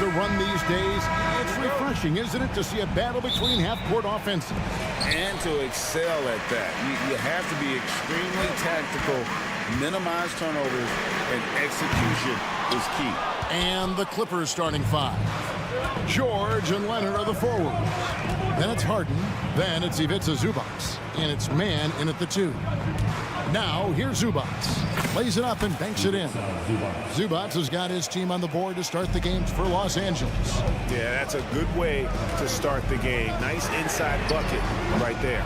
to run these days, it's refreshing, isn't it, to see a battle between half-court offenses? And to excel at that. You have to be extremely tactical, minimize turnovers, and execution is key. And the Clippers starting five. George and Leonard are the forwards. Then it's Harden. Then it's Ivica Zubac. And it's man in at the 2. Now, here's Zubac. Lays it up and banks it in. Zubac has got his team on the board to start the games for Los Angeles. Yeah, that's a good way to start the game. Nice inside bucket right there.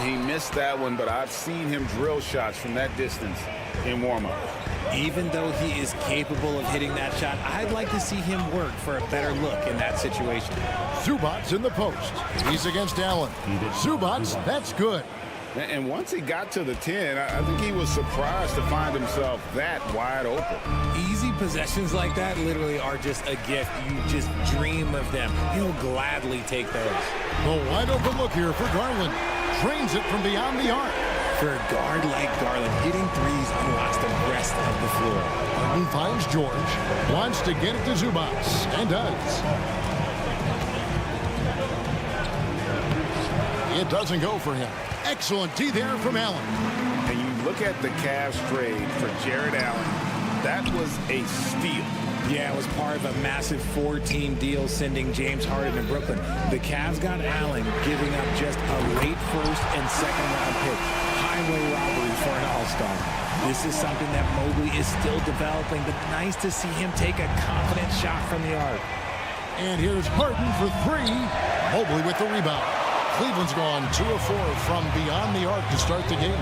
He missed that one, but I've seen him drill shots from that distance in warm-up. Even though he is capable of hitting that shot, I'd like to see him work for a better look in that situation. Zubac in the post. He's against Allen. Zubac, that's good. And once he got to the 10, I think he was surprised to find himself that wide open. Easy possessions like that literally are just a gift. You just dream of them. He'll gladly take those. The wide open look here for Garland. Drains it from beyond the arc. For a guard like Garland, hitting threes unlocks the rest of the floor. Harden finds George. Wants to get it to Zubac. And does. It doesn't go for him. Excellent D there from Allen. And you look at the Cavs trade for Jared Allen. That was a steal. Yeah, it was part of a massive 4-team deal sending James Harden to Brooklyn. The Cavs got Allen, giving up just a late first and second round pick. Highway robbery for an all-star. This is something that Mobley is still developing, but nice to see him take a confident shot from the arc. And here's Harden for 3. Mobley with the rebound. Cleveland's gone 2 of 4 from beyond the arc to start the game.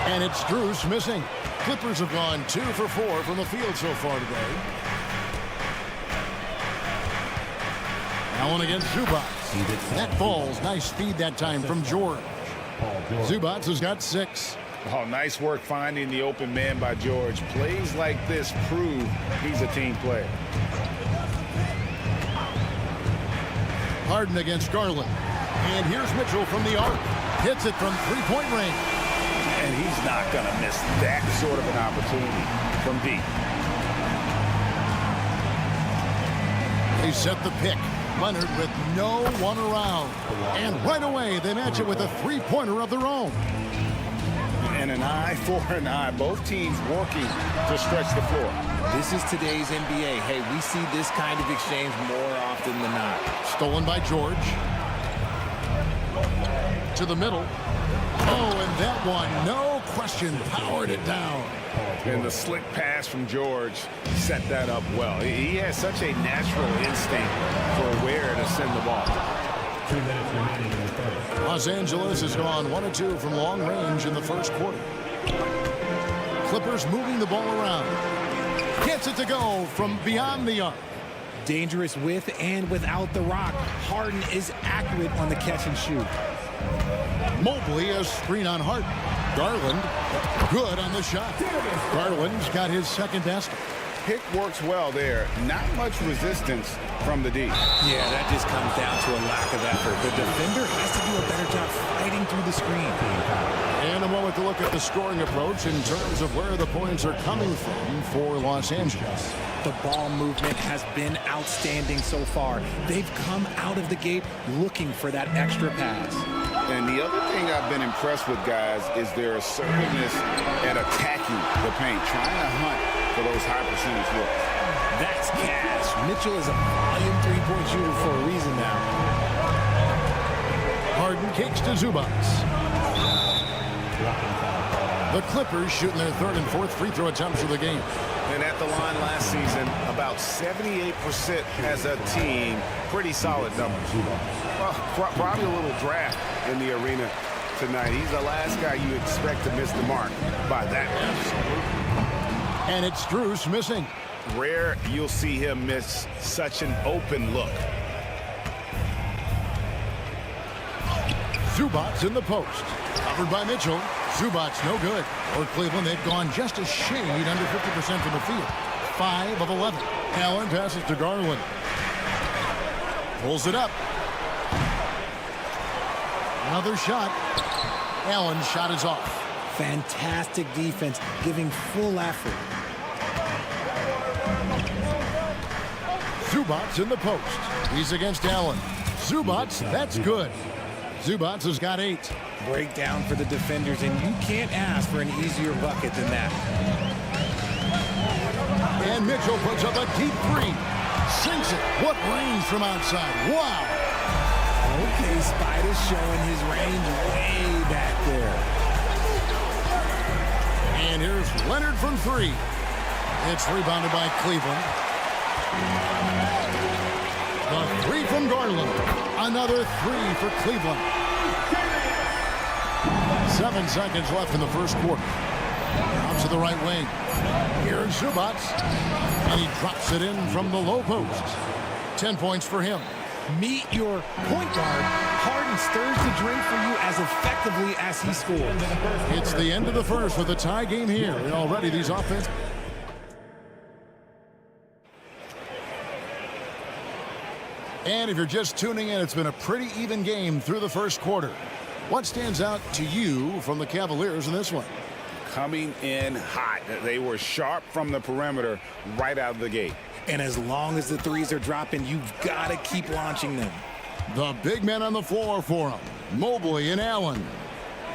And it's Strus missing. Clippers have gone 2 for 4 from the field so far today. Allen against Zubac. That falls. Nice speed that time from George. Zubac has got 6. Oh, nice work finding the open man by George. Plays like this prove he's a team player. Harden against Garland. And here's Mitchell from the arc. Hits it from three-point range. And he's not going to miss that sort of an opportunity from deep. They set the pick. Leonard with no one around. And right away, they match it with a three-pointer of their own. And an eye for an eye. Both teams working to stretch the floor. This is today's NBA. Hey, we see this kind of exchange more often than not. Stolen by George. To the middle. Oh, and that one, no question, powered it down. And the slick pass from George set that up well. He has such a natural instinct for where to send the ball. 2 minutes remaining in the third. Los Angeles has gone 1 of 2 from long range in the first quarter. Clippers moving the ball around. Gets it to go from beyond the arc. Dangerous with and without the rock. Harden is accurate on the catch and shoot. Mobley a screen on Harden. Garland good on the shot. Garland's got his second basket. Pick works well there. Not much resistance from the D. Yeah, that just comes down to a lack of effort. The defender has to do a better job fighting through the screen. And a moment to look at the scoring approach in terms of where the points are coming from for Los Angeles. The ball movement has been outstanding so far. They've come out of the gate looking for that extra pass. And the other thing I've been impressed with, guys, is their assertiveness at attacking the paint, trying to hunt for those high percentage looks. That's cash. Mitchell is a volume three-point shooter for a reason now. Harden kicks to Zubac. The Clippers shooting their third and fourth free throw attempts of the game. And at the line last season, about 78% as a team. Pretty solid numbers. Well, probably a little draft in the arena tonight. He's the last guy you expect to miss the mark by that much. And it's Strus missing. Rare you'll see him miss such an open look. Zubac in the post. Covered by Mitchell. Zubac no good. For Cleveland, they've gone just a shade under 50% from the field. 5 of 11. Allen passes to Garland. Pulls it up. Another shot. Allen's shot is off. Fantastic defense, giving full effort. Zubats in the post. He's against Allen. Zubats, that's good. Zubats has got 8. Breakdown for the defenders, and you can't ask for an easier bucket than that. And Mitchell puts up a deep 3. Sinks it. What range from outside. Wow. Okay, Spider's showing his range way back there. And here's Leonard from 3. It's rebounded by Cleveland. The 3 from Garland. Another 3 for Cleveland. 7 seconds left in the first quarter. Out to the right wing. Here's Zubats. And he drops it in from the low post. 10 points for him. Meet your point guard. Harden stirs the drink for you as effectively as he scores. It's the end of the first with a tie game here. And already these offense. And if you're just tuning in, it's been a pretty even game through the first quarter. What stands out to you from the Cavaliers in this one? Coming in hot. They were sharp from the perimeter right out of the gate. And as long as the threes are dropping, you've got to keep launching them. The big men on the floor for them. Mobley and Allen.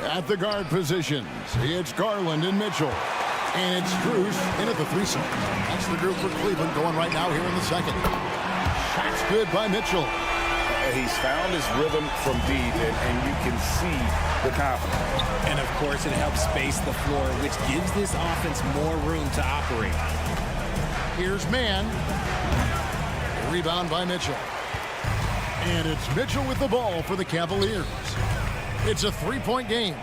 At the guard positions, it's Garland and Mitchell. And it's Strus in at the 3 zone. That's the group for Cleveland going right now here in the second. Shots good by Mitchell. He's found his rhythm from deep, and you can see the confidence. And, of course, it helps space the floor, which gives this offense more room to operate. Here's Mann. Rebound by Mitchell. And it's Mitchell with the ball for the Cavaliers. It's a 3-point game.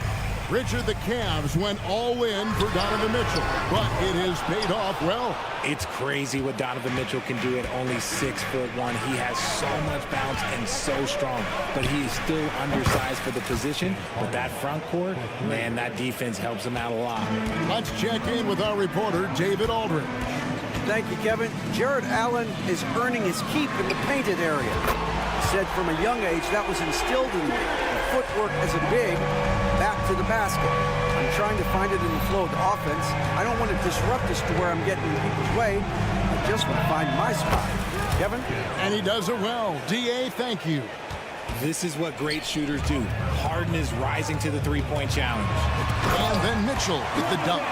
Richard, the Cavs went all in for Donovan Mitchell, but it has paid off well. It's crazy what Donovan Mitchell can do at only 6'1". He has so much bounce and so strong, but he is still undersized for the position. But that front court, man, that defense helps him out a lot. Let's check in with our reporter, David Aldridge. Thank you, Kevin. Jared Allen is earning his keep in the painted area. He said from a young age that was instilled in me. The footwork as a big, back to the basket. I'm trying to find it in the flow of the offense. I don't want to disrupt this to where I'm getting in people's way. I just want to find my spot. Kevin? And he does it well. D.A., thank you. This is what great shooters do. Harden is rising to the three-point challenge. And then Mitchell with the dunk.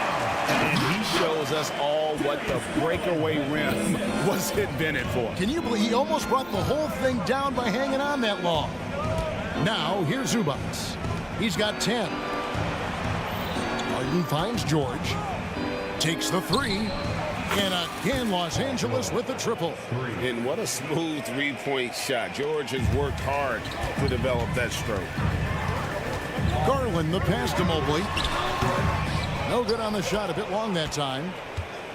And he shows us all what the breakaway rim was invented for. Can you believe he almost brought the whole thing down by hanging on that long? Now, here's Zubats. He's got 10. Harden finds George. Takes the 3. And again, Los Angeles with the triple. And what a smooth three-point shot. George has worked hard to develop that stroke. Garland, the pass to Mobley. No good on the shot, a bit long that time.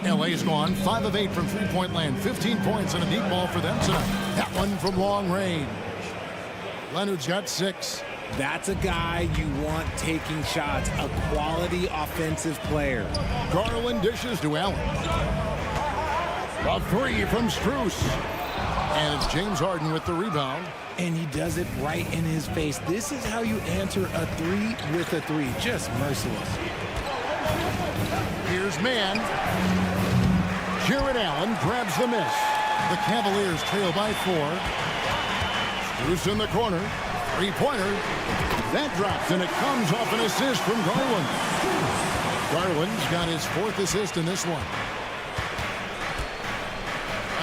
LA's gone 5 of 8 from three-point land. 15 points and a deep ball for them tonight. That one from long range. Leonard's got 6. That's a guy you want taking shots, a quality offensive player. Garland dishes to Allen. A 3 from Strus. And it's James Harden with the rebound. And he does it right in his face. This is how you answer a 3 with a 3. Just merciless. Here's Mann. Jared Allen grabs the miss. The Cavaliers trail by 4. Strus in the corner. Three-pointer. That drops, and it comes off an assist from Garland. Garland's got his 4th assist in this one.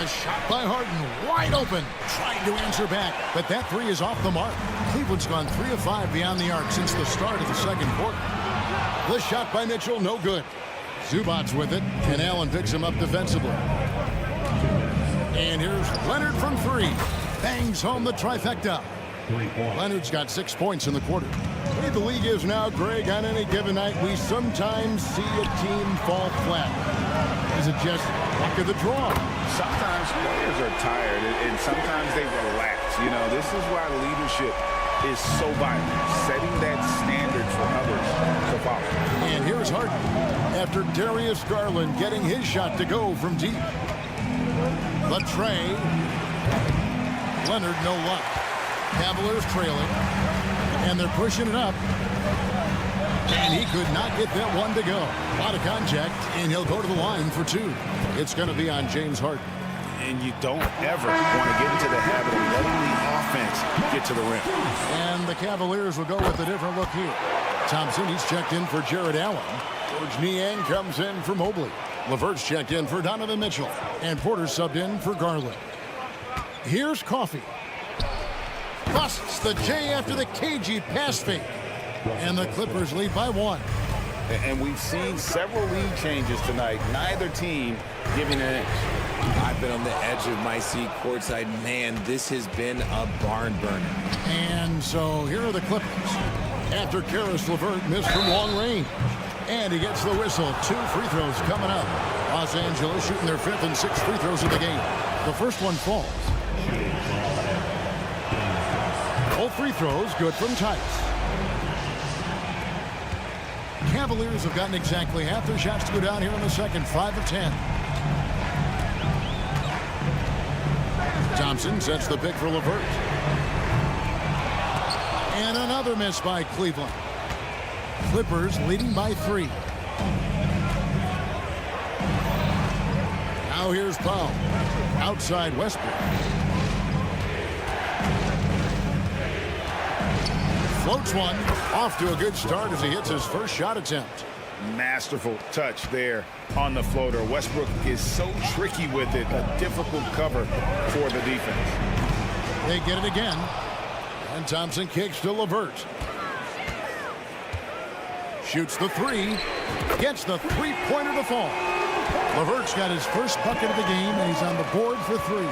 A shot by Harden, wide open. Trying to answer back, but that 3 is off the mark. Cleveland's gone 3 of 5 beyond the arc since the start of the second quarter. The shot by Mitchell, no good. Zubats with it, and Allen picks him up defensively. And here's Leonard from 3. Bangs home the trifecta. Leonard's got 6 points in the quarter. The way the league is now, Greg, on any given night, we sometimes see a team fall flat. Is it just luck of the draw? Sometimes players are tired, and sometimes they relax. You know, this is why leadership is so vital, setting that standard for others to follow. And here's Harden after Darius Garland getting his shot to go from deep. The tray. Leonard, no luck. Cavaliers trailing, and they're pushing it up. And he could not get that one to go. A lot of contact, and he'll go to the line for 2. It's going to be on James Harden. And you don't ever want to get into the habit of letting the offense get to the rim. And the Cavaliers will go with a different look here. Thompson, he's checked in for Jared Allen. George Niang comes in for Mobley. LeVert's checked in for Donovan Mitchell. And Porter subbed in for Garland. Here's Coffey. Busts the J after the cagey pass fake. And the Clippers lead by 1. And we've seen several lead changes tonight. Neither team giving an inch. I've been on the edge of my seat courtside. Man, this has been a barn burner. And so here are the Clippers. After Karis LeVert missed from long range. And he gets the whistle. 2 free throws coming up. Los Angeles shooting their 5th and 6th free throws of the game. The first one falls. Both free throws good from Tice. Cavaliers have gotten exactly half their shots to go down here in the second. 5 of 10. Thompson sets the pick for LeVert. And another miss by Cleveland. Clippers leading by 3. Now here's Powell. Outside Westbrook. Floats one. Off to a good start as he hits his first shot attempt. Masterful touch there on the floater. Westbrook is so tricky with it. A difficult cover for the defense. They get it again. And Thompson kicks to LeVert. Shoots the 3. Gets the three-pointer to fall. LeVert's got his first bucket of the game, and he's on the board for 3.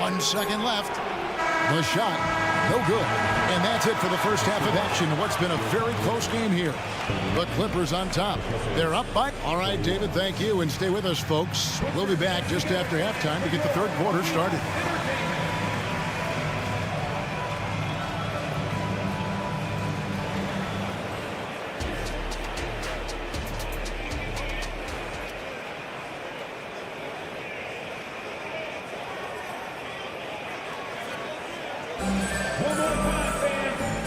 1 second left. The shot, no good. And that's it for the first half of action. What's been a very close game here. The Clippers on top. They're up by... All right, David, thank you. And stay with us, folks. We'll be back just after halftime to get the third quarter started.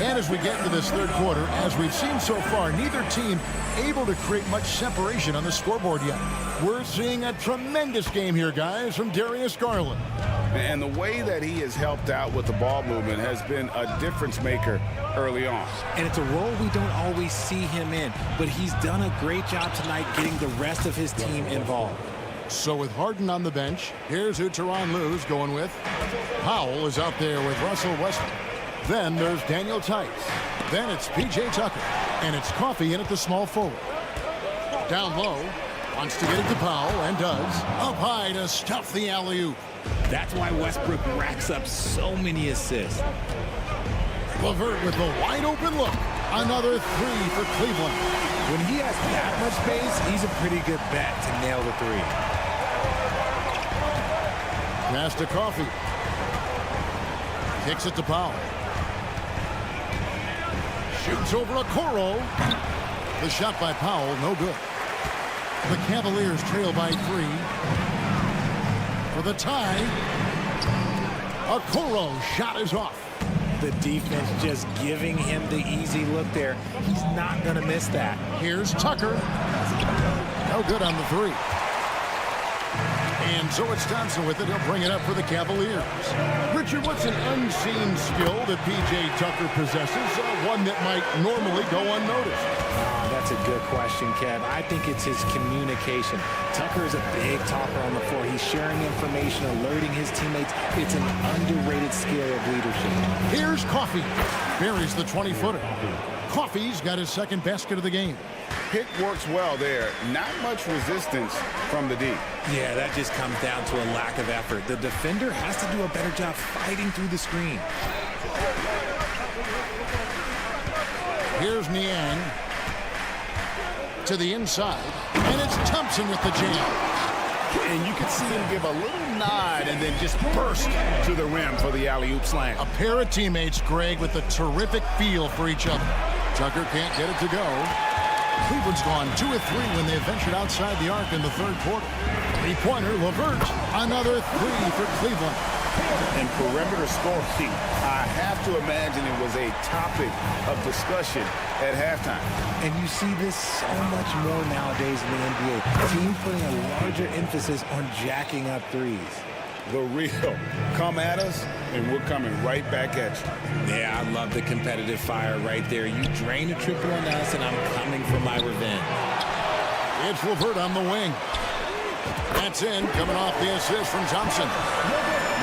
And as we get into this third quarter, as we've seen so far, neither team able to create much separation on the scoreboard yet. We're seeing a tremendous game here, guys, from Darius Garland. And the way that he has helped out with the ball movement has been a difference maker early on. And it's a role we don't always see him in, but he's done a great job tonight getting the rest of his team involved. So with Harden on the bench, here's who Tyronn Lue's going with. Powell is out there with Russell Westbrook. Then there's Daniel Tice. Then it's P.J. Tucker. And it's Coffey in at the small forward. Down low. Wants to get it to Powell and does. Up high to stuff the alley-oop. That's why Westbrook racks up so many assists. LeVert with the wide open look. Another 3 for Cleveland. When he has that much space, he's a pretty good bet to nail the 3. Pass to Coffey. Kicks it to Powell. Shoots over Okoro. The shot by Powell, no good. The Cavaliers trail by 3. For the tie. Okoro shot is off. The defense just giving him the easy look there. He's not going to miss that. Here's Tucker. No good on the 3. And so it's Thompson with it. He'll bring it up for the Cavaliers. Richard, what's an unseen skill that P.J. Tucker possesses? One that might normally go unnoticed. That's a good question, Kev. I think it's his communication. Tucker is a big talker on the floor. He's sharing information, alerting his teammates. It's an underrated skill of leadership. Here's Coffey. Buries the 20-footer. Coffey's got his second basket of the game. Pick works well there. Not much resistance from the D. Yeah, that just comes down to a lack of effort. The defender has to do a better job fighting through the screen. Here's Niang. To the inside. And it's Thompson with the jam. And you can see him give a little nod and then just burst to the rim for the alley-oop slam. A pair of teammates, Greg, with a terrific feel for each other. Tucker can't get it to go. Cleveland's gone 2 of 3 when they ventured outside the arc in the third quarter. Three-pointer, LeVert. Another 3 for Cleveland. And perimeter scoring, I have to imagine it was a topic of discussion at halftime. And you see this so much more nowadays in the NBA. Teams putting a larger emphasis on jacking up threes. The real come at us, and we're coming right back at you. Yeah, I love the competitive fire right there. You drain a triple on us, and I'm coming for my revenge. It's LeVert on the wing. That's in, coming off the assist from Thompson.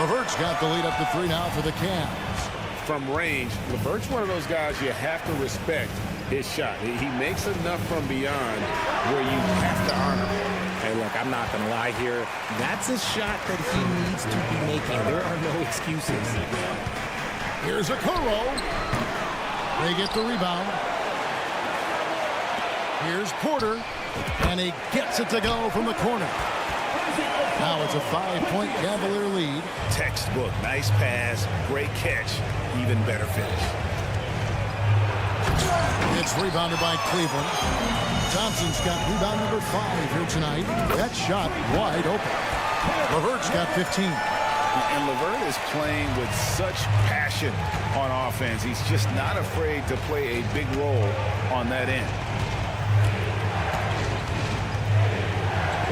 LeVert's got the lead up to 3 now for the Cavs. From range, LeVert's one of those guys you have to respect his shot. He makes enough from beyond where you have to honor him. Hey, look, I'm not going to lie here. That's a shot that he needs to be making. There are no excuses. Here's a Kuro. They get the rebound. Here's Porter, and he gets it to go from the corner. Now it's a 5-point Cavalier lead. Textbook, nice pass, great catch, even better finish. It's rebounded by Cleveland. Thompson's got rebound number 5 here tonight. That shot wide open. LeVert's got 15. And LeVert is playing with such passion on offense. He's just not afraid to play a big role on that end.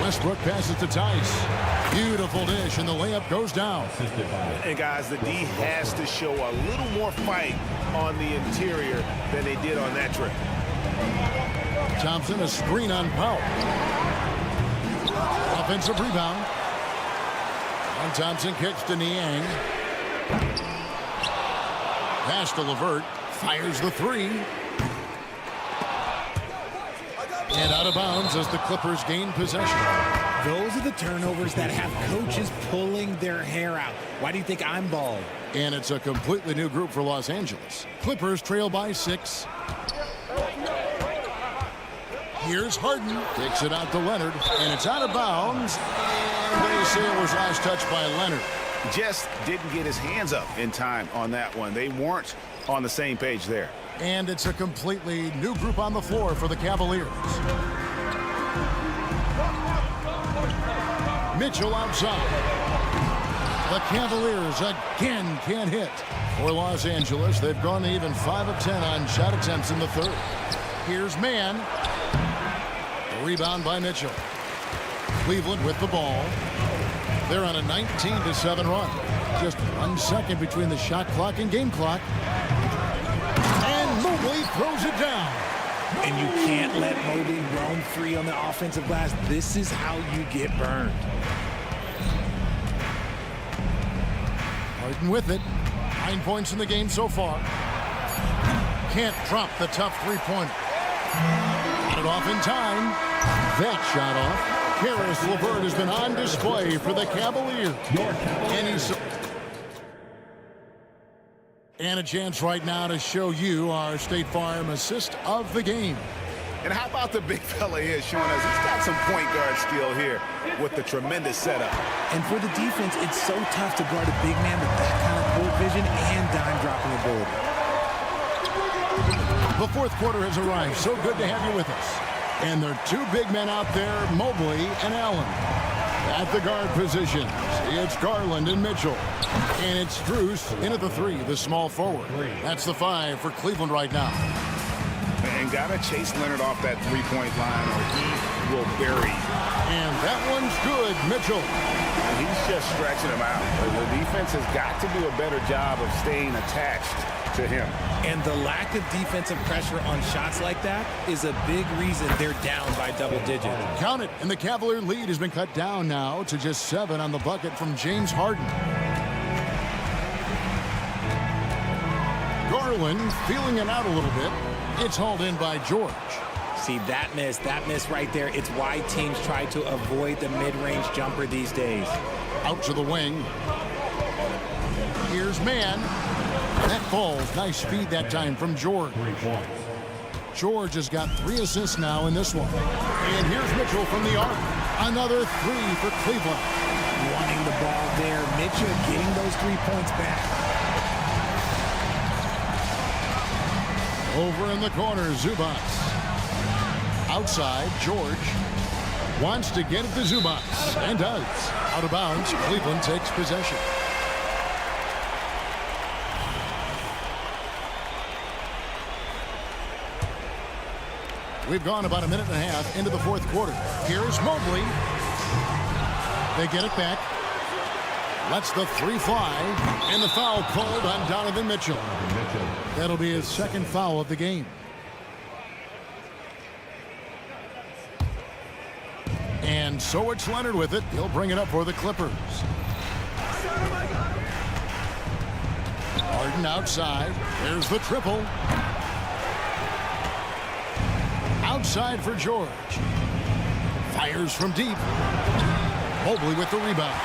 Westbrook passes to Tice. Beautiful dish, and the layup goes down. And guys, the D has to show a little more fight on the interior than they did on that trip. Thompson, a screen on Powell. Offensive rebound. And Thompson kicks to Niang. Pass to LeVert. Fires the 3. And out of bounds as the Clippers gain possession. Those are the turnovers that have coaches pulling their hair out. Why do you think I'm bald? And it's a completely new group for Los Angeles. Clippers trail by 6. Here's Harden. Kicks it out to Leonard. And it's out of bounds. And they say it was last touched by Leonard. Just didn't get his hands up in time on that one. They weren't on the same page there. And it's a completely new group on the floor for the Cavaliers. Mitchell outside. The Cavaliers again can't hit. For Los Angeles, they've gone to even 5 of 10 on shot attempts in the 3rd. Here's Mann. The rebound by Mitchell. Cleveland with the ball. They're on a 19-7 run. Just 1 second between the shot clock and game clock. And Mobley throws it down. And you can't let Mobley roam free on the offensive glass. This is how you get burned. Harden with it. 9 points in the game so far. Can't drop the tough 3-pointer. Got it off in time. That shot off. Karis LeVert has been on display for the Cavaliers. And a chance right now to show you our State Farm assist of the game. And how about the big fella here showing us he's got some point guard skill here with the tremendous setup. And for the defense, it's so tough to guard a big man with that kind of court vision and dime dropping ability. The 4th quarter has arrived. So good to have you with us. And there are 2 big men out there, Mobley and Allen. At the guard positions, it's Garland and Mitchell. And it's Strus in at the 3, the small forward. That's the 5 for Cleveland right now. And got to chase Leonard off that 3-point line or he will bury. And that one's good, Mitchell. And he's just stretching him out. The defense has got to do a better job of staying attached to him. And the lack of defensive pressure on shots like that is a big reason they're down by double digits. Count it, and the Cavalier lead has been cut down now to just 7 on the bucket from James Harden. Garland feeling it out a little bit. It's hauled in by George. See, that miss right there, it's why teams try to avoid the mid-range jumper these days. Out to the wing. Here's Mann. That falls. Nice speed that time from George. George has got 3 assists now in this one. And here's Mitchell from the arc. Another 3 for Cleveland. Wanting the ball there. Mitchell getting those 3 points back. Over in the corner, Zubac. Outside, George wants to get it to Zubac, and does. Out of bounds, Cleveland takes possession. We've gone about a minute and a half into the fourth quarter. Here's Mobley. They get it back. Lets the three fly. And the foul called on Donovan Mitchell. That'll be his second foul of the game. And so it's Leonard with it. He'll bring it up for the Clippers. Harden outside. There's the triple. Outside for George. Fires from deep. Mobley with the rebound.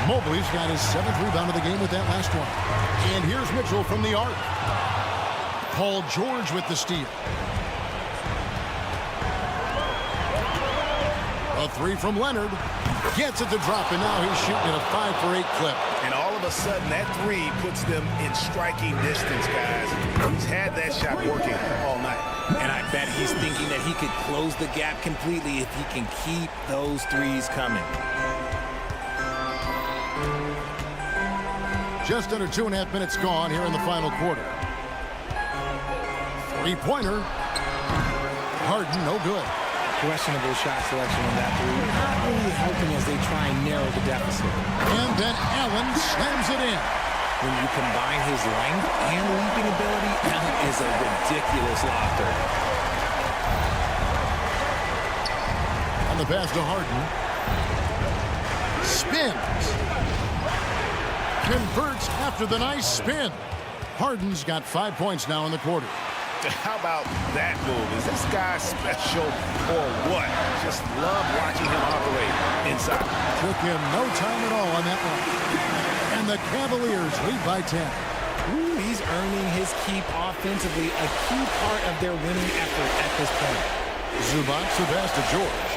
Mobley's got his 7th rebound of the game with that last one. And here's Mitchell from the arc. Paul George with the steal. A three from Leonard. Gets it to drop, and now he's shooting at a 5-for-8 clip. And all of a sudden, that three puts them in striking distance, guys. He's had that shot working all night. And I bet he's thinking that he could close the gap completely if he can keep those threes coming. Just under 2.5 minutes gone here in the final quarter. Three-pointer. Harden, no good. Questionable shot selection on that three. Not really helping as they try and narrow the deficit. And then Allen slams it in. When you combine his length and leaping ability, Allen is a ridiculous lofter. On the pass to Harden. Spins. Converts after the nice spin. Harden's got 5 points now in the quarter. How about that move? Is this guy special or what? Just love watching him operate inside. Took him no time at all on that one. And the Cavaliers lead by 10. Ooh, he's earning his keep offensively, a key part of their winning effort at this point. Zubac to pass to George.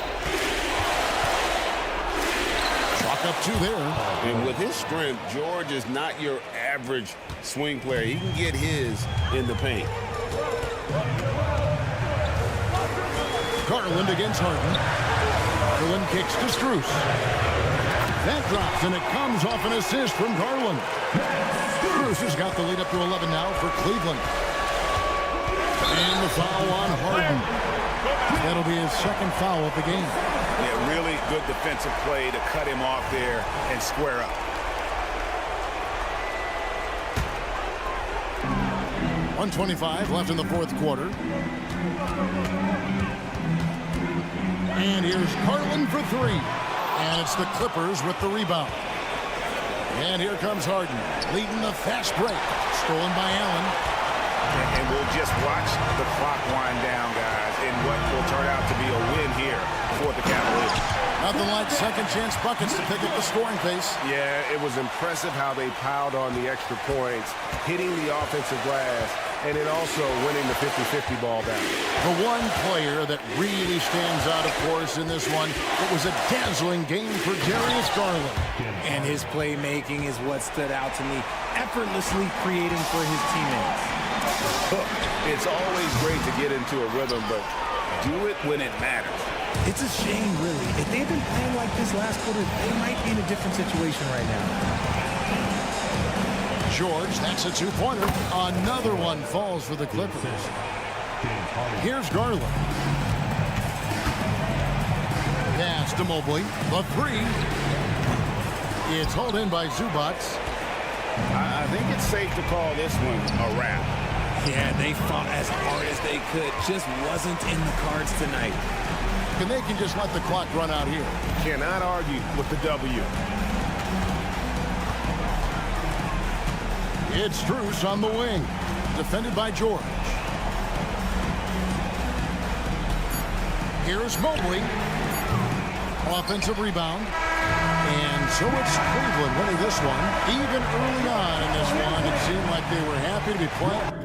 Chalk up 2 there. And with his strength, George is not your average swing player. He can get his in the paint. Garland against Harden. Garland kicks to Strus. That drops, and it comes off an assist from Garland. Strus has got the lead up to 11 now for Cleveland. And the foul on Harden. That'll be his second foul of the game. Yeah, really good defensive play to cut him off there and square up. 1:25 left in the fourth quarter. And here's Garland for 3. And it's the Clippers with the rebound. And here comes Harden, leading the fast break. Stolen by Allen. And we'll just watch the clock wind down, guys, in what will turn out to be a win here for the Cavaliers. Nothing like second chance buckets to pick up the scoring pace. Yeah, it was impressive how they piled on the extra points, hitting the offensive glass, and then also winning the 50-50 ball back. The one player that really stands out, of course, in this one, it was a dazzling game for Darius Garland. And his playmaking is what stood out to me, effortlessly creating for his teammates. It's always great to get into a rhythm, but do it when it matters. It's a shame, really. If they'd been playing like this last quarter, they might be in a different situation right now. George, that's a 2-pointer. Another one falls for the Clippers. Here's Garland. Pass to Mobley. The 3. It's hauled in by Zubac. I think it's safe to call this one a wrap. Yeah, they fought as hard as they could. Just wasn't in the cards tonight. And they can just let the clock run out here. Cannot argue with the W. It's Strus on the wing. Defended by George. Here's Mobley. Offensive rebound. And so it's Cleveland winning this one. Even early on in this one, it seemed like they were happy to be playing.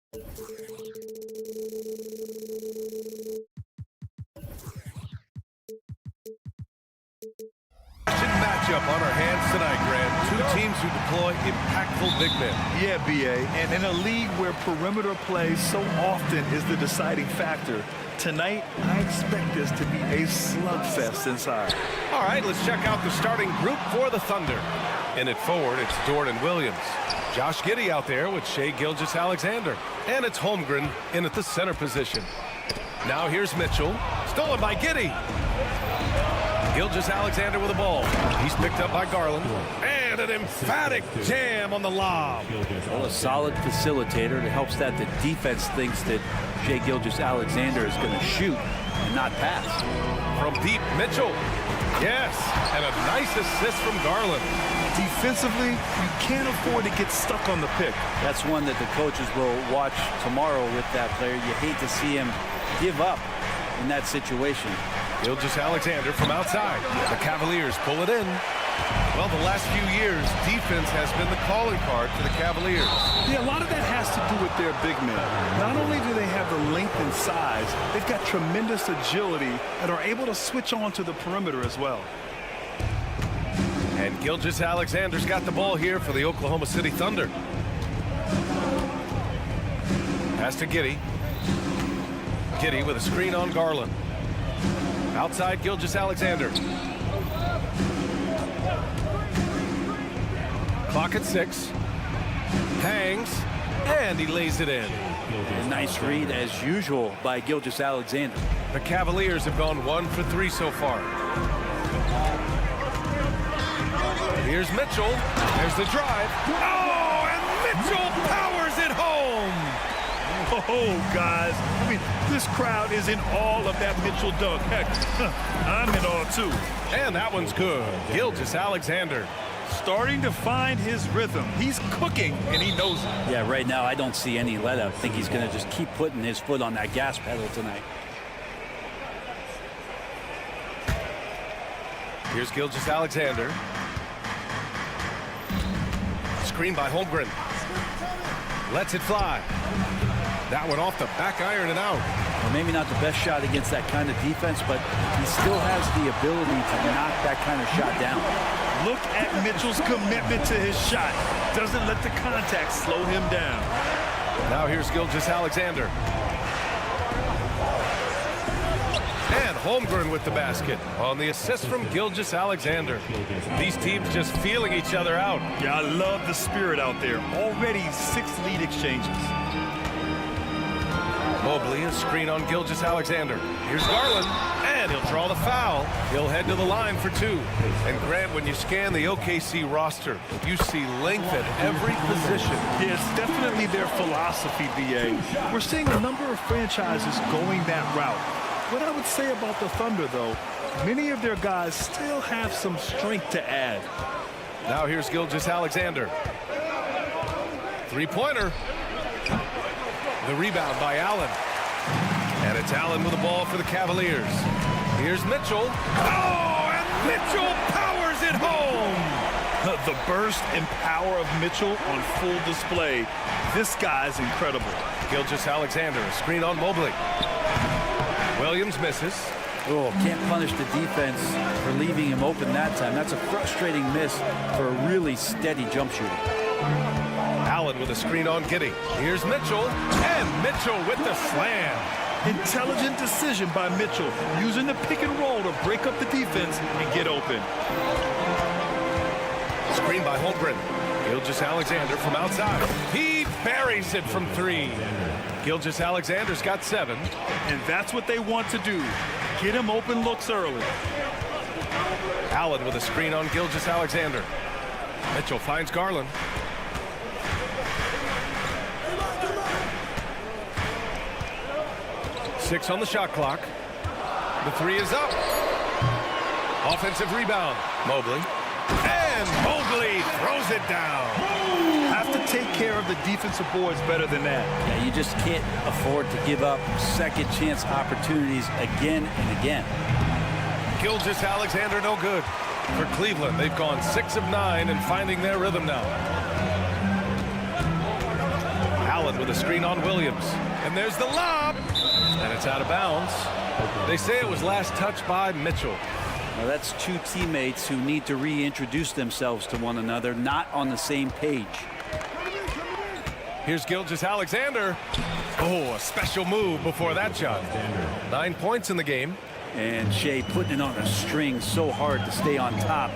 Matchup on our hands tonight, Grant. Two teams who deploy impactful big men. Yeah, B.A. And in a league where perimeter play so often is the deciding factor, tonight I expect this to be a slugfest inside. All right, let's check out the starting group for the Thunder. In at forward, it's Jordan Williams. Josh Giddey out there with Shai Gilgeous-Alexander. And it's Holmgren in at the center position. Now here's Mitchell. Stolen by Giddey. Gilgeous-Alexander with the ball. He's picked up by Garland. And an emphatic jam on the lob. Well, a solid facilitator. It helps that the defense thinks that Shai Gilgeous-Alexander is going to shoot and not pass. From deep, Mitchell. Yes, and a nice assist from Garland. Defensively, you can't afford to get stuck on the pick. That's one that the coaches will watch tomorrow with that player. You hate to see him give up in that situation. Gilgeous-Alexander from outside. The Cavaliers pull it in. Well, the last few years, defense has been the calling card for the Cavaliers. Yeah, a lot of that has to do with their big men. Not only do they have the length and size, they've got tremendous agility and are able to switch on to the perimeter as well. And Gilgeous-Alexander's got the ball here for the Oklahoma City Thunder. Pass to Giddey. Giddey with a screen on Garland. Outside Gilgeous-Alexander. Clock at 6. Hangs. And he lays it in. A nice read, as usual, by Gilgeous-Alexander. The Cavaliers have gone 1 for 3 so far. Here's Mitchell. There's the drive. Oh, and Mitchell powers it home. Oh, guys, I mean, this crowd is in awe of that Mitchell dunk. Heck, I'm in awe, too. And that one's good. Gilgeous-Alexander. Starting to find his rhythm. He's cooking, and he knows it. Yeah, right now I don't see any let up. I think he's going to just keep putting his foot on that gas pedal tonight. Here's Gilgeous-Alexander. Screen by Holmgren. Lets it fly. That one off the back iron and out. Well, maybe not the best shot against that kind of defense, but he still has the ability to knock that kind of shot down. Look at Mitchell's commitment to his shot. Doesn't let the contact slow him down. Now here's Gilgeous-Alexander. And Holmgren with the basket on the assist from Gilgeous-Alexander. These teams just feeling each other out. Yeah, I love the spirit out there. Already 6 lead exchanges. Mobley, a screen on Gilgeous-Alexander. Here's Garland, and he'll draw the foul. He'll head to the line for 2. And Grant, when you scan the OKC roster, you see length at every position. Yeah, it's definitely their philosophy, BA. We're seeing a number of franchises going that route. What I would say about the Thunder, though, many of their guys still have some strength to add. Now here's Gilgeous-Alexander. Three-pointer. The rebound by Allen. And it's Allen with the ball for the Cavaliers. Here's Mitchell. Oh, and Mitchell powers it home. The burst and power of Mitchell on full display. This guy's incredible. Gilgeous-Alexander, a screen on Mobley. Williams misses. Oh, can't punish the defense for leaving him open that time. That's a frustrating miss for a really steady jump shooter. Allen with a screen on Giddey. Here's Mitchell, and Mitchell with the slam. Intelligent decision by Mitchell, using the pick and roll to break up the defense and get open. Screen by Holmgren. Gilgeous-Alexander from outside. He buries it from 3. Gilgeous-Alexander's got 7. And that's what they want to do. Get him open looks early. Allen with a screen on Gilgeous-Alexander. Mitchell finds Garland. Six on the shot clock. The 3 is up. Offensive rebound. Mobley. And Mobley throws it down. Have to take care of the defensive boards better than that. Yeah, you just can't afford to give up second chance opportunities again and again. Gilgeous-Alexander no good. For Cleveland, they've gone 6 of 9 and finding their rhythm now. Allen with a screen on Williams. And there's the lob. And it's out of bounds. They say it was last touched by Mitchell. Now that's two teammates who need to reintroduce themselves to one another, not on the same page. Here's Gilgeous-Alexander. Oh, a special move before that shot. 9 points in the game. And Shea putting it on a string so hard to stay on top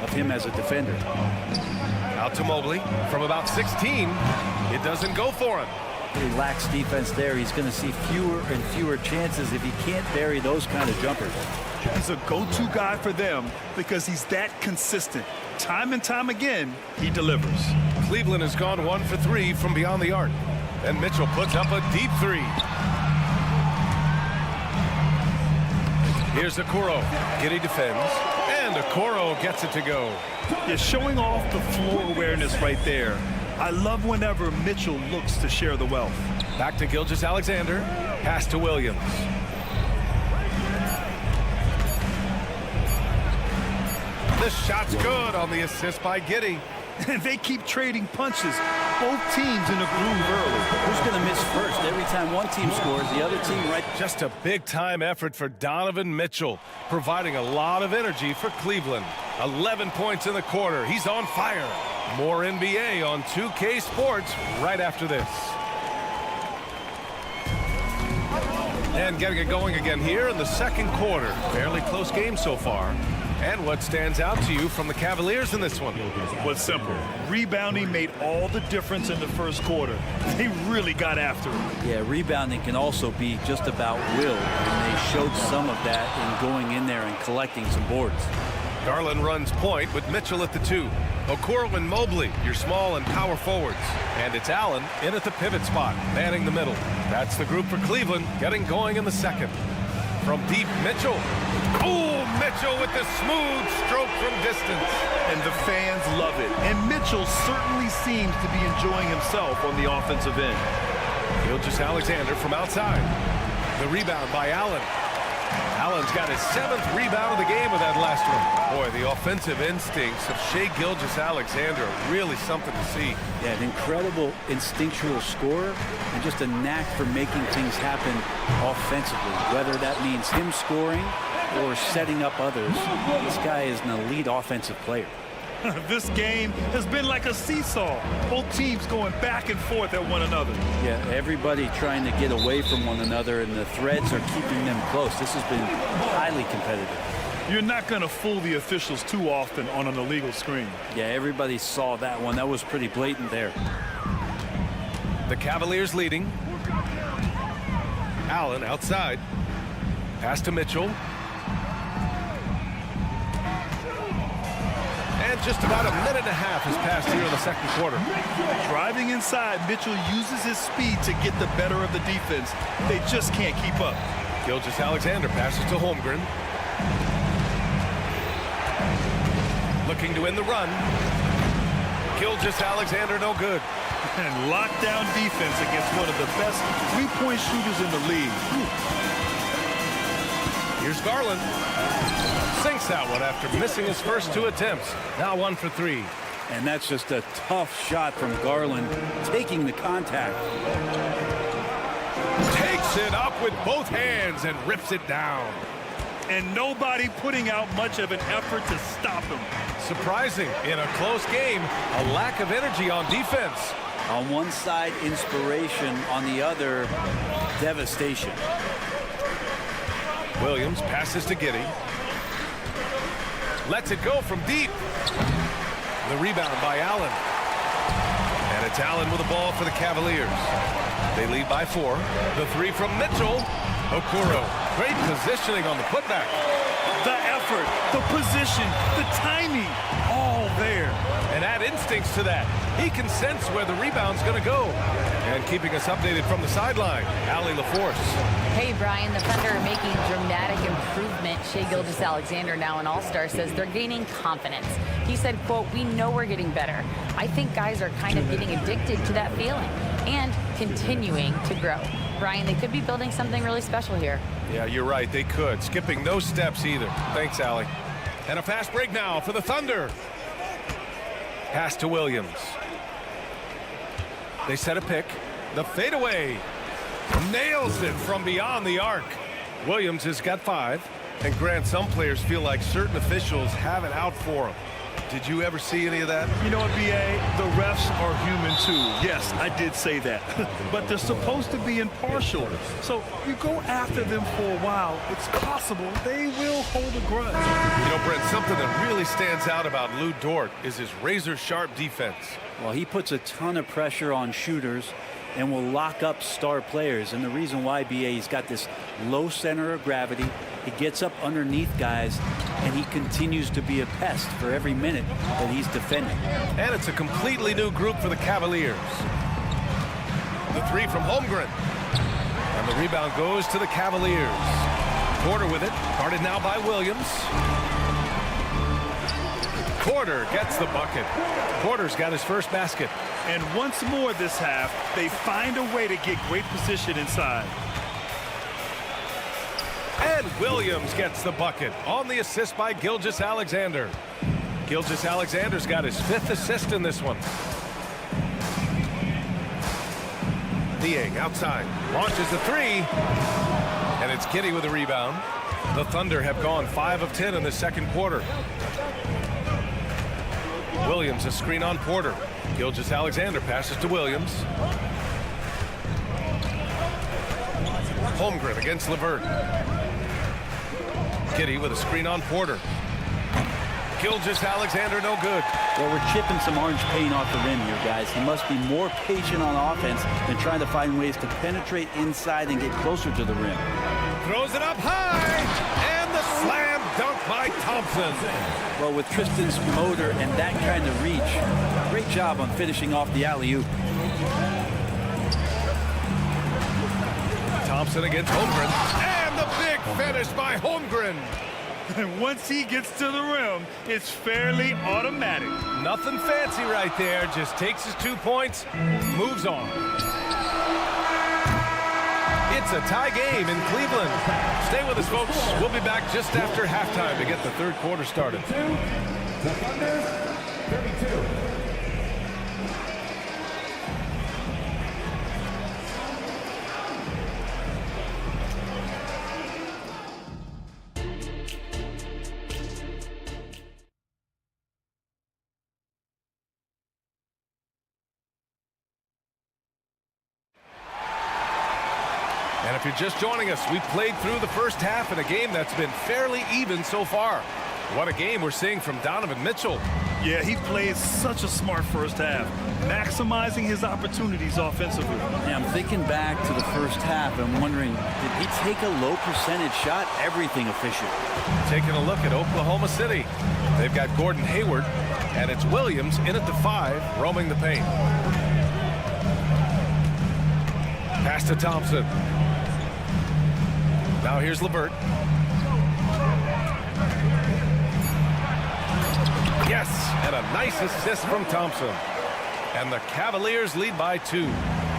of him as a defender. Out to Mobley from about 16. It doesn't go for him. He lacks defense there. He's going to see fewer and fewer chances if he can't bury those kind of jumpers. He's a go-to guy for them because he's that consistent. Time and time again, he delivers. Cleveland has gone 1 for 3 from beyond the arc. And Mitchell puts up a deep three. Here's Okoro. Giddey defends. And Okoro gets it to go. You're showing off the floor awareness right there. I love whenever Mitchell looks to share the wealth. Back to Gilgeous-Alexander. Pass to Williams. The shot's good on the assist by Giddey. They keep trading punches. Both teams in a groove early. Who's going to miss first? Every time one team scores, the other team right. Just a big-time effort for Donovan Mitchell, providing a lot of energy for Cleveland. 11 points in the quarter. He's on fire. More NBA on 2K Sports right after this. And getting it going again here in the second quarter. Fairly close game so far. And what stands out to you from the Cavaliers in this one? What's simple. Rebounding made all the difference in the first quarter. They really got after it. Yeah, rebounding can also be just about will, and they showed some of that in going in there and collecting some boards. Garland runs point with Mitchell at the 2. Okoro and Mobley, your small and power forwards. And it's Allen in at the pivot spot, manning the middle. That's the group for Cleveland, getting going in the second. From deep, Mitchell. Oh, Mitchell with the smooth stroke from distance. And the fans love it. And Mitchell certainly seems to be enjoying himself on the offensive end. Gilgeous-Alexander from outside. The rebound by Allen. Allen's got his 7th rebound of the game with that last one. Boy, the offensive instincts of Shai Gilgeous-Alexander are really something to see. Yeah, an incredible instinctual scorer and just a knack for making things happen offensively, whether that means him scoring or setting up others. This guy is an elite offensive player. This game has been like a seesaw. Both teams going back and forth at one another. Yeah, everybody trying to get away from one another, and the threads are keeping them close. This has been highly competitive. You're not going to fool the officials too often on an illegal screen. Yeah, everybody saw that one. That was pretty blatant there. The Cavaliers leading. Allen outside. Pass to Mitchell. And just about a minute and a half has passed here in the second quarter. Driving inside, Mitchell uses his speed to get the better of the defense. They just can't keep up. Gilgeous-Alexander passes to Holmgren. Looking to win the run. Gilgeous-Alexander no good. And lockdown defense against one of the best three-point shooters in the league. Here's Garland. Sinks that one after missing his first 2 attempts. Now 1 for 3. And that's just a tough shot from Garland, taking the contact. Takes it up with both hands and rips it down. And nobody putting out much of an effort to stop him. Surprising in a close game, a lack of energy on defense. On one side, inspiration. On the other, devastation. Williams passes to Giddey. Lets it go from deep. The rebound by Allen. And it's Allen with the ball for the Cavaliers. They lead by 4. The 3 from Mitchell. Okoro. Great positioning on the putback. The effort, the position, the timing, all there. And add instincts to that. He can sense where the rebound's going to go. And keeping us updated from the sideline, Allie LaForce. Hey, Brian, the Thunder are making dramatic improvement. Shai Gilgeous-Alexander, now an all-star, says they're gaining confidence. He said, quote, "We know we're getting better. I think guys are kind of getting addicted to that feeling and continuing to grow." Brian, they could be building something really special here. Yeah, you're right. They could. Skipping no steps either. Thanks, Allie. And a fast break now for the Thunder. Pass to Williams. They set a pick. The fadeaway. Nails it from beyond the arc. Williams has got 5. And Grant, some players feel like certain officials have it out for them. Did you ever see any of that? You know what, B.A.? The refs are human too. Yes, I did say that. But they're supposed to be impartial. So you go after them for a while, it's possible they will hold a grudge. You know, Brent, something that really stands out about Lou Dort is his razor-sharp defense. Well, he puts a ton of pressure on shooters and will lock up star players. And the reason why, B.A., he's got this low center of gravity. He gets up underneath guys, and he continues to be a pest for every minute that he's defending. And it's a completely new group for the Cavaliers. The 3 from Holmgren. And the rebound goes to the Cavaliers. Porter with it, guarded now by Williams. Porter gets the bucket. Porter's got his first basket. And once more this half, they find a way to get great position inside. And Williams gets the bucket on the assist by Gilgeous-Alexander. Gilgeous-Alexander's got his 5th assist in this one. Niang outside, launches the 3. And it's Giddey with a rebound. The Thunder have gone 5 of 10 in the second quarter. Williams a screen on Porter. Gilgeous-Alexander passes to Williams. Holmgren against LeVert. Giddey with a screen on Porter. Gilgeous-Alexander no good. Well, we're chipping some orange paint off the rim here, guys. He must be more patient on offense than trying to find ways to penetrate inside and get closer to the rim. Throws it up high, and the slam dunk by Thompson. Well, with Tristan's motor and that kind of reach, great job on finishing off the alley-oop. Thompson against Holmgren, and the big finish by Holmgren. And once he gets to the rim, it's fairly automatic. Nothing fancy right there, just takes his 2 points, moves on. It's a tie game in Cleveland. Stay with us, folks. We'll be back just after halftime to get the third quarter started. The Thunder, 32. And if you're just joining us, we've played through the first half in a game that's been fairly even so far. What a game we're seeing from Donovan Mitchell. Yeah, he played such a smart first half, maximizing his opportunities offensively. Yeah, I'm thinking back to the first half. I'm wondering, did he take a low percentage shot? Everything efficient. Taking a look at Oklahoma City. They've got Gordon Hayward, and it's Williams in at the 5, roaming the paint. Pass to Thompson. Now here's LeVert. Yes, and a nice assist from Thompson. And the Cavaliers lead by 2.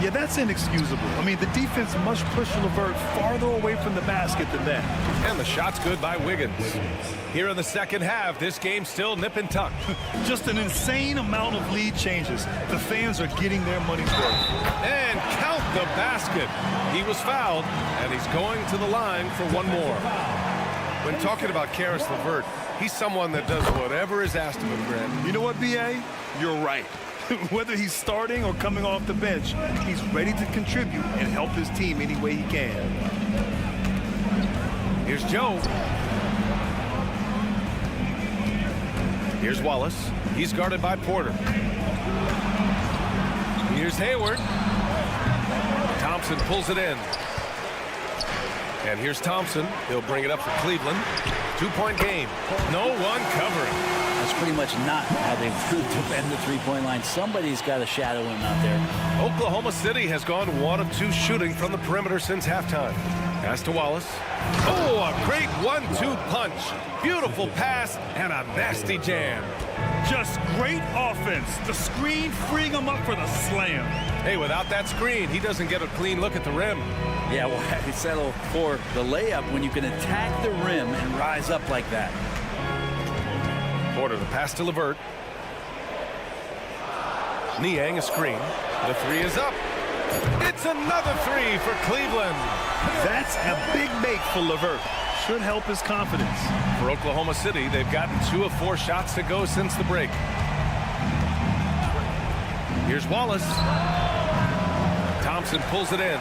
Yeah, that's inexcusable. I mean, the defense must push LeVert farther away from the basket than that. And the shot's good by Wiggins. Here in the second half, this game's still nip and tuck. Just an insane amount of lead changes. The fans are getting their money's worth. And count the basket. He was fouled, and he's going to the line for one more. When talking about Karis LeVert, he's someone that does whatever is asked of him, Grant. You know what, B.A.? You're right. Whether he's starting or coming off the bench, he's ready to contribute and help his team any way he can. Here's Joe. Here's Wallace. He's guarded by Porter. Here's Hayward. Thompson pulls it in. And here's Thompson. He'll bring it up for Cleveland. 2-point game. No one covering. That's pretty much not how they defend the three-point line. Somebody's got to shadow him out there. Oklahoma City has gone 1 of 2 shooting from the perimeter since halftime. Pass to Wallace. Oh, a great 1-2 punch. Beautiful pass and a nasty jam. Just great offense. The screen freeing him up for the slam. Hey, without that screen, he doesn't get a clean look at the rim. Yeah, well, he settled for the layup when you can attack the rim and rise up like that. Porter, the pass to LeVert. Niang a screen. The 3 is up. It's another three for Cleveland. That's a big make for LeVert. Should help his confidence. For Oklahoma City, they've gotten 2 of 4 shots to go since the break. Here's Wallace. Thompson pulls it in.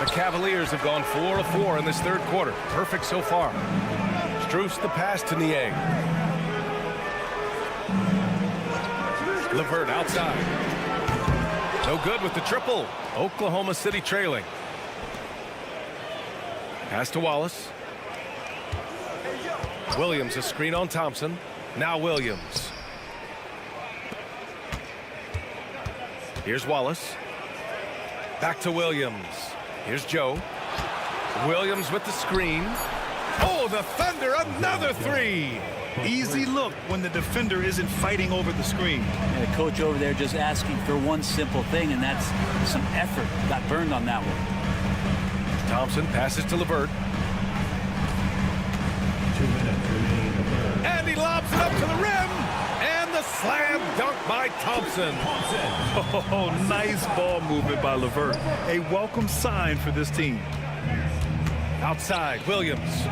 The Cavaliers have gone 4 of 4 in this third quarter. Perfect so far. Strus the pass to Niang. LeVert outside. No good with the triple. Oklahoma City trailing. Pass to Wallace. Williams a screen on Thompson. Now Williams. Here's Wallace. Back to Williams. Here's Joe. Williams with the screen. Oh, the Thunder, another three. Easy look when the defender isn't fighting over the screen. And the coach over there just asking for one simple thing, and that's some effort. Got burned on that one. Thompson passes to LeVert. And he lobs it up to the rim. And the slam dunk by Thompson. Oh, nice ball movement by LeVert. A welcome sign for this team. Outside, Williams.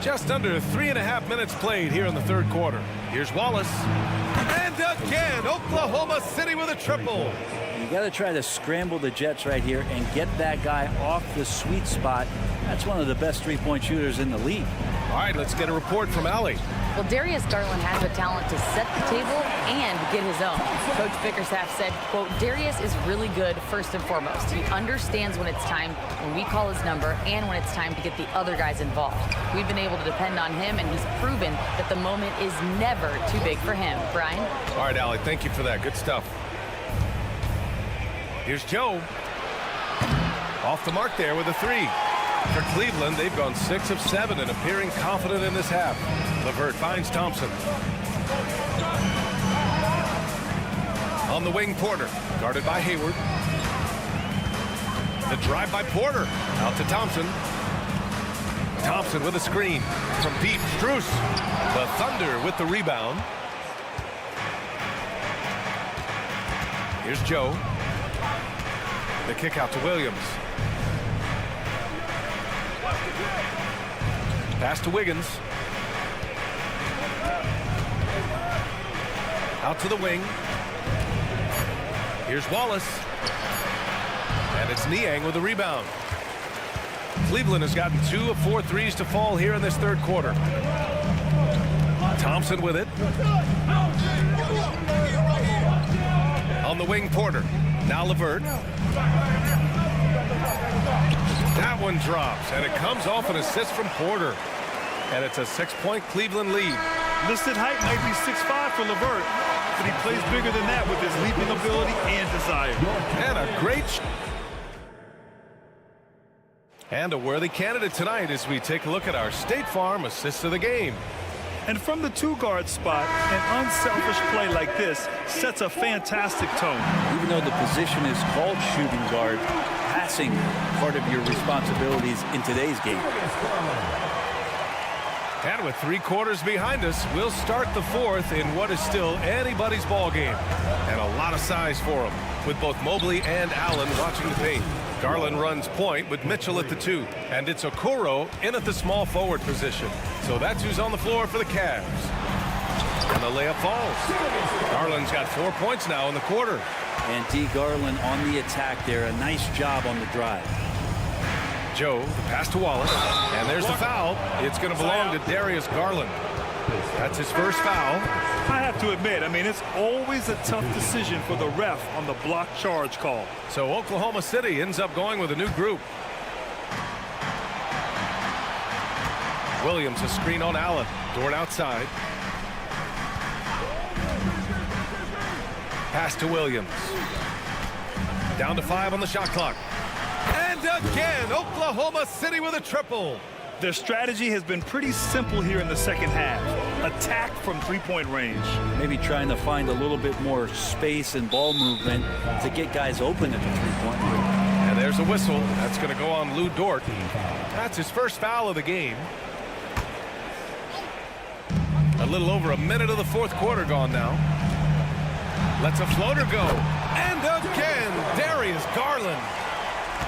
Just under 3.5 minutes played here in the third quarter. Here's Wallace. And again, Oklahoma City with a triple. You got to try to scramble the Jets right here and get that guy off the sweet spot. That's one of the best three-point shooters in the league. All right, let's get a report from Allie. Well, Darius Garland has the talent to set the table and get his own. Coach Bickerstaff said, quote, Darius is really good first and foremost. He understands when it's time, when we call his number, and when it's time to get the other guys involved. We've been able to depend on him, and he's proven that the moment is never too big for him. Brian? All right, Allie, thank you for that. Good stuff. Here's Joe. Off the mark there with a three. For Cleveland, they've gone 6 of 7 and appearing confident in this half. LeVert finds Thompson. On the wing, Porter, guarded by Hayward. The drive by Porter, out to Thompson. Thompson with a screen from deep. Strus, the Thunder with the rebound. Here's Joe. The kick out to Williams. Pass to Wiggins. Out to the wing. Here's Wallace. And it's Niang with the rebound. Cleveland has gotten 2 of 4 threes to fall here in this third quarter. Thompson with it. On the wing, Porter. Now LeVert. That one drops, and it comes off an assist from Porter. And it's a 6-point Cleveland lead. Listed height might be 6'5" for LeVert, but he plays bigger than that with his leaping ability and desire. And a great and a worthy candidate tonight as we take a look at our State Farm assists of the game. And from the two-guard spot, an unselfish play like this sets a fantastic tone. Even though the position is called shooting guard, passing part of your responsibilities in today's game. And with 3 quarters behind us, we'll start the fourth in what is still anybody's ball game. And a lot of size for them, with both Mobley and Allen watching the paint. Garland runs point with Mitchell at the 2. And it's Okoro in at the small forward position. So that's who's on the floor for the Cavs. And the layup falls. Garland's got 4 points now in the quarter. And D. Garland on the attack there. A nice job on the drive. Joe, the pass to Wallace. And there's the foul. It's going to belong to Darius Garland. That's his first foul. I have to admit, it's always a tough decision for the ref on the block charge call. So Oklahoma City ends up going with a new group. Williams, a screen on Allen. Dort outside. Pass to Williams. Down to 5 on the shot clock. And again, Oklahoma City with a triple. Their strategy has been pretty simple here in the second half. Attack from three-point range. Maybe trying to find a little bit more space and ball movement to get guys open at the three-point line. And there's a whistle. That's going to go on Lou Dort. That's his first foul of the game. A little over a minute of the fourth quarter gone now. Lets a floater go. And again, Darius Garland.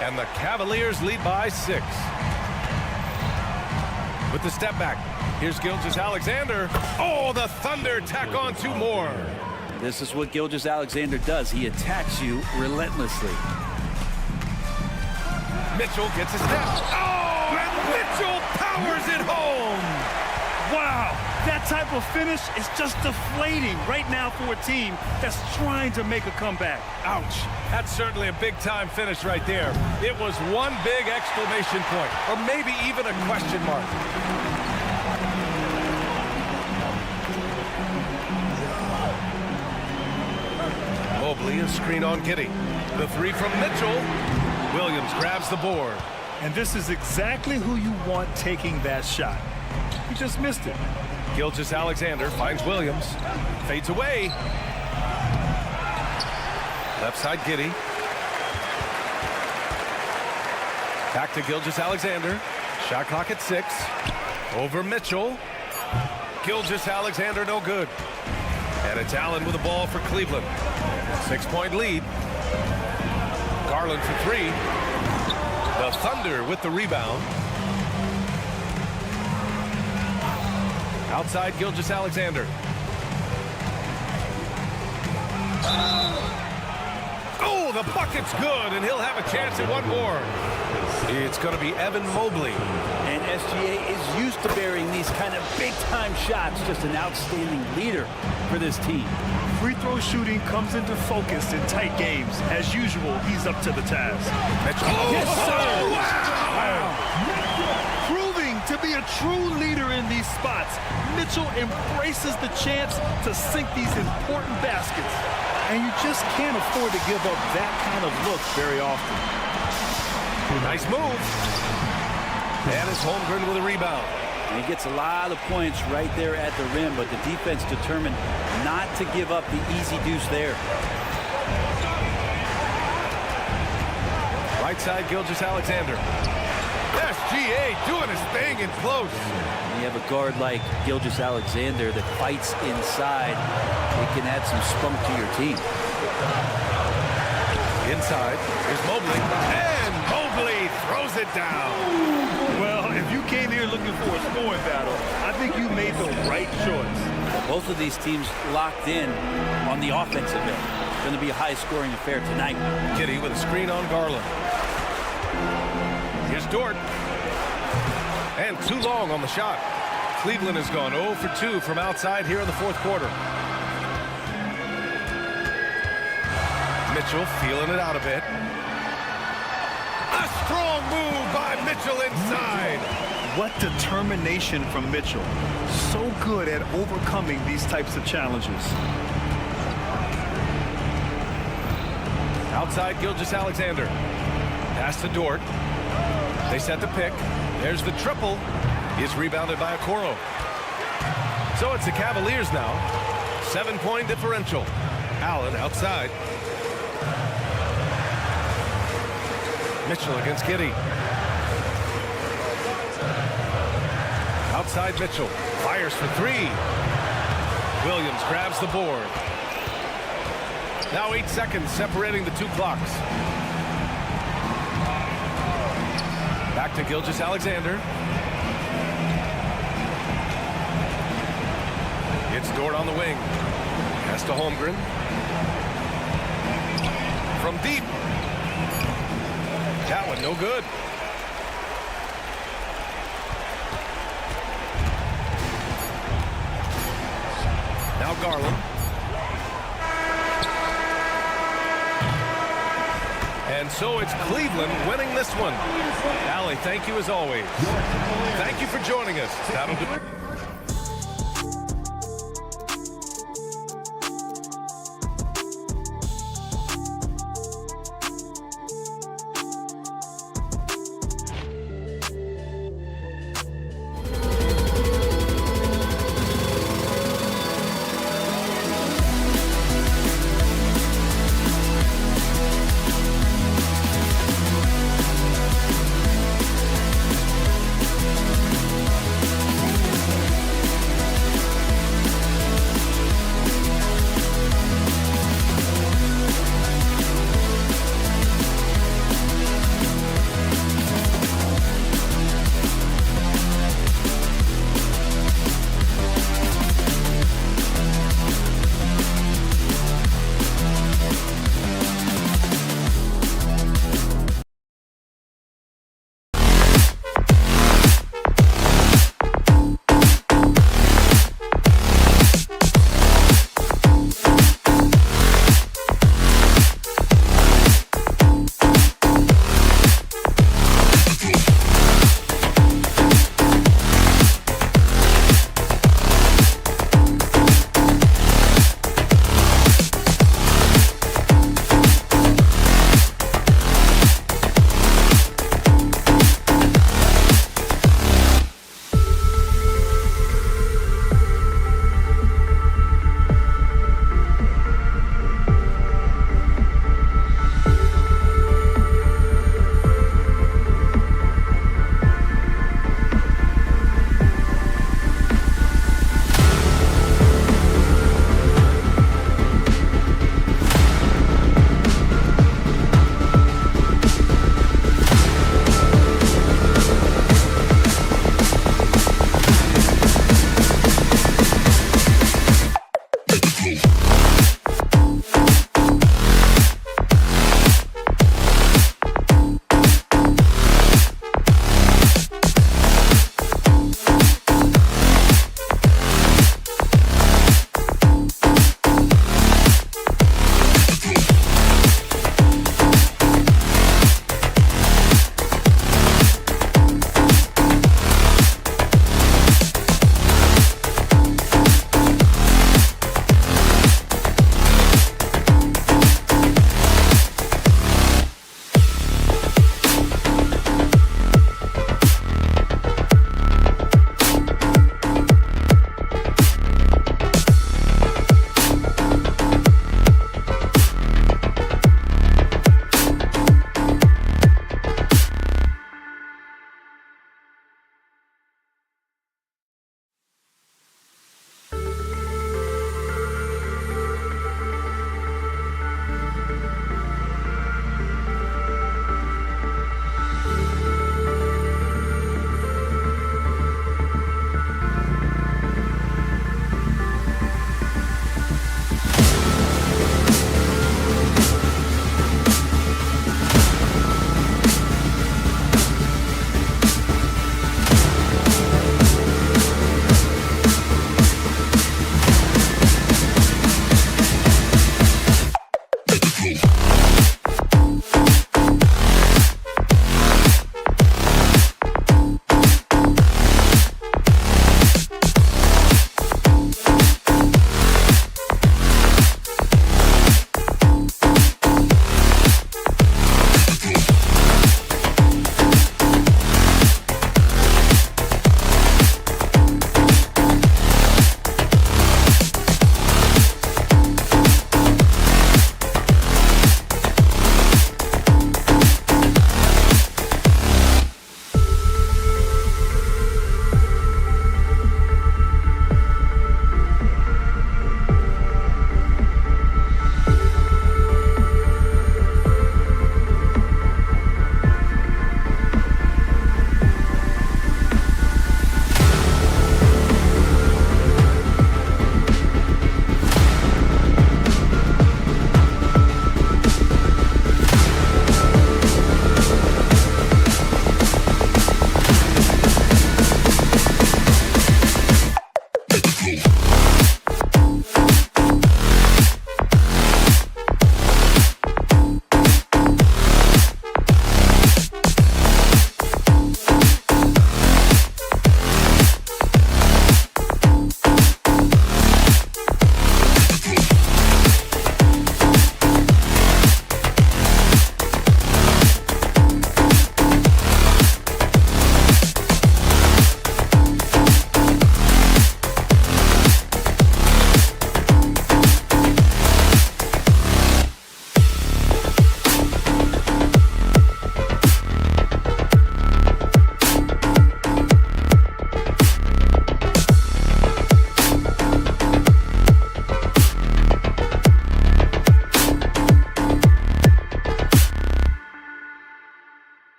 And the Cavaliers lead by 6. With the step back, here's Gilgeous-Alexander. Oh, the Thunder tack on 2 more. This is what Gilgeous-Alexander does. He attacks you relentlessly. Mitchell gets a step. Oh, and Mitchell powers it home. Wow, that type of finish is just deflating right now for a team that's trying to make a comeback. Ouch. That's certainly a big-time finish right there. It was one big exclamation point, or maybe even a question mark. Mobley, a screen on Giddey. The 3 from Mitchell. Williams grabs the board. And this is exactly who you want taking that shot. He just missed it. Gilgeous-Alexander finds Williams. Fades away. Left side Giddey. Back to Gilgeous-Alexander. Shot clock at 6. Over Mitchell. Gilgeous-Alexander no good. And it's Allen with the ball for Cleveland. 6-point lead. Garland for 3. The Thunder with the rebound. Outside Gilgeous-Alexander. Oh, the bucket's good, and he'll have a chance at one more. It's going to be Evan Mobley. And SGA is used to burying these kind of big-time shots. Just an outstanding leader for this team. Free throw shooting comes into focus in tight games. As usual, he's up to the task. Oh, yes, sir! Wow! Proving to be a true leader in these spots, Mitchell embraces the chance to sink these important baskets. And you just can't afford to give up that kind of look very often. Nice move. And it's Holmgren with a rebound. And he gets a lot of points right there at the rim, but the defense determined not to give up the easy deuce there. Right side, Gilgeous-Alexander. SGA doing his thing in close. When you have a guard like Gilgeous-Alexander that fights inside, it can add some spunk to your team. Inside, here's Mobley. And Mobley throws it down. Well, if you came here looking for a scoring battle, I think you made the right choice. Both of these teams locked in on the offensive end. It's going to be a high-scoring affair tonight. Giddey with a screen on Garland. Here's Dort. And too long on the shot. Cleveland has gone 0 for 2 from outside here in the 4th quarter. Mitchell feeling it out a bit. A strong move by Mitchell inside. What determination from Mitchell. So good at overcoming these types of challenges. Outside Gilgeous-Alexander. Pass to Dort. They set the pick. There's the triple. Is rebounded by Okoro. So it's the Cavaliers now. 7-point differential. Allen outside. Mitchell against Giddey. Outside Mitchell. Fires for 3. Williams grabs the board. Now 8 seconds separating the 2 clocks. Back to Gilgeous-Alexander. It's Dort on the wing. Pass to Holmgren. From deep. That one no good. Now Garland. And so it's Cleveland winning this one. Allie, thank you as always. Thank you for joining us. That'll do it.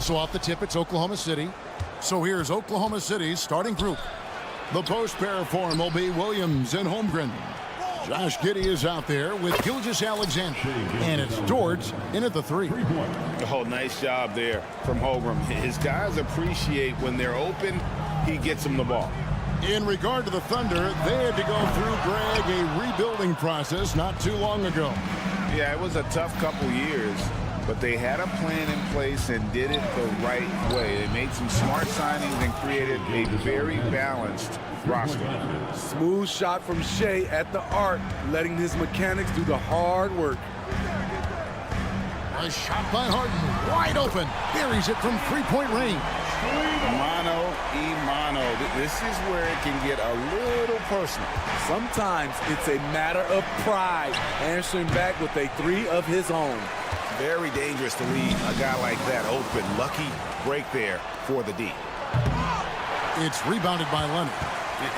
so off the tip, it's Oklahoma City. So here's Oklahoma City's starting group. The post pair form will be Williams and Holmgren. Josh Giddey is out there with Gilgeous-Alexander. And it's Dort in at the 3. Oh, nice job there from Holmgren. His guys appreciate when they're open, he gets them the ball. In regard to the Thunder, they had to go through, Greg, a rebuilding process not too long ago. Yeah, it was a tough couple years, but they had a plan in place and did it the right way. They made some smart signings and created a very balanced roster. Smooth shot from Shea at the arc, letting his mechanics do the hard work. A shot by Harden, wide open, buries it from three-point range. Mano. This is where it can get a little personal. Sometimes it's a matter of pride, answering back with a 3 of his own. Very dangerous to leave a guy like that open. Lucky break there for the D. It's rebounded by Leonard.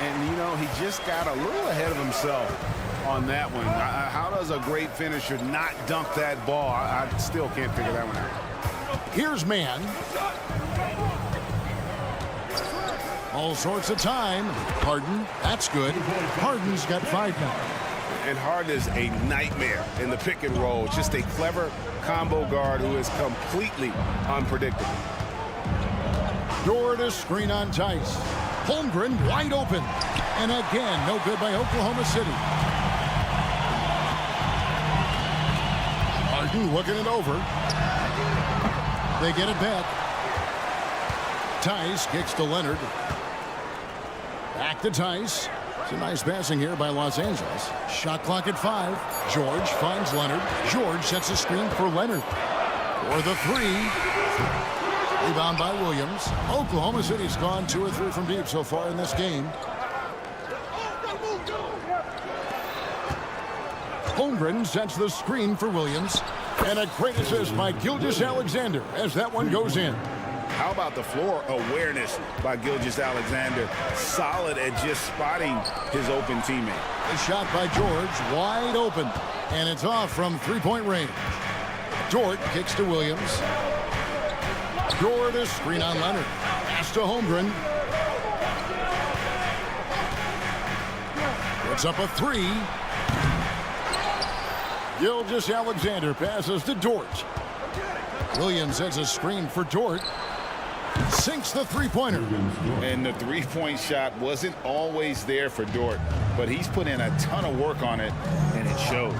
And, you know, he just got a little ahead of himself on that one. How does a great finisher not dunk that ball? I still can't figure that one out. Here's Mann. All sorts of time. Harden, that's good. Harden's got 5 now. And Harden is a nightmare in the pick and roll. Just a clever combo guard who is completely unpredictable. Dort to screen on Tice. Holmgren wide open. And again, no good by Oklahoma City. Harden looking it over. They get it back. Tice kicks to Leonard. Back to Tice. Some nice passing here by Los Angeles. Shot clock at 5. George finds Leonard. George sets a screen for Leonard. For the 3. Rebound by Williams. Oklahoma City's gone 2 or 3 from deep so far in this game. Holmgren sets the screen for Williams. And a great assist by Gilgeous-Alexander as that one goes in. How about the floor awareness by Gilgeous-Alexander? Solid at just spotting his open teammate. A shot by George, wide open. And it's off from three-point range. Dort kicks to Williams. Dort a screen on Leonard. Pass to Holmgren. Puts up a 3. Gilgeous-Alexander passes to Dort. Williams sets a screen for Dort. Sinks the three-pointer. And the three-point shot wasn't always there for Dort, but he's put in a ton of work on it, and it shows.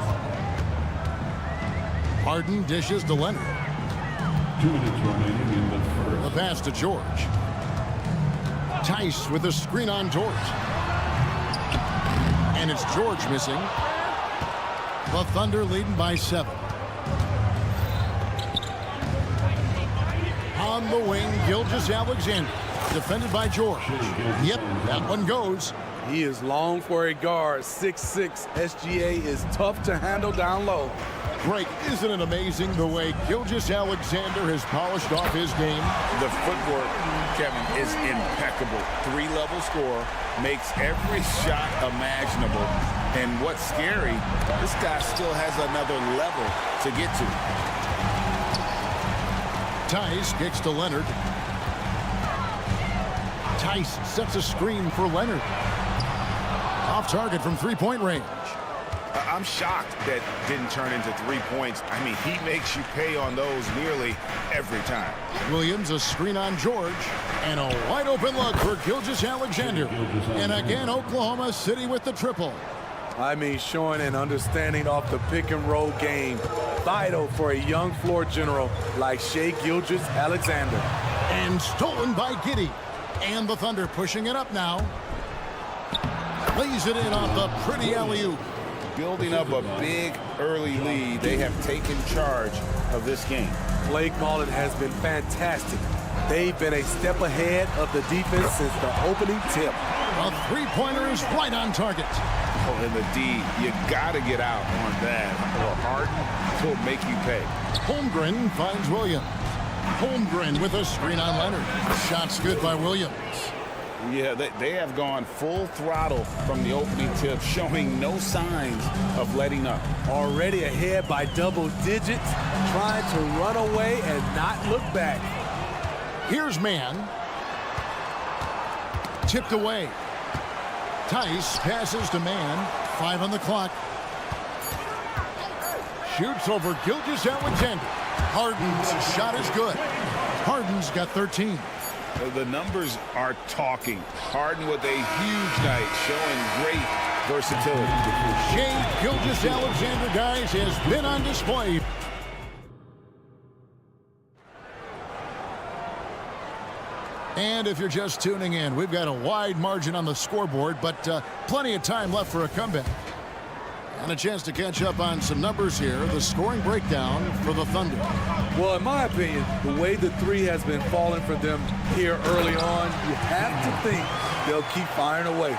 Harden dishes to Leonard. 2 minutes remaining in the first. The pass to George. Tice with a screen on Dort. And it's George missing. The Thunder leading by 7. On the wing, Gilgeous-Alexander. Defended by George. Yep, that one goes. He is long for a guard. 6'6". SGA is tough to handle down low. Greg, isn't it amazing the way Gilgeous-Alexander has polished off his game? The footwork, Kevin, is impeccable. 3-level scorer, makes every shot imaginable. And what's scary, this guy still has another level to get to. Tice kicks to Leonard. Tice sets a screen for Leonard. Off target from three-point range. I'm shocked that didn't turn into 3 points. I mean, he makes you pay on those nearly every time. Williams a screen on George. And a wide open look for Gilgeous-Alexander. And again, Oklahoma City with the triple. I mean, showing an understanding of the pick and roll game. Vital for a young floor general like Shai Gilgeous-Alexander. And stolen by Giddey. And the Thunder pushing it up now. Lays it in off the pretty alley-oop. Building up a big early lead. They have taken charge of this game. Blake Mullen has been fantastic. They've been a step ahead of the defense since the opening tip. A three-pointer is right on target. Oh, and the D, you got to get out on that, or Harden will make you pay. Holmgren finds Williams. Holmgren with a screen on Leonard. Shots good by Williams. Yeah, they have gone full throttle from the opening tip, showing no signs of letting up. Already ahead by double digits, trying to run away and not look back. Here's man. Tipped away. Tice passes to man. 5 on the clock. Shoots over Gilgeous-Alexander. Harden's shot is good. Harden's got 13. The numbers are talking. Harden with a huge night, showing great versatility. Shai Gilgeous-Alexander, guys, has been on display. And if you're just tuning in, we've got a wide margin on the scoreboard, but plenty of time left for a comeback. And a chance to catch up on some numbers here. The scoring breakdown for the Thunder. Well, in my opinion, the way the three has been falling for them here early on, you have to think they'll keep firing away.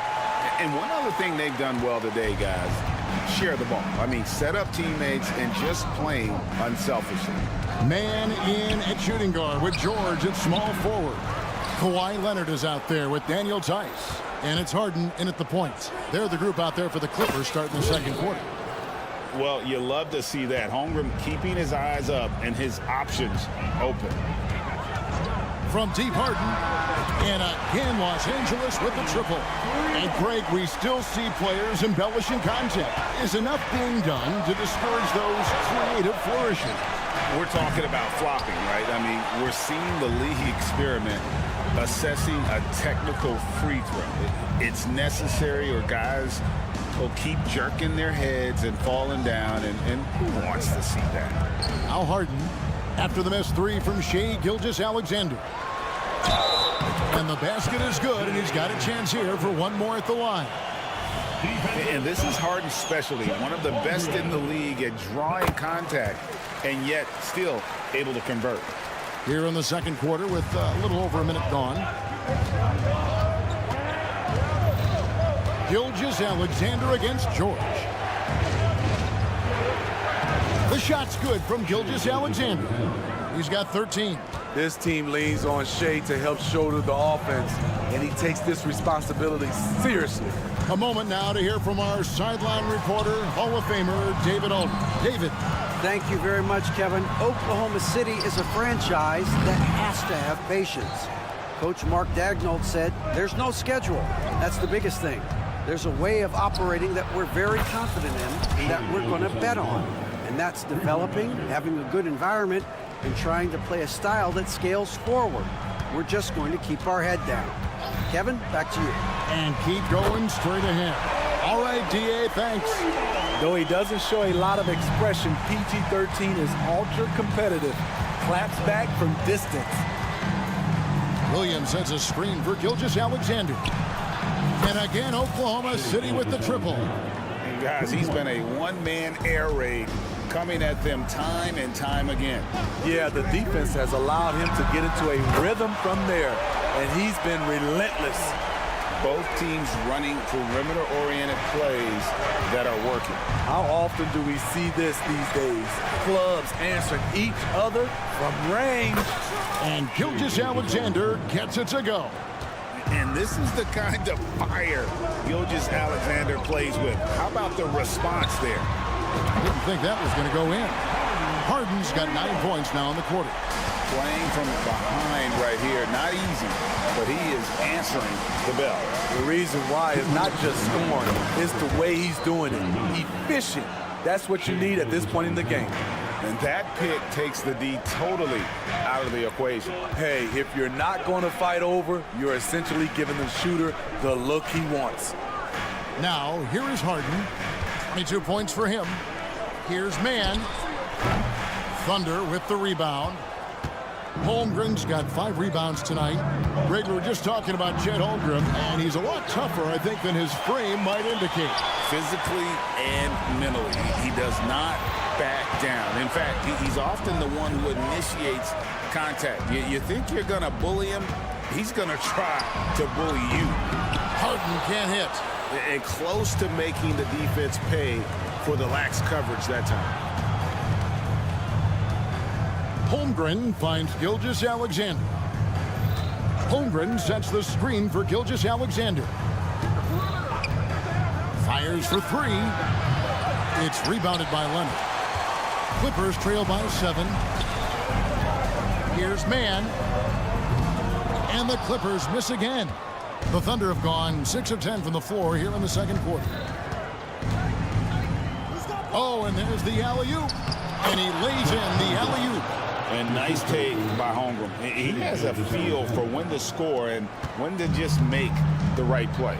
And one other thing they've done well today, guys, share the ball. I mean, set up teammates and just playing unselfishly. Man in at shooting guard with George at small forward. Kawhi Leonard is out there with Daniel Tice. And it's Harden in at the points. They're the group out there for the Clippers starting the second quarter. Well, you love to see that. Holmgren keeping his eyes up and his options open. From deep, Harden. And again, Los Angeles with the triple. And Greg, we still see players embellishing content. Is enough being done to discourage those creative flourishes? We're talking about flopping, right? I mean, we're seeing the league experiment assessing a technical free throw. It's necessary or guys will keep jerking their heads and falling down, and who wants to see that? Now Harden after the missed three from Shai Gilgeous-Alexander. And the basket is good, and he's got a chance here for one more at the line. And this is Harden's specialty, one of the best in the league at drawing contact and yet still able to convert. Here in the second quarter with a little over a minute gone. Gilgeous-Alexander against George. The shot's good from Gilgeous-Alexander. He's got 13. This team leans on Shai to help shoulder the offense, and he takes this responsibility seriously. A moment now to hear from our sideline reporter, Hall of Famer David Aldridge. David. Thank you very much, Kevin. Oklahoma City is a franchise that has to have patience. Coach Mark Daigneault said, there's no schedule. That's the biggest thing. There's a way of operating that we're very confident in and that we're going to bet on. And that's developing, having a good environment, and trying to play a style that scales forward. We're just going to keep our head down. Kevin, back to you. And keep going straight ahead. All right, D.A., thanks. Though he doesn't show a lot of expression, PG-13 is ultra-competitive. Claps back from distance. Williams sets a screen for Gilgeous-Alexander. And again, Oklahoma City with the triple. And guys, he's been a one-man air raid coming at them time and time again. Yeah, the defense has allowed him to get into a rhythm from there, and he's been relentless. Both teams running perimeter-oriented plays that are working. How often do we see this these days? Clubs answering each other from range. And Gilgeous-Alexander gets it to go. And this is the kind of fire Gilgeous-Alexander plays with. How about the response there? Didn't think that was going to go in. Harden's got 9 points now in the quarter. Playing from behind right here, not easy, but he is answering the bell. The reason why is not just scoring, it's the way he's doing it. Efficient. That's what you need at this point in the game. And that pick takes the D totally out of the equation. Hey, if you're not going to fight over, you're essentially giving the shooter the look he wants. Now, here is Harden. 22 points for him. Here's man. Thunder with the rebound. Holmgren's got 5 rebounds tonight. Greg, we were just talking about Chet Holmgren, and he's a lot tougher, I think, than his frame might indicate. Physically and mentally, he does not back down. In fact, he's often the one who initiates contact. You think you're going to bully him? He's going to try to bully you. Harden can't hit. And close to making the defense pay for the lax coverage that time. Holmgren finds Gilgeous-Alexander. Holmgren sets the screen for Gilgeous-Alexander. Fires for 3. It's rebounded by Leonard. Clippers trail by 7. Here's man. And the Clippers miss again. The Thunder have gone 6 of 10 from the floor here in the second quarter. Oh, and there's the alley-oop. And he lays in the alley-oop. And nice take by Holmgren. He has a feel for when to score and when to just make the right play.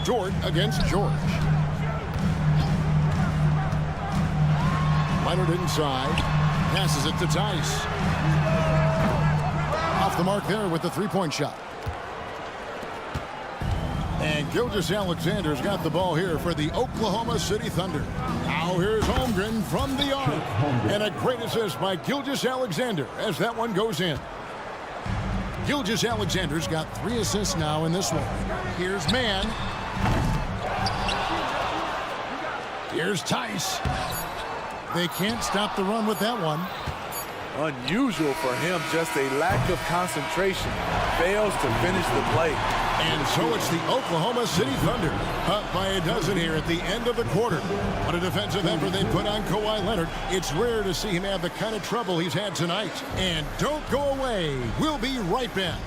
George against George. Leonard inside. Passes it to Tice. Off the mark there with the three-point shot. And Gilgeous-Alexander's got the ball here for the Oklahoma City Thunder. Now here's Holmgren from the arc. And a great assist by Gilgeous-Alexander as that one goes in. Gilgeous-Alexander's got 3 assists now in this one. Here's Mann. Here's Tice. They can't stop the run with that one. Unusual for him, just a lack of concentration. Fails to finish the play. And so it's the Oklahoma City Thunder up by a dozen here at the end of the quarter. What a defensive effort they put on Kawhi Leonard. It's rare to see him have the kind of trouble he's had tonight. And don't go away. We'll be right back.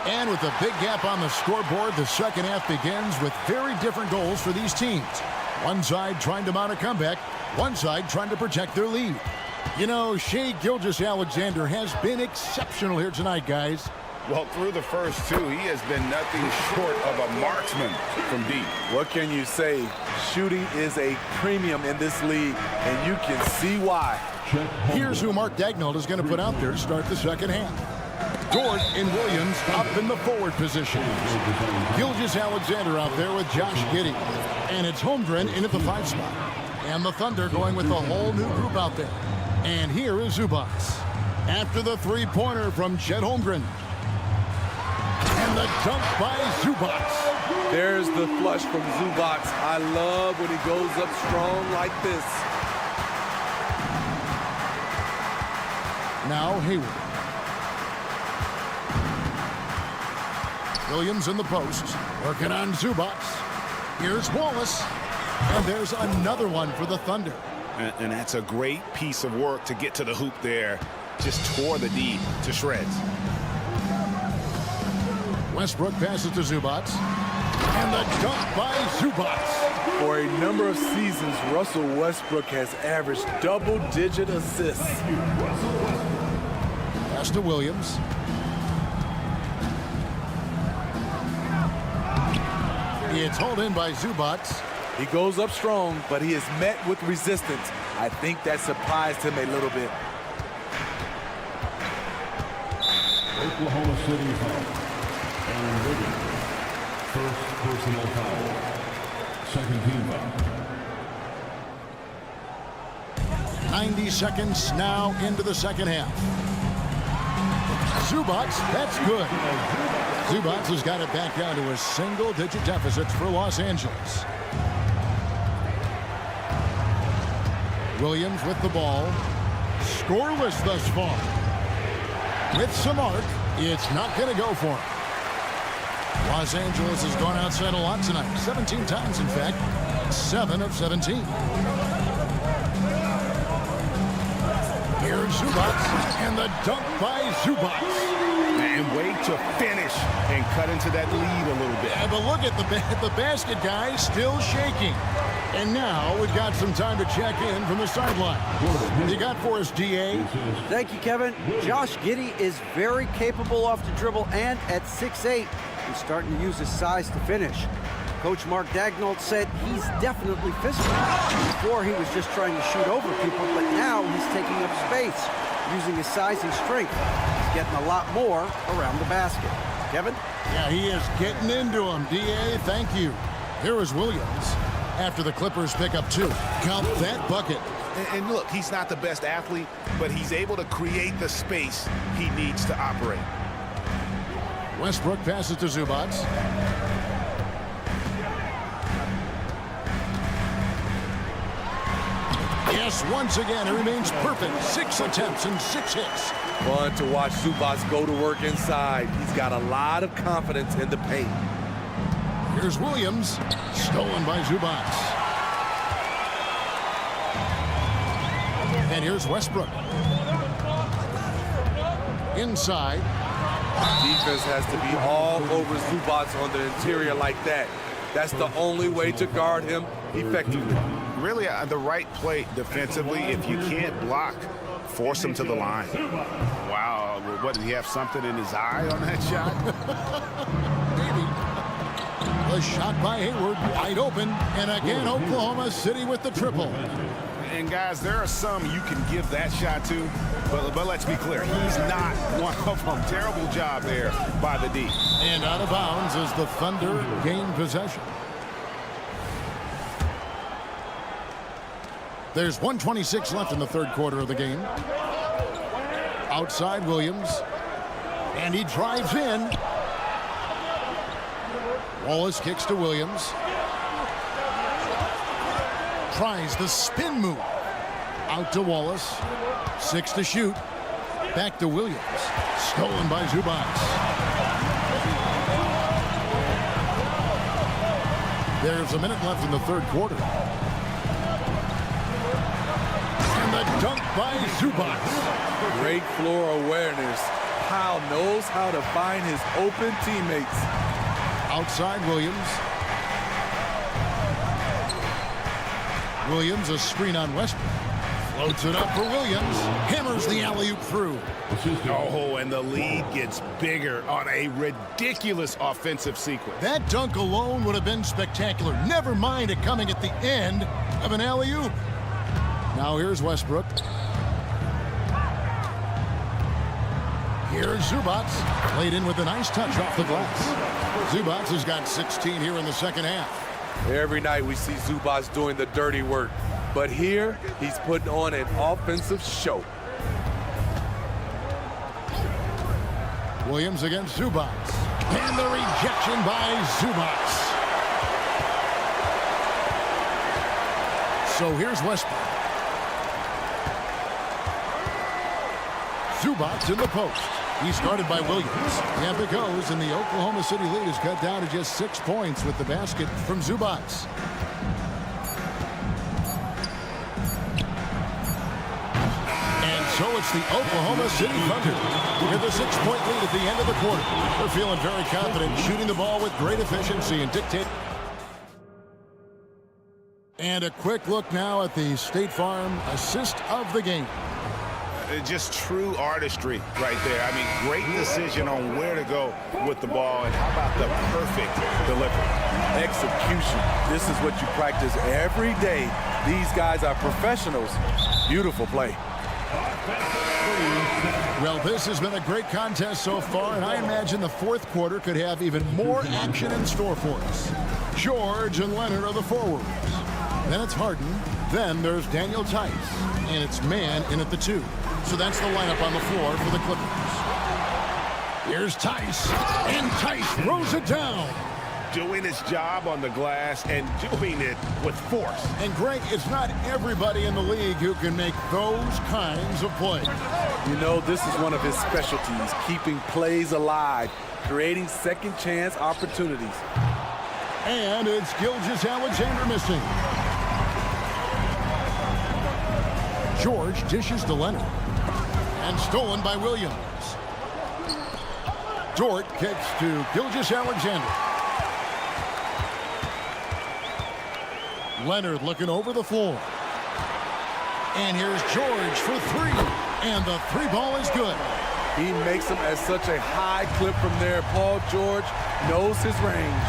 And with a big gap on the scoreboard, the second half begins with very different goals for these teams. One side trying to mount a comeback, one side trying to protect their lead. You know, Shai Gilgeous-Alexander has been exceptional here tonight, guys. Well, through the first 2, he has been nothing short of a marksman from deep. What can you say? Shooting is a premium in this league, and you can see why. Here's who Mark Daigneault is going to put out there to start the second half. Dort and Williams up in the forward position. Gilgeous-Alexander out there with Josh Giddey. And it's Holmgren in at the 5 spot. And the Thunder going with a whole new group out there. And here is Zubac. After the three-pointer from Chet Holmgren. And the dunk by Zubac. There's the flush from Zubac. I love when he goes up strong like this. Now Hayward. Williams in the post, working on Zubac. Here's Wallace, and there's another one for the Thunder. And that's a great piece of work to get to the hoop there. Just tore the D to shreds. Westbrook passes to Zubac, and the dunk by Zubac. For a number of seasons, Russell Westbrook has averaged double-digit assists. Pass to Williams. It's hauled in by Zubac. He goes up strong, but he is met with resistance. I think that surprised him a little bit. Oklahoma City foul. Aaron Wiggins. First personal foul. Second team foul. 90 seconds now into the second half. Zubac, that's good. Zubac has got it back down to a single-digit deficit for Los Angeles. Williams with the ball. Scoreless thus far. With some arc, it's not going to go for him. Los Angeles has gone outside a lot tonight. 17 times, in fact. 7 of 17. Here's Zubac, and the dunk by Zubac. And way to finish and cut into that lead a little bit. Yeah, but look at the basket, guys, still shaking. And now we've got some time to check in from the sideline. You got for us, DA? Thank you, Kevin. Josh Giddey is very capable off the dribble, and at 6'8", he's starting to use his size to finish. Coach Mark Daigneault said he's definitely physical. Before he was just trying to shoot over people, but now he's taking up space, using his size and strength. He's getting a lot more around the basket. Kevin? Yeah, he is getting into him. DA, thank you. Here is Williams. After the Clippers pick up 2. Count that bucket. And look, he's not the best athlete, but he's able to create the space he needs to operate. Westbrook passes to Zubac. Yes, once again, it remains perfect. 6 attempts and 6 hits. Fun to watch Zubac go to work inside. He's got a lot of confidence in the paint. Here's Williams, stolen by Zubac. And here's Westbrook. Inside. Defense has to be all over Zubac on the interior like that. That's the only way to guard him effectively. Really the right play defensively. If you can't block, force him to the line. Wow, what, did he have something in his eye on that shot? Maybe. The shot by Hayward, wide open. And again, Oklahoma City with the triple. And guys, there are some you can give that shot to, but let's be clear, he's not one of them. Terrible job there by the D. And out of bounds as the Thunder gain possession. There's 1:26 left in the third quarter of the game. Outside Williams. And he drives in. Wallace kicks to Williams. Tries the spin move. Out to Wallace. 6 to shoot. Back to Williams. Stolen by Zubac. There's a minute left in the third quarter. And the dunk by Zubac. Great floor awareness. Powell knows how to find his open teammates. Outside Williams. Williams, a screen on Westbrook. Floats it up for Williams. Hammers the alley-oop through. Oh, and the lead gets bigger on a ridiculous offensive sequence. That dunk alone would have been spectacular. Never mind it coming at the end of an alley-oop. Now here's Westbrook. Here's Zubac. Played in with a nice touch off the glass. Zubac has got 16 here in the second half. Every night we see Zubac doing the dirty work. But here, he's putting on an offensive show. Williams against Zubac. And the rejection by Zubac. So here's Westbrook. Zubac in the post. He's guarded by Williams. Tampa goes, and the Oklahoma City lead is cut down to just 6 points with the basket from Zubac. And so it's the Oklahoma City Thunder with a 6-point lead at the end of the quarter. They're feeling very confident, shooting the ball with great efficiency and dictate. And a quick look now at the State Farm assist of the game. Just true artistry right there. I mean, great decision on where to go with the ball, and how about the perfect delivery? Execution. This is what you practice every day. These guys are professionals. Beautiful play. Well, this has been a great contest so far, and I imagine the fourth quarter could have even more action in store for us. George and Leonard are the forwards. Then it's Harden. Then there's Daniel Tice. And it's man in at the 2. So that's the lineup on the floor for the Clippers. Here's Tice. And Tice throws it down. Doing his job on the glass and doing it with force. And Greg, it's not everybody in the league who can make those kinds of plays. You know, this is one of his specialties, keeping plays alive, creating second chance opportunities. And it's Gilgeous-Alexander missing. George dishes to Leonard. And stolen by Williams. Dort kicks to Gilgeous-Alexander. Leonard looking over the floor. And here's George for 3. And the 3 ball is good. He makes them at such a high clip from there. Paul George knows his range.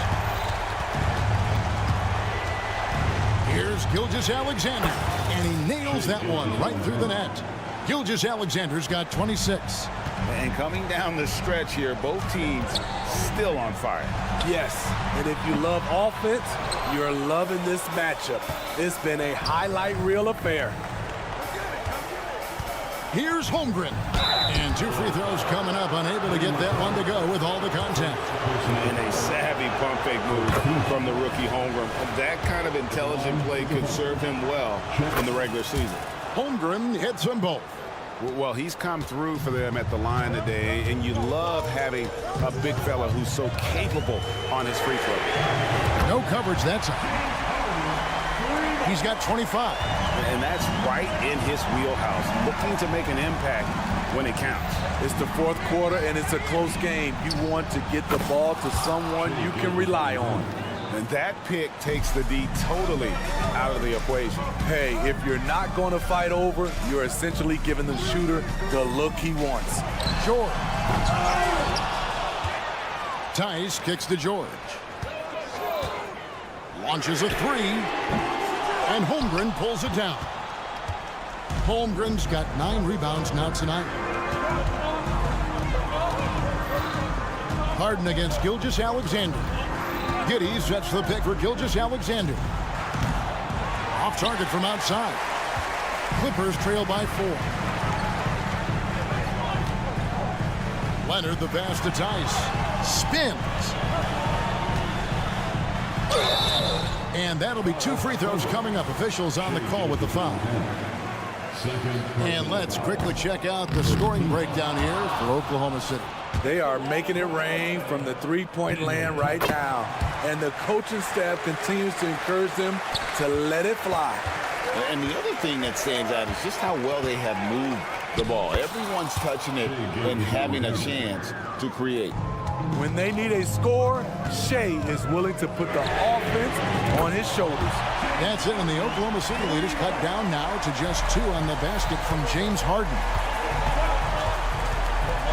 Here's Gilgeous-Alexander. And he nails that one right through the net. Gilgeous-Alexander's got 26. And coming down the stretch here, both teams still on fire. Yes, and if you love offense, you're loving this matchup. It's been a highlight reel affair. Here's Holmgren. And 2 free throws coming up, unable to get that one to go with all the contact. And a savvy pump fake move from the rookie Holmgren. That kind of intelligent play could serve him well in the regular season. Holmgren hits them both. Well, he's come through for them at the line today, and you love having a big fella who's so capable on his free throw. No coverage that time. He's got 25. And that's right in his wheelhouse, looking to make an impact when it counts. It's the fourth quarter, and it's a close game. You want to get the ball to someone you can rely on. And that pick takes the D totally out of the equation. Hey, if you're not going to fight over, you're essentially giving the shooter the look he wants. George. Tice kicks to George. Launches a 3. And Holmgren pulls it down. Holmgren's got 9 rebounds now tonight. Harden against Gilgeous-Alexander. Giddey sets the pick for Gilgeous-Alexander. Off target from outside. Clippers trail by 4. Leonard the pass to Tice. Spins. And that'll be 2 free throws coming up. Officials on the call with the foul. And let's quickly check out the scoring breakdown here for Oklahoma City. They are making it rain from the three-point land right now. And the coaching staff continues to encourage them to let it fly. And the other thing that stands out is just how well they have moved the ball. Everyone's touching it and having a chance to create. When they need a score, Shea is willing to put the offense on his shoulders. That's it, and the Oklahoma City leaders cut down now to just 2 on the basket from James Harden.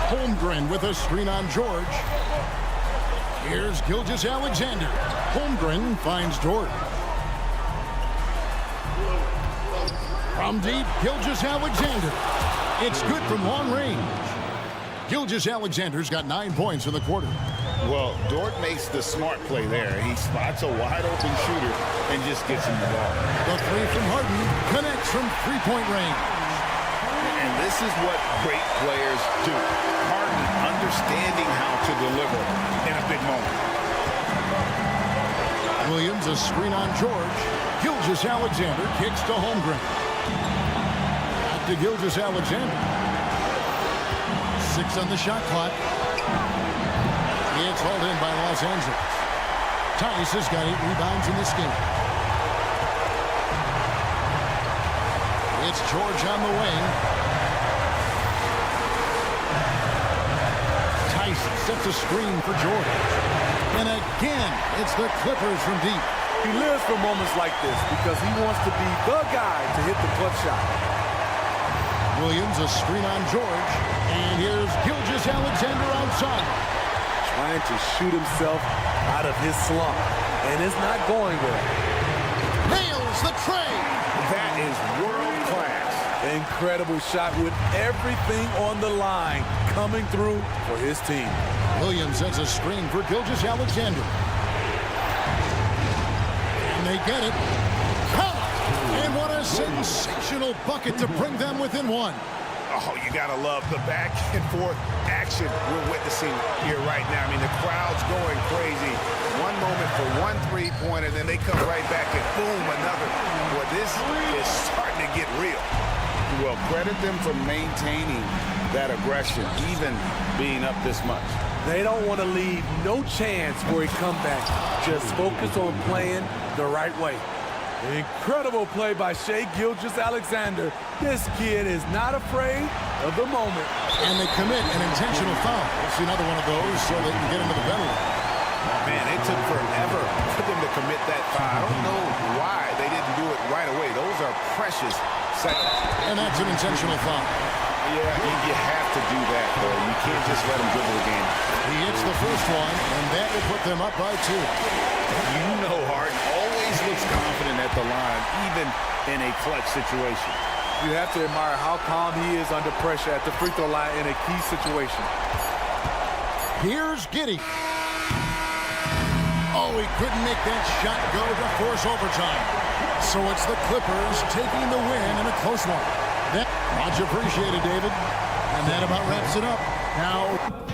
Holmgren with a screen on George. Here's Gilgeous-Alexander. Holmgren finds George. From deep, Gilgeous-Alexander. It's good from long range. Gilgeous-Alexander's got 9 points in the quarter. Well, Dort makes the smart play there. He spots a wide-open shooter and just gets him the ball. The 3 from Harden connects from 3-point range. And this is what great players do. Harden understanding how to deliver in a big moment. Williams, a screen on George. Gilgeous-Alexander kicks to Holmgren. Back to Gilgeous-Alexander. 6 on the shot clock. It's hauled in by Los Angeles. Tice has got 8 rebounds in this game. It's George on the wing. Tice sets a screen for George. And again, it's the Clippers from deep. He lives for moments like this because he wants to be the guy to hit the clutch shot. Williams, a screen on George. And here's Gilgeous-Alexander outside. Trying to shoot himself out of his slump. And it's not going well. Nails the tray. That is world class. Incredible shot with everything on the line coming through for his team. Williams sets a screen for Gilgeous-Alexander. And they get it. Count! And what a sensational bucket to bring them within 1. Oh, you got to love the back and forth action we're witnessing here right now. I mean, the crowd's going crazy. One moment for 1 3-pointer, then they come right back and boom, another. Well, this is starting to get real. Well, credit them for maintaining that aggression, even being up this much. They don't want to leave no chance for a comeback. Just focus on playing the right way. Incredible play by Shai Gilgeous-Alexander. This kid is not afraid of the moment. And they commit an intentional foul. We'll see another one of those so they can get into the penalty. Man, it took forever for them to commit that foul. I don't know why they didn't do it right away. Those are precious seconds. And that's an intentional foul. Yeah, you have to do that, though. You can't just let them dribble the game. He hits the first one, and that will put them up by 2. You know Harden always looks confident at the line, even in a clutch situation. You have to admire how calm he is under pressure at the free throw line in a key situation. Here's Giddey. Oh, he couldn't make that shot go to force overtime. So it's the Clippers taking the win in a close one. Much appreciated, David. And that about wraps it up. Now...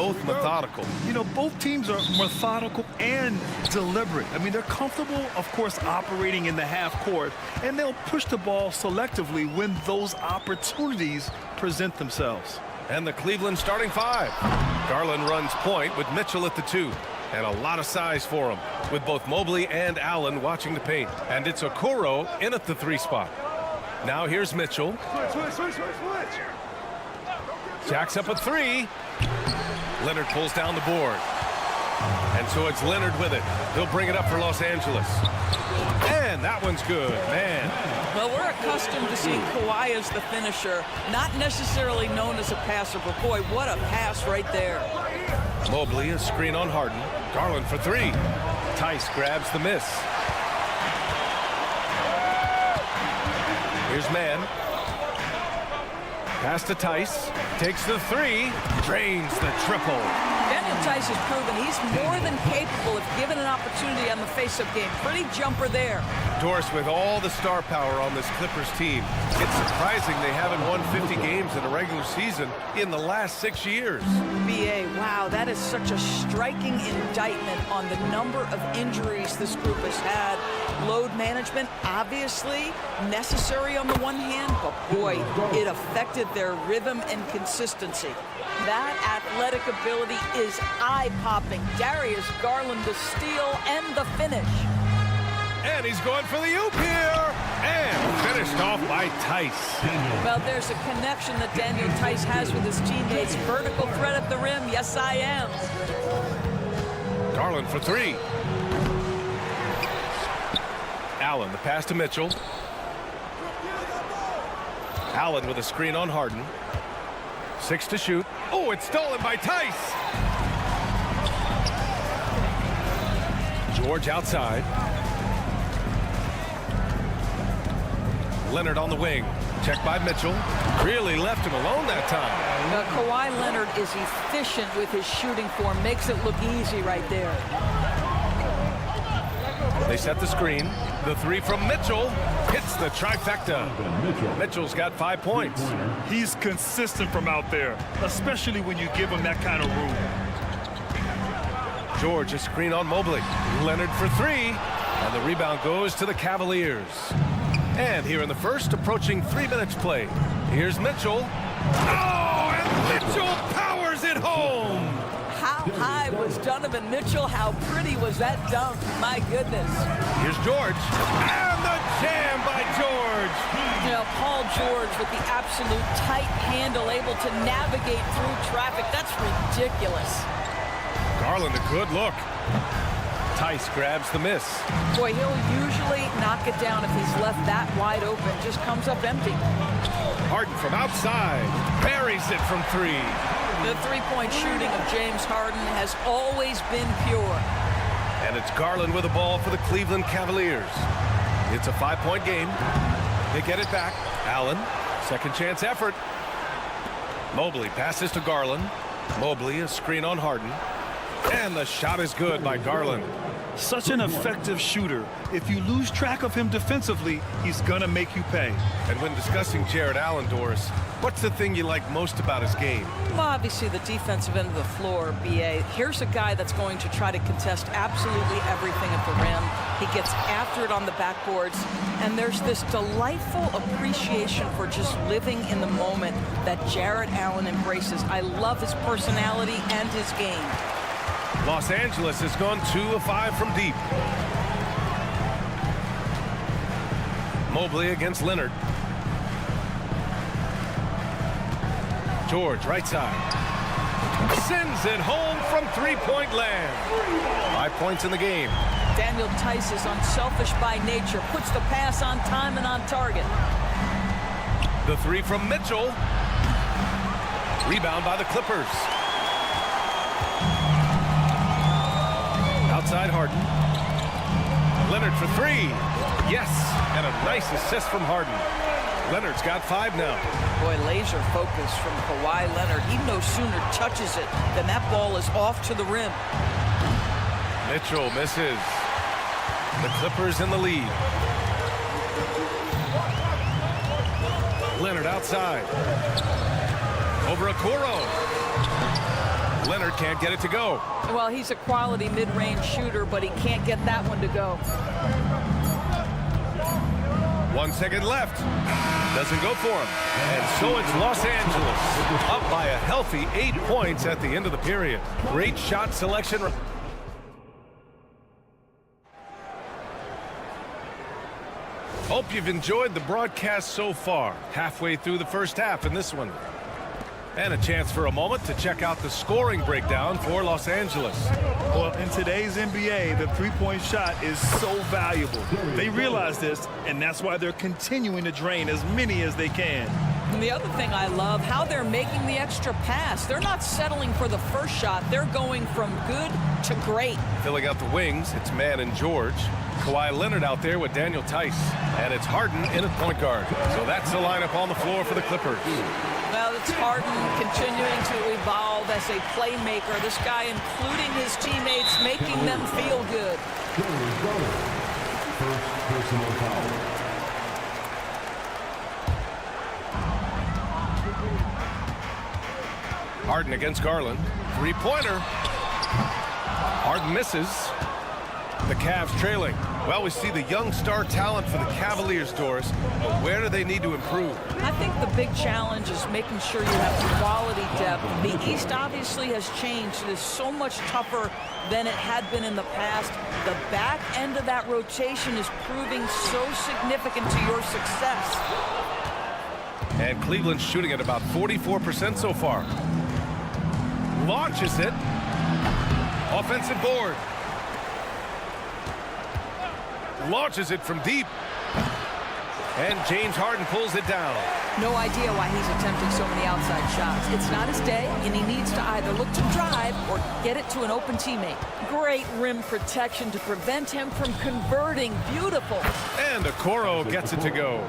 both methodical. You know, both teams are methodical and deliberate. I mean, they're comfortable, of course, operating in the half court, and they'll push the ball selectively when those opportunities present themselves. And the Cleveland starting five. Garland runs point with Mitchell at the 2. And a lot of size for him, with both Mobley and Allen watching the paint. And it's Okoro in at the 3 spot. Now here's Mitchell. Switch. Jacks up a 3. Leonard pulls down the board. And so it's Leonard with it. He'll bring it up for Los Angeles. And that one's good, man. Well, we're accustomed to seeing Kawhi as the finisher, not necessarily known as a passer, but boy, what a pass right there. Mobley, a screen on Harden. Garland for 3. Tice grabs the miss. Here's Mann. Pass to Tice. Takes the 3. Drains the triple. Daniel Tice has proven he's more than capable if given an opportunity on the face-up game. Pretty jumper there. Doris, with all the star power on this Clippers team, it's surprising they haven't won 50 games in a regular season in the last 6 years. BA, wow, that is such a striking indictment on the number of injuries this group has had. Load management, obviously, necessary on the one hand, but boy, it affected their rhythm and consistency. That athletic ability is eye-popping. Darius Garland, the steal and the finish. And he's going for the oop here. And finished off by Tice. Well, there's a connection that Daniel Tice has with his teammates. Vertical threat at the rim. Yes, I am. Garland for 3. Allen, the pass to Mitchell. Allen with a screen on Harden. 6 to shoot. Oh, it's stolen by Tice. George outside. Leonard on the wing. Checked by Mitchell. Really left him alone that time. Kawhi Leonard is efficient with his shooting form. Makes it look easy right there. They set the screen. The 3 from Mitchell hits the trifecta. Mitchell's got 5 points. He's consistent from out there, especially when you give him that kind of room. George, a screen on Mobley. Leonard for 3. And the rebound goes to the Cavaliers. And here in the first, approaching 3 minutes play. Here's Mitchell. Oh, and Mitchell powers it home. How high was Donovan Mitchell? How pretty was that dunk? My goodness. Here's George. And the jam by George. You know, Paul George with the absolute tight handle, able to navigate through traffic. That's ridiculous. Garland, a good look. Tice grabs the miss. Boy, he'll usually knock it down if he's left that wide open. Just comes up empty. Harden from outside. Buries it from 3. The three-point shooting of James Harden has always been pure. And it's Garland with the ball for the Cleveland Cavaliers. It's a 5-point game. They get it back. Allen, second chance effort. Mobley passes to Garland. Mobley, a screen on Harden. And the shot is good by Garland. Such an effective shooter. If you lose track of him defensively, he's going to make you pay. And when discussing Jared Allen, Doris, what's the thing you like most about his game? Well, obviously the defensive end of the floor, BA. Here's a guy that's going to try to contest absolutely everything at the rim. He gets after it on the backboards. And there's this delightful appreciation for just living in the moment that Jared Allen embraces. I love his personality and his game. Los Angeles has gone 2 of 5 from deep. Mobley against Leonard. George, right side. Sends it home from 3-point land. 5 points in the game. Daniel Tice is unselfish by nature. Puts the pass on time and on target. The 3 from Mitchell. Rebound by the Clippers. Outside Harden. Leonard for 3. Yes, and a nice assist from Harden. Leonard's got 5 now. Boy, laser focus from Kawhi Leonard. He no sooner touches it than that ball is off to the rim. Mitchell misses. The Clippers in the lead. Leonard outside. Over Okoro. Leonard can't get it to go. Well, he's a quality mid-range shooter, but he can't get that one to go. 1 second left. Doesn't go for him. And so it's Los Angeles up by a healthy 8 points at the end of the period. Great shot selection. Hope you've enjoyed the broadcast so far. Halfway through the first half in this one. And a chance for a moment to check out the scoring breakdown for Los Angeles. Well, in today's NBA, the three-point shot is so valuable. They realize this, and that's why they're continuing to drain as many as they can. And the other thing I love, how they're making the extra pass. They're not settling for the first shot. They're going from good to great. Filling out the wings, it's Mann and George. Kawhi Leonard out there with Daniel Tice. And it's Harden in at point guard. So that's the lineup on the floor for the Clippers. Well, it's Harden continuing to evolve as a playmaker. This guy, including his teammates, making them feel good. First personal foul. Harden against Garland. Three-pointer. Harden misses. The Cavs trailing. Well, we see the young star talent for the Cavaliers, Doris, but where do they need to improve? I think the big challenge is making sure you have quality depth. The East obviously has changed. It is so much tougher than it had been in the past. The back end of that rotation is proving so significant to your success. And Cleveland's shooting at about 44% so far. Launches it. Offensive board. Launches it from deep. And James Harden pulls it down. No idea why he's attempting so many outside shots. It's not his day, and he needs to either look to drive or get it to an open teammate. Great rim protection to prevent him from converting. Beautiful. And Okoro gets it to go.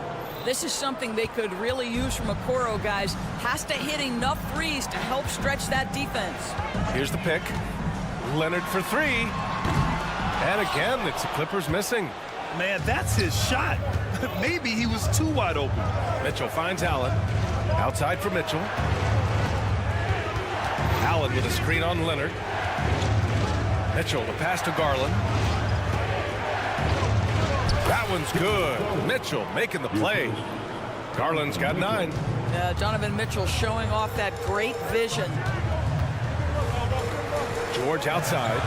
This is something they could really use from Okoro, guys. Has to hit enough threes to help stretch that defense. Here's the pick. Leonard for three. And again, it's the Clippers missing. Man, that's his shot. Maybe he was too wide open. Mitchell finds Allen. Outside for Mitchell. Allen with a screen on Leonard. Mitchell, the pass to Garland. That one's good. Mitchell making the play. Garland's got 9. Donovan Mitchell showing off that great vision. George outside.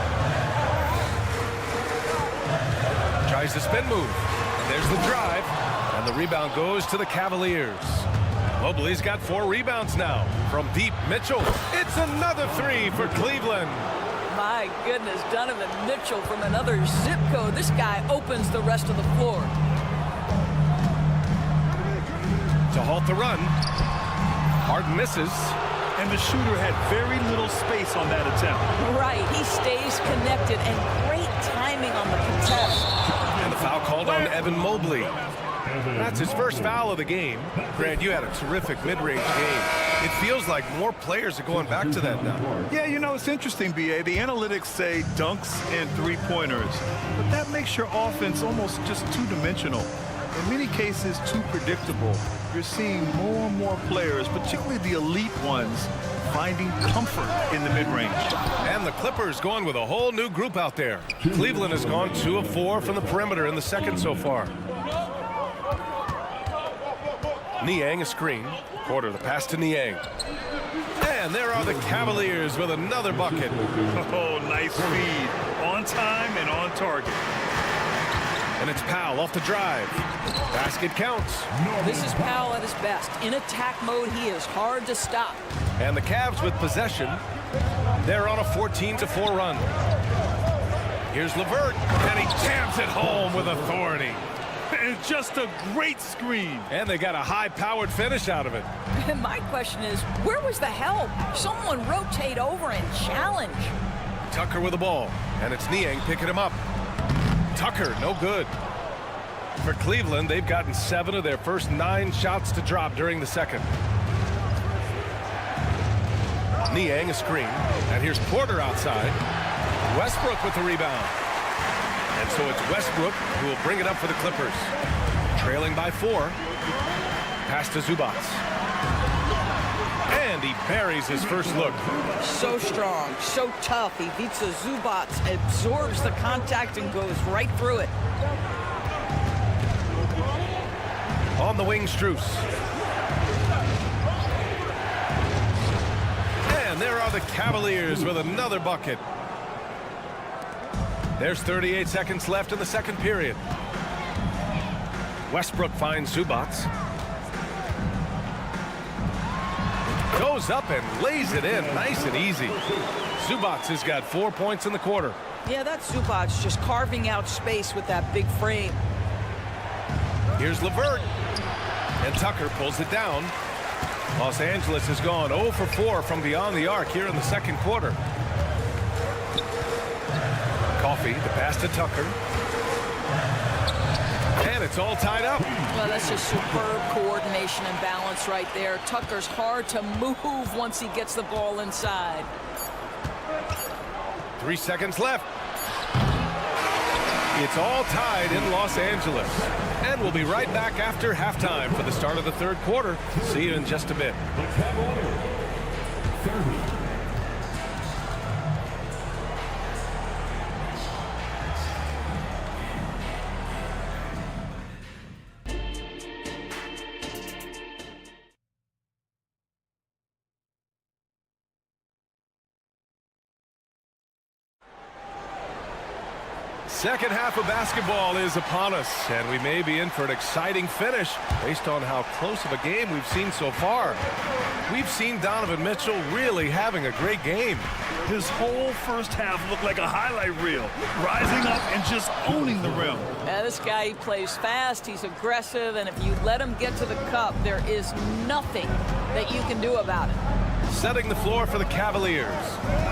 Tries the spin move. And there's the drive. And the rebound goes to the Cavaliers. Mobley's got 4 rebounds now. From deep, Mitchell. It's another 3 for Cleveland. My goodness, Donovan Mitchell from another zip code. This guy opens the rest of the floor. To halt the run. Harden misses. And the shooter had very little space on that attempt. Right, he stays connected, and great timing on the contest. And the foul called on Evan Mobley. That's his first foul of the game. Grant, you had a terrific mid-range game. It feels like more players are going back to that now. Yeah, you know, it's interesting, B.A. The analytics say dunks and three-pointers. But that makes your offense almost just two-dimensional. In many cases, too predictable. You're seeing more and more players, particularly the elite ones, finding comfort in the mid-range. And the Clippers going with a whole new group out there. Cleveland has gone 2 of 4 from the perimeter in the second so far. Niang a screen. Porter the pass to Niang. And there are the Cavaliers with another bucket. Oh, nice feed. On time and on target. And it's Powell off the drive. Basket counts. This is Powell at his best. In attack mode, he is hard to stop. And the Cavs with possession. They're on a 14-4 run. Here's LeVert, and he jams it home with authority. And just a great screen. And they got a high-powered finish out of it. My question is, where was the help? Someone rotate over and challenge. Tucker with the ball, and it's Niang picking him up. Tucker, no good. For Cleveland, they've gotten 7 of their first 9 shots to drop during the second. Niang a screen, and here's Porter outside. Westbrook with the rebound. And so it's Westbrook who will bring it up for the Clippers. Trailing by 4. Pass to Zubats. And he buries his first look. So strong, so tough. Ivica Zubac absorbs the contact and goes right through it. On the wing, Strus. And there are the Cavaliers with another bucket. There's 38 seconds left in the second period. Westbrook finds Zubac. Goes up and lays it in nice and easy. Zubac has got 4 points in the quarter. Yeah, that's Zubac just carving out space with that big frame. Here's LeVert. And Tucker pulls it down. Los Angeles has gone 0 for 4 from beyond the arc here in the second quarter. Coffee, the pass to Tucker. And it's all tied up. Well, that's just superb coordination and balance right there. Tucker's hard to move once he gets the ball inside. 3 seconds left. It's all tied in Los Angeles. And we'll be right back after halftime for the start of the third quarter. See you in just a bit. The Cavaliers, 30. Second half of basketball is upon us, and we may be in for an exciting finish based on how close of a game we've seen so far. We've seen Donovan Mitchell really having a great game. His whole first half looked like a highlight reel, rising up and just owning the rim. Yeah, this guy, he plays fast, he's aggressive, and if you let him get to the cup, there is nothing that you can do about it. Setting the floor for the Cavaliers.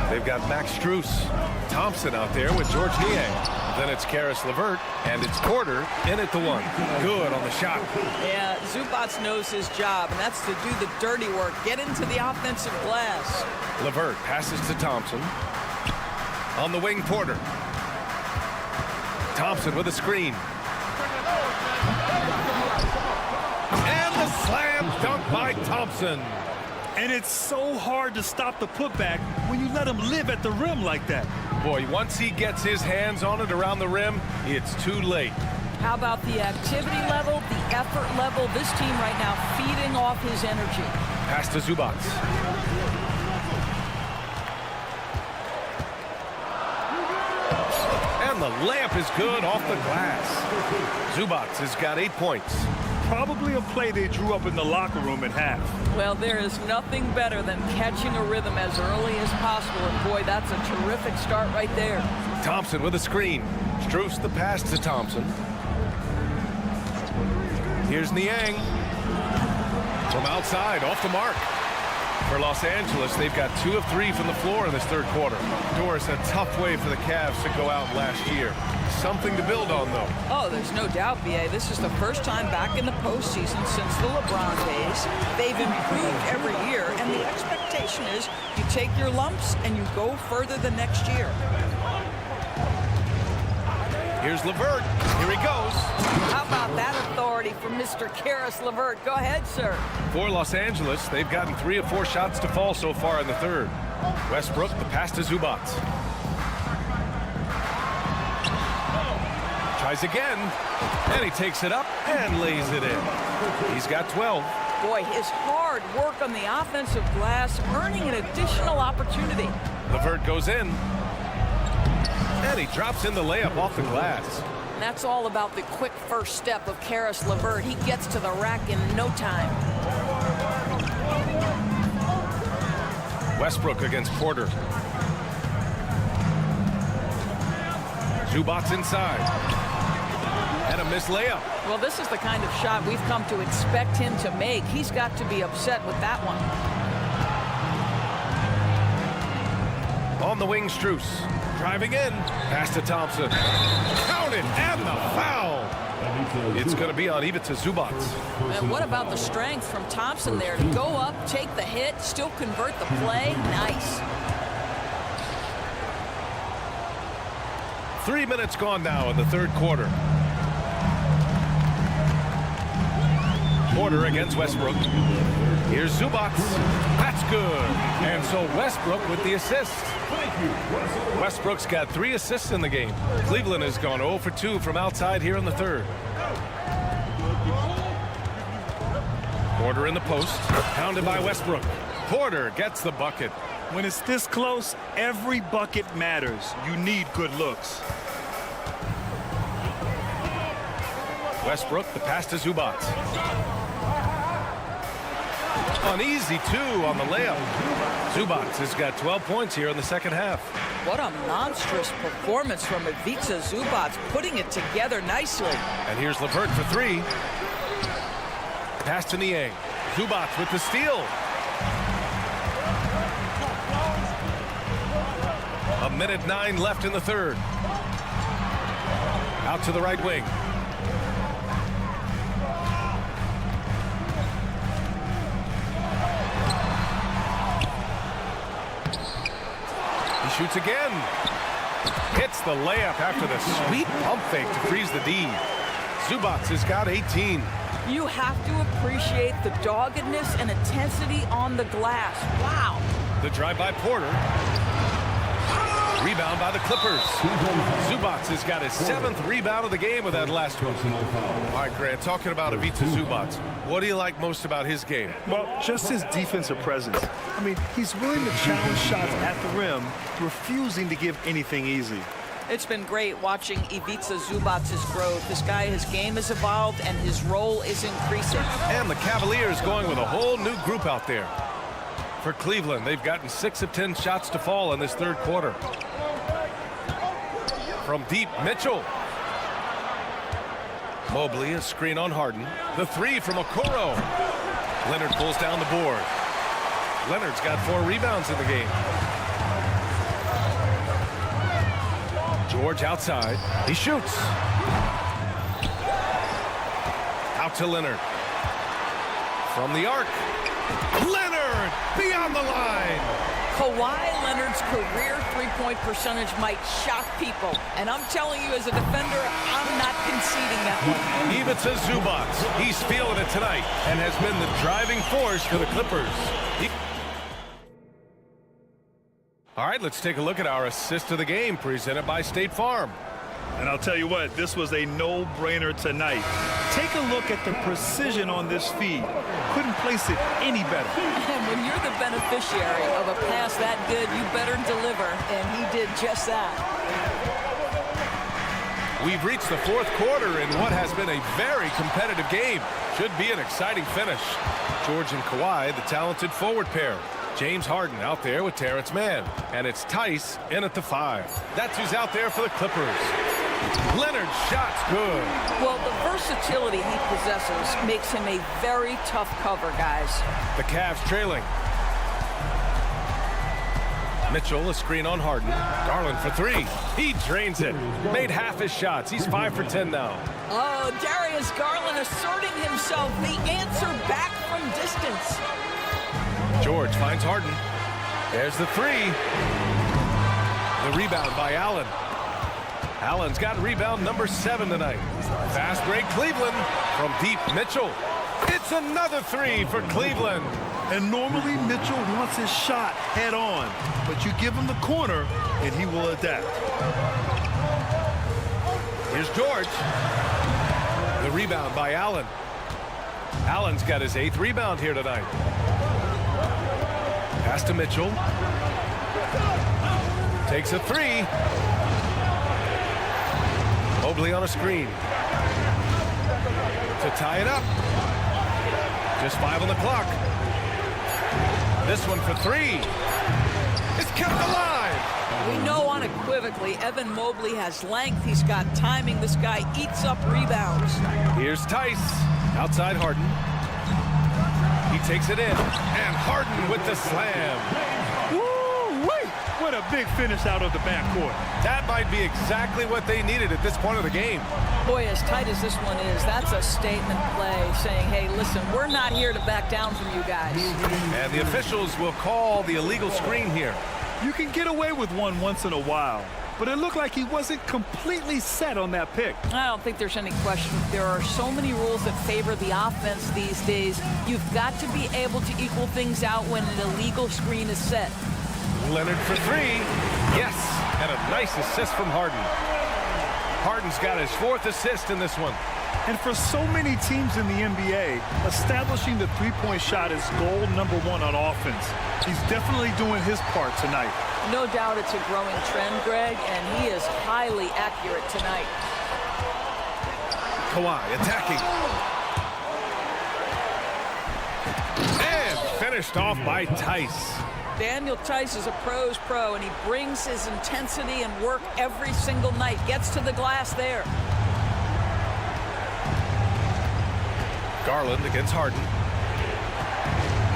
They've got Max Strus, Thompson out there with George Niang. Then it's Caris LeVert, and it's Porter in at the one. Good on the shot. Yeah, Zubac knows his job, and that's to do the dirty work. Get into the offensive glass. LeVert passes to Thompson. On the wing, Porter. Thompson with a screen. And the slam dunk by Thompson. And it's so hard to stop the putback when you let him live at the rim like that. Boy, once he gets his hands on it around the rim, it's too late. How about the activity level, the effort level? This team right now feeding off his energy. Pass to Zubac. And the layup is good off the glass. Zubac has got 8 points. Probably a play they drew up in the locker room at half. Well, there is nothing better than catching a rhythm as early as possible. And boy, that's a terrific start right there. Thompson with a screen. Strus the pass to Thompson. Here's Niang. From outside, off the mark. For Los Angeles, they've got 2 of 3 from the floor in this third quarter. Doris, a tough way for the Cavs to go out last year. Something to build on, though. Oh, there's no doubt, B.A. This is the first time back in the postseason since the LeBron days. They've improved every year, and the expectation is you take your lumps and you go further the next year. Here's LeVert. Here he goes. How about that authority from Mr. Caris LeVert? Go ahead, sir. For Los Angeles, they've gotten 3 of 4 shots to fall so far in the third. Westbrook, the pass to Zubac. Tries again, and he takes it up and lays it in. He's got 12. Boy, his hard work on the offensive glass, earning an additional opportunity. LeVert goes in, and he drops in the layup off the glass. And that's all about the quick first step of Caris LeVert. He gets to the rack in no time. Westbrook against Porter. Zubac inside. And a missed layup. Well, this is the kind of shot we've come to expect him to make. He's got to be upset with that one. On the wing, Strus. Driving in. Pass to Thompson. Counted, and the foul. It's going to be on Ivica Zubac. And what about the strength from Thompson there to go up, take the hit, still convert the play? Nice. 3 minutes gone now in the third quarter. Porter against Westbrook. Here's Zubats. That's good. And so Westbrook with the assist. Westbrook's got 3 assists in the game. Cleveland has gone 0 for 2 from outside here in the third. Porter in the post. Pounded by Westbrook. Porter gets the bucket. When it's this close, every bucket matters. You need good looks. Westbrook, the pass to Zubats. An easy 2 on the layup. Zubats has got 12 points here in the second half. What a monstrous performance from Ivica Zubats, putting it together nicely. And here's LeVert for 3. Pass to Niang. Zubats with the steal. A minute 9 left in the third. Out to the right wing. He shoots again. Hits the layup after the sweet pump fake to freeze the D. Zubats has got 18. You have to appreciate the doggedness and intensity on the glass. Wow. The drive by Porter. Rebound by the Clippers. Zubats has got his 7th rebound of the game with that last one. All right, Grant, talking about Ivica Zubats, what do you like most about his game? Well, just his defensive presence. I mean, he's willing to challenge shots at the rim, refusing to give anything easy. It's been great watching Ivica Zubats' growth. This guy, his game has evolved, and his role is increasing. And the Cavaliers going with a whole new group out there. For Cleveland, they've gotten 6 of 10 shots to fall in this third quarter. From deep, Mitchell. Mobley, a screen on Harden. The 3 from Okoro. Leonard pulls down the board. Leonard's got 4 rebounds in the game. George outside. He shoots. Out to Leonard. From the arc. Leonard beyond the line. Kawhi Leonard's career three-point percentage might shock people. And I'm telling you, as a defender, I'm not conceding that one. Ivica Zubats. He's feeling it tonight and has been the driving force for the Clippers. All right, let's take a look at our assist of the game presented by State Farm. And I'll tell you what, this was a no-brainer tonight. Take a look at the precision on this feed. Couldn't place it any better. And when you're the beneficiary of a pass that good, you better deliver. And he did just that. We've reached the fourth quarter in what has been a very competitive game. Should be an exciting finish. George and Kawhi, the talented forward pair. James Harden out there with Terrence Mann. And it's Tice in at the 5. That's who's out there for the Clippers. Leonard's shot's good. Well, the versatility he possesses makes him a very tough cover, guys. The Cavs trailing. Mitchell, a screen on Harden. Garland for 3. He drains it. Made half his shots. He's 5 for 10 now. Oh, Darius Garland asserting himself. The answer back from distance. George finds Harden. There's the 3. The rebound by Allen. Allen's got rebound number 7 tonight. Fast break Cleveland from deep Mitchell. It's another 3 for Cleveland. And normally Mitchell wants his shot head on, but you give him the corner and he will adapt. Here's George. The rebound by Allen. Allen's got his 8th rebound here tonight. Pass to Mitchell. Takes a 3. Mobley on a screen. To tie it up. Just 5 on the clock. This one for 3. It's kept alive. We know unequivocally Evan Mobley has length. He's got timing. This guy eats up rebounds. Here's Tice. Outside Harden. He takes it in. And Harden with the slam. Woo-wee! What a big finish out of the backcourt. That might be exactly what they needed at this point of the game. Boy, as tight as this one is, that's a statement play saying, hey, listen, we're not here to back down from you guys. And the officials will call the illegal screen here. You can get away with one once in a while, but it looked like he wasn't completely set on that pick. I don't think there's any question. There are so many rules that favor the offense these days. You've got to be able to equal things out when an illegal screen is set. Leonard for three. Yes, and a nice assist from Harden. Harden's got his 4th assist in this one. And for so many teams in the NBA, establishing the three-point shot is goal number 1 on offense. He's definitely doing his part tonight. No doubt it's a growing trend, Greg, and he is highly accurate tonight. Kawhi attacking. And finished off by Tice. Daniel Tice is a pro's pro, and he brings his intensity and work every single night. Gets to the glass there. Garland against Harden.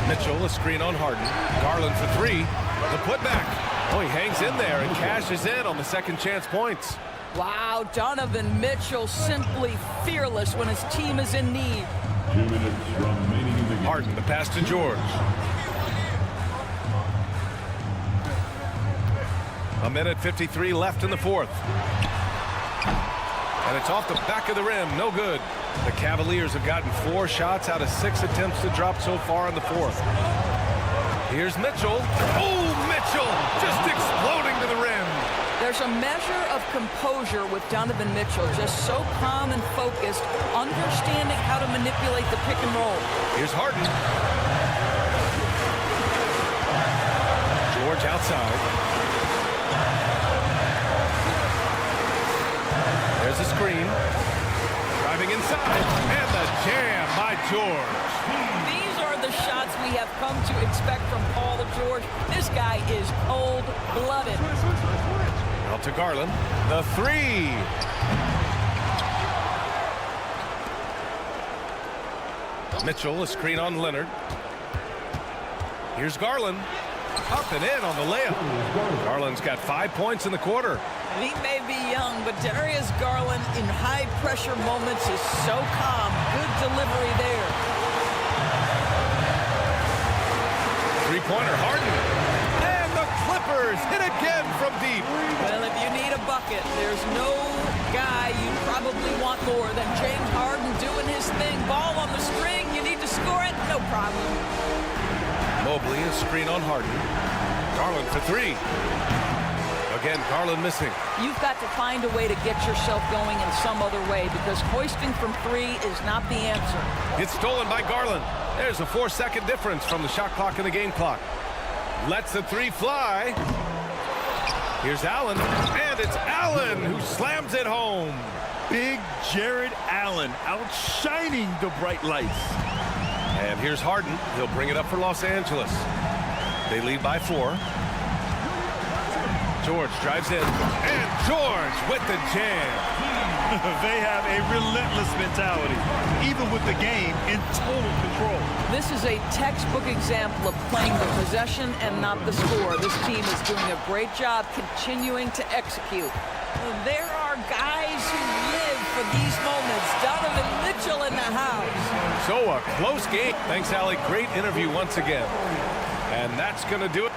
Mitchell, a screen on Harden. Garland for three. The putback. Oh, he hangs in there and cashes in on the second chance points. Wow, Donovan Mitchell simply fearless when his team is in need. 2 minutes remaining in the game. Harden, the pass to George. A minute 53 left in the 4th. And it's off the back of the rim. No good. The Cavaliers have gotten 4 shots out of 6 attempts to drop so far in the 4th. Here's Mitchell. Oh, Mitchell just exploding to the rim. There's a measure of composure with Donovan Mitchell, just so calm and focused, understanding how to manipulate the pick and roll. Here's Harden. George outside. There's a screen. Driving inside. And the jam by George. These are the shots we have come to expect from Paul George. This guy is cold-blooded. Out to Garland. The three. Mitchell, a screen on Leonard. Here's Garland. Up and in on the layup. Garland's got 5 points in the quarter. He may be young, but Darius Garland in high-pressure moments is so calm. Good delivery there. Three-pointer, Harden. And the Clippers hit again from deep. Well, if you need a bucket, there's no guy you probably want more than James Harden doing his thing. Ball on the string, you need to score it, no problem. Mobley, a screen on Harden. Garland for three. Again, Garland missing. You've got to find a way to get yourself going in some other way, because hoisting from three is not the answer. It's stolen by Garland. There's a 4-second difference from the shot clock and the game clock. Lets the three fly. Here's Allen, and it's Allen who slams it home. Big Jared Allen outshining the bright lights. And here's Harden. He'll bring it up for Los Angeles. They lead by 4. George drives in, and George with the jam. They have a relentless mentality, even with the game in total control. This is a textbook example of playing the possession and not the score. This team is doing a great job continuing to execute. There are guys who live for these moments. Donovan Mitchell in the house. So a close game. Thanks, Allie. Great interview once again. And that's going to do it.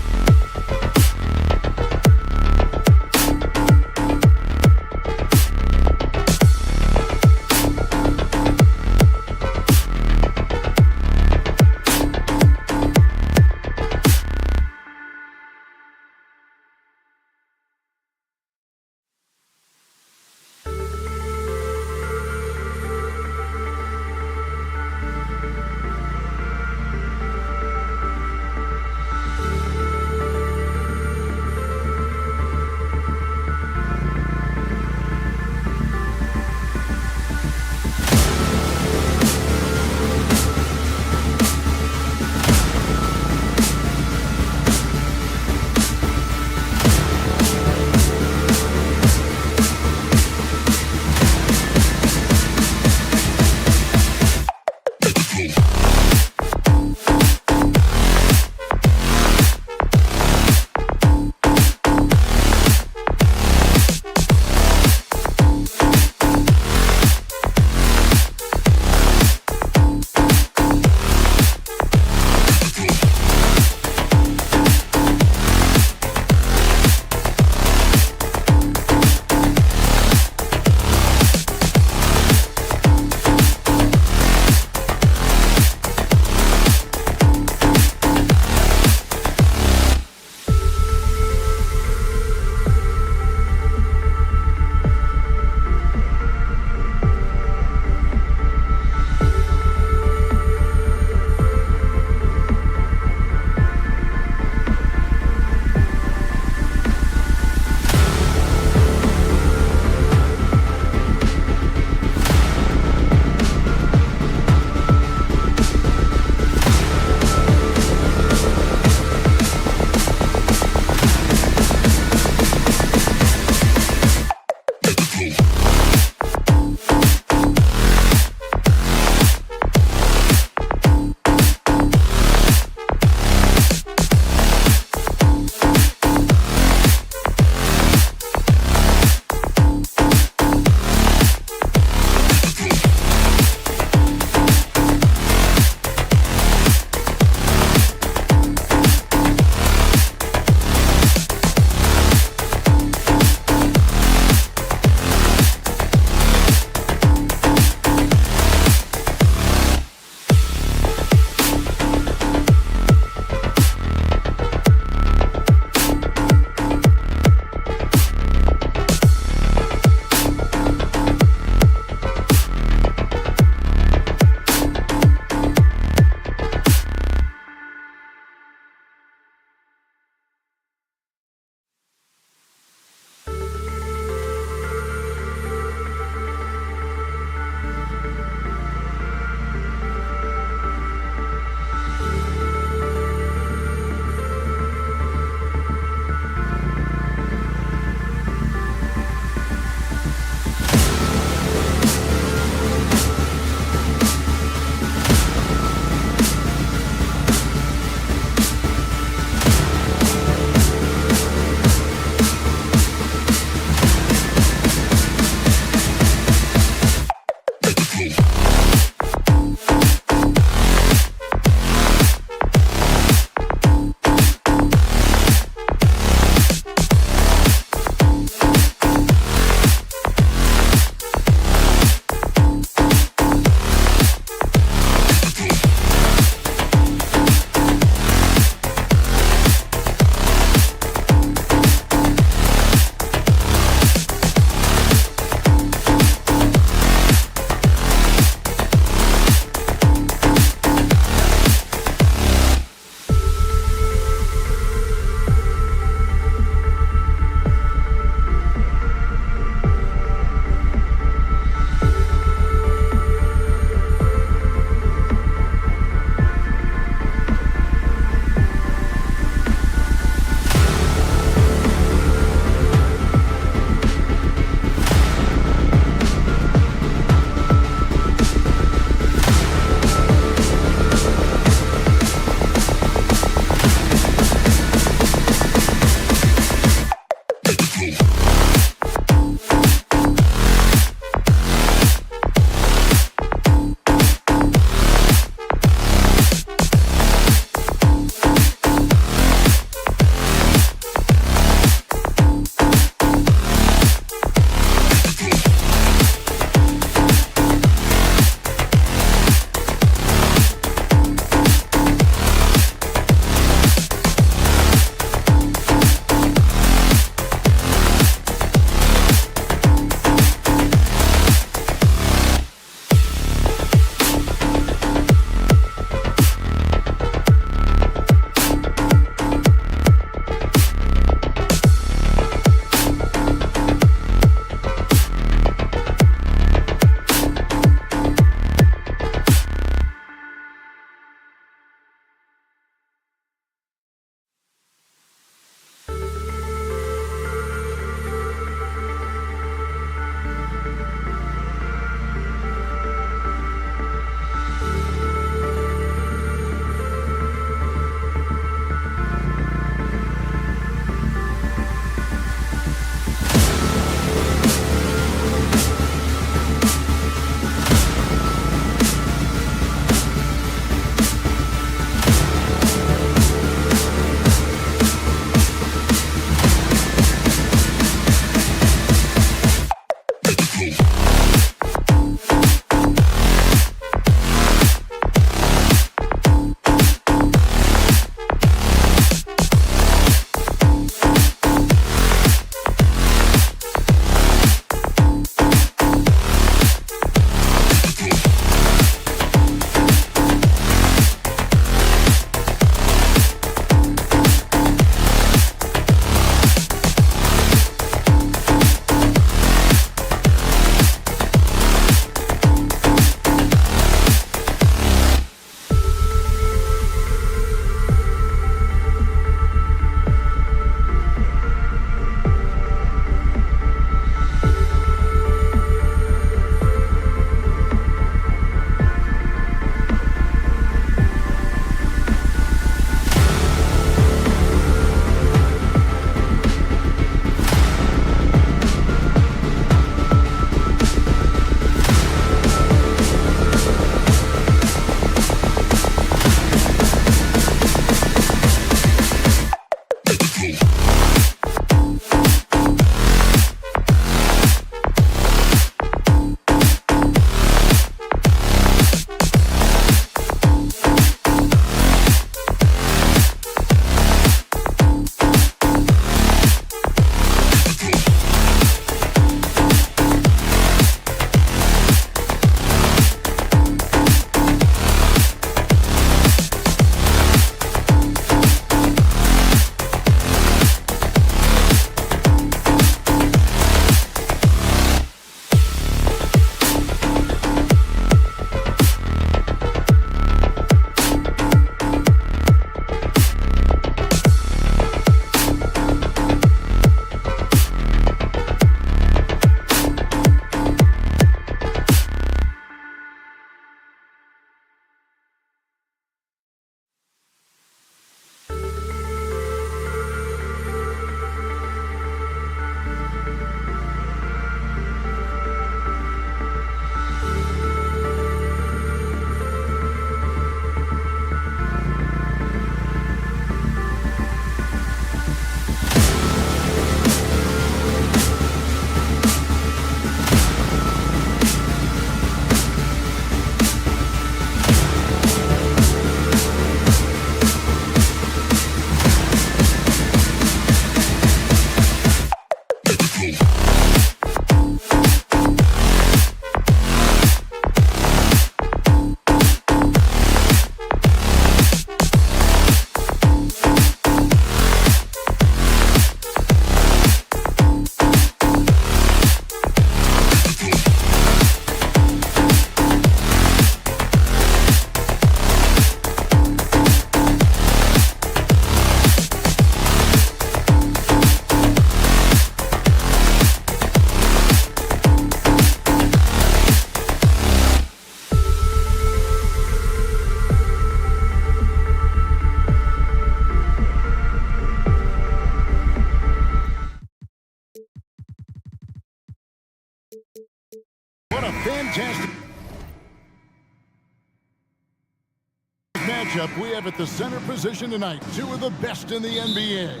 matchup we have at the center position tonight. Two of the best in the NBA.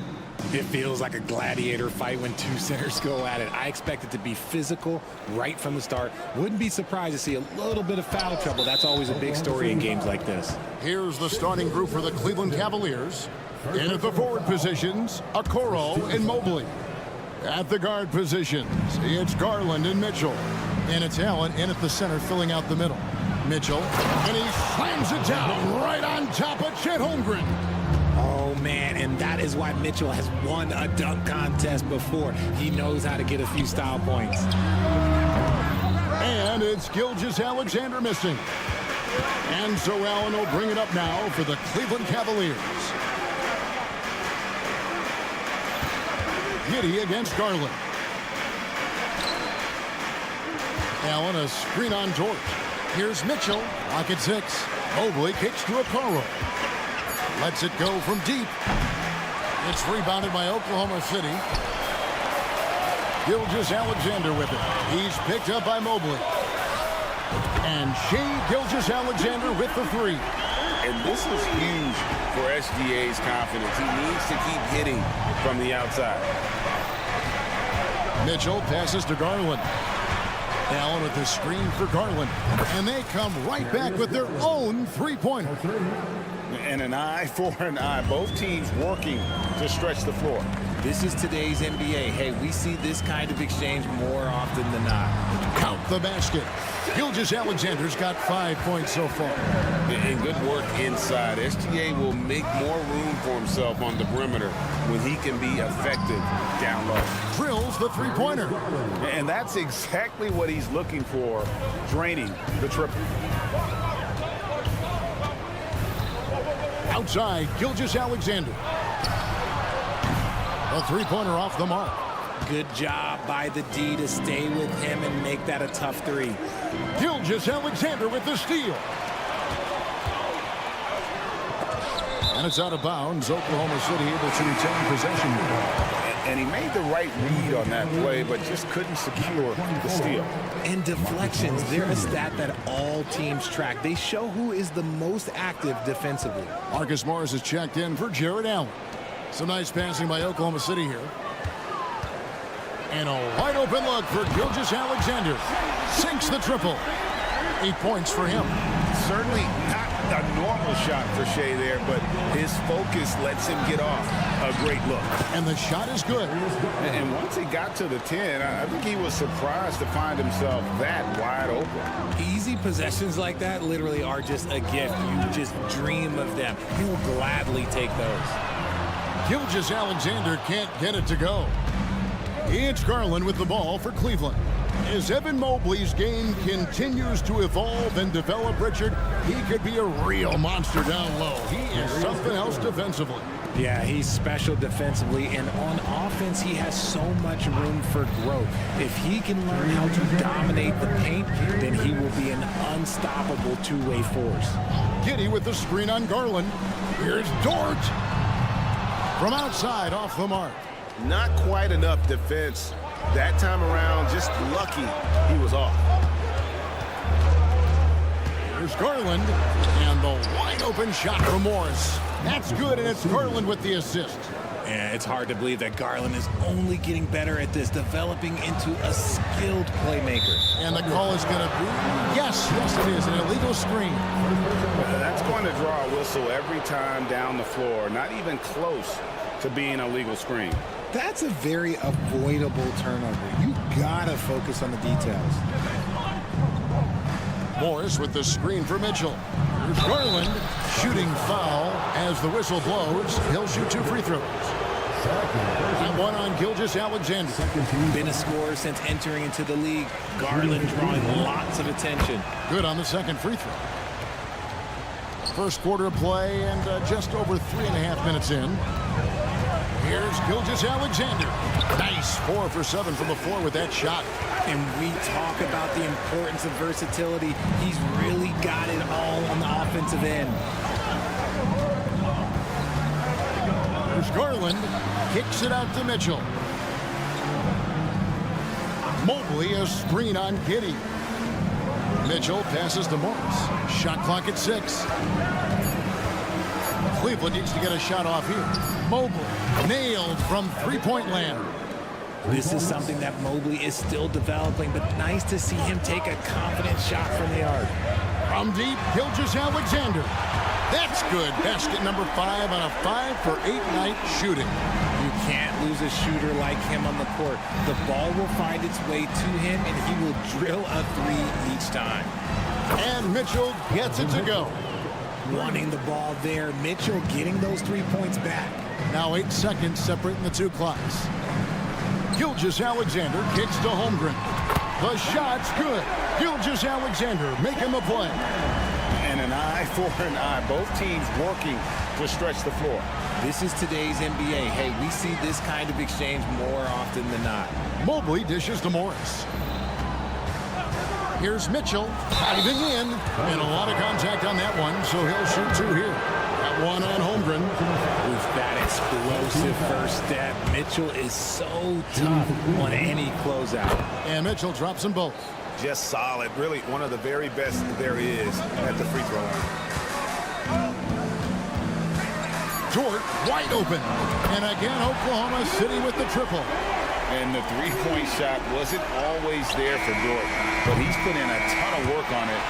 It feels like a gladiator fight when two centers go at it. I expect it to be physical right from the start. Wouldn't be surprised to see a little bit of foul trouble. That's always a big story in games like this. Here's the starting group for the Cleveland Cavaliers. In at the forward positions, Okoro and Mobley. At the guard positions, it's Garland and Mitchell. And it's Allen in at the center, filling out the middle. Mitchell, and he slams it down right on top of Chet Holmgren. Oh, man, and that is why Mitchell has won a dunk contest before. He knows how to get a few style points. And it's Gilgeous-Alexander missing. And so Allen will bring it up now for the Cleveland Cavaliers. Giddey against Garland. Allen, a screen on George. Here's Mitchell, pocket 6. Mobley kicks to Okoro. Lets it go from deep. It's rebounded by Oklahoma City. Gilgeous-Alexander with it. He's picked up by Mobley. And Shai Gilgeous-Alexander with the 3. And this is huge for SGA's confidence. He needs to keep hitting from the outside. Mitchell passes to Garland. Allen with the screen for Garland. And they come right back with their own three-pointer. And an eye for an eye. Both teams working to stretch the floor. This is today's NBA. Hey, we see this kind of exchange more often than not. Count the basket. Gilgeous-Alexander's got 5 points so far. And good work inside. SGA will make more room for himself on the perimeter when he can be effective down low. Drills the three-pointer. And that's exactly what he's looking for, draining the triple. Outside, Gilgeous-Alexander. A three-pointer off the mark. Good job by the D to stay with him and make that a tough 3. Gilgeous-Alexander with the steal. And it's out of bounds. Oklahoma City able to retain possession. And he made the right read on that play, but just couldn't secure the steal. And deflections, they're a stat that all teams track. They show who is the most active defensively. Marcus Morris is checked in for Jared Allen. Some nice passing by Oklahoma City here. And a wide open look for Gilgeous-Alexander. Sinks the triple. 8 points for him. Certainly not a normal shot for Shai there, but his focus lets him get off a great look. And the shot is good. And once he got to the 10, I think he was surprised to find himself that wide open. Easy possessions like that literally are just a gift. You just dream of them. He'll gladly take those. Gilgeous-Alexander can't get it to go. It's Garland with the ball for Cleveland. As Evan Mobley's game continues to evolve and develop, Richard, he could be a real monster down low. He is something else defensively. Yeah, he's special defensively, and on offense, he has so much room for growth. If he can learn how to dominate the paint, then he will be an unstoppable two-way force. Giddey with the screen on Garland. Here's Dort. From outside, off the mark. Not quite enough defense. That time around, just lucky he was off. Here's Garland, and the wide open shot from Morris. That's good, and it's Garland with the assist. Yeah, it's hard to believe that Garland is only getting better at this, developing into a skilled playmaker. And the call is going to be, yes, it is, an illegal screen. That's going to draw a whistle every time down the floor, not even close to being a legal screen. That's a very avoidable turnover. You gotta focus on the details. Morris with the screen for Mitchell. Here's Garland shooting foul as the whistle blows. He'll shoot 2 free throws. And one on Gilgeous-Alexander. Been a scorer since entering into the league. Garland drawing lots of attention. Good on the second free throw. First quarter of play and just over 3.5 minutes in. Here's Gilgeous-Alexander. Nice 4 for 7 from the floor with that shot. And we talk about the importance of versatility. He's really got it all on the offensive end. Here's Garland. Kicks it out to Mitchell. Mobley, a screen on Giddey. Mitchell passes to Morris. Shot clock at 6. Cleveland needs to get a shot off here. Mobley nailed from three-point land. This is something that Mobley is still developing, but nice to see him take a confident shot from the arc. From deep, Gilgeous-Alexander. That's good. Basket number 5 on a 5-for-8 night shooting. You can't lose a shooter like him on the court. The ball will find its way to him, and he will drill a 3 each time. And Mitchell gets it to go. Wanting the ball there. Mitchell getting those 3 points back. Now 8 seconds separating the two clocks. Gilgeous-Alexander kicks to Holmgren. The shot's good. Gilgeous-Alexander making the play. And an eye for an eye. Both teams working to stretch the floor. This is today's NBA. Hey, we see this kind of exchange more often than not. Mobley dishes to Morris. Here's Mitchell diving in. And a lot of contact on that one, so he'll shoot 2 here. That one on Holmgren. With that explosive first step, Mitchell is so tough on any closeout. And Mitchell drops them both. Just solid. Really one of the very best there is at the free throw line. Dort wide open. And again, Oklahoma City with the triple. And the three-point shot wasn't always there for Dort, but he's put in a ton of work on it.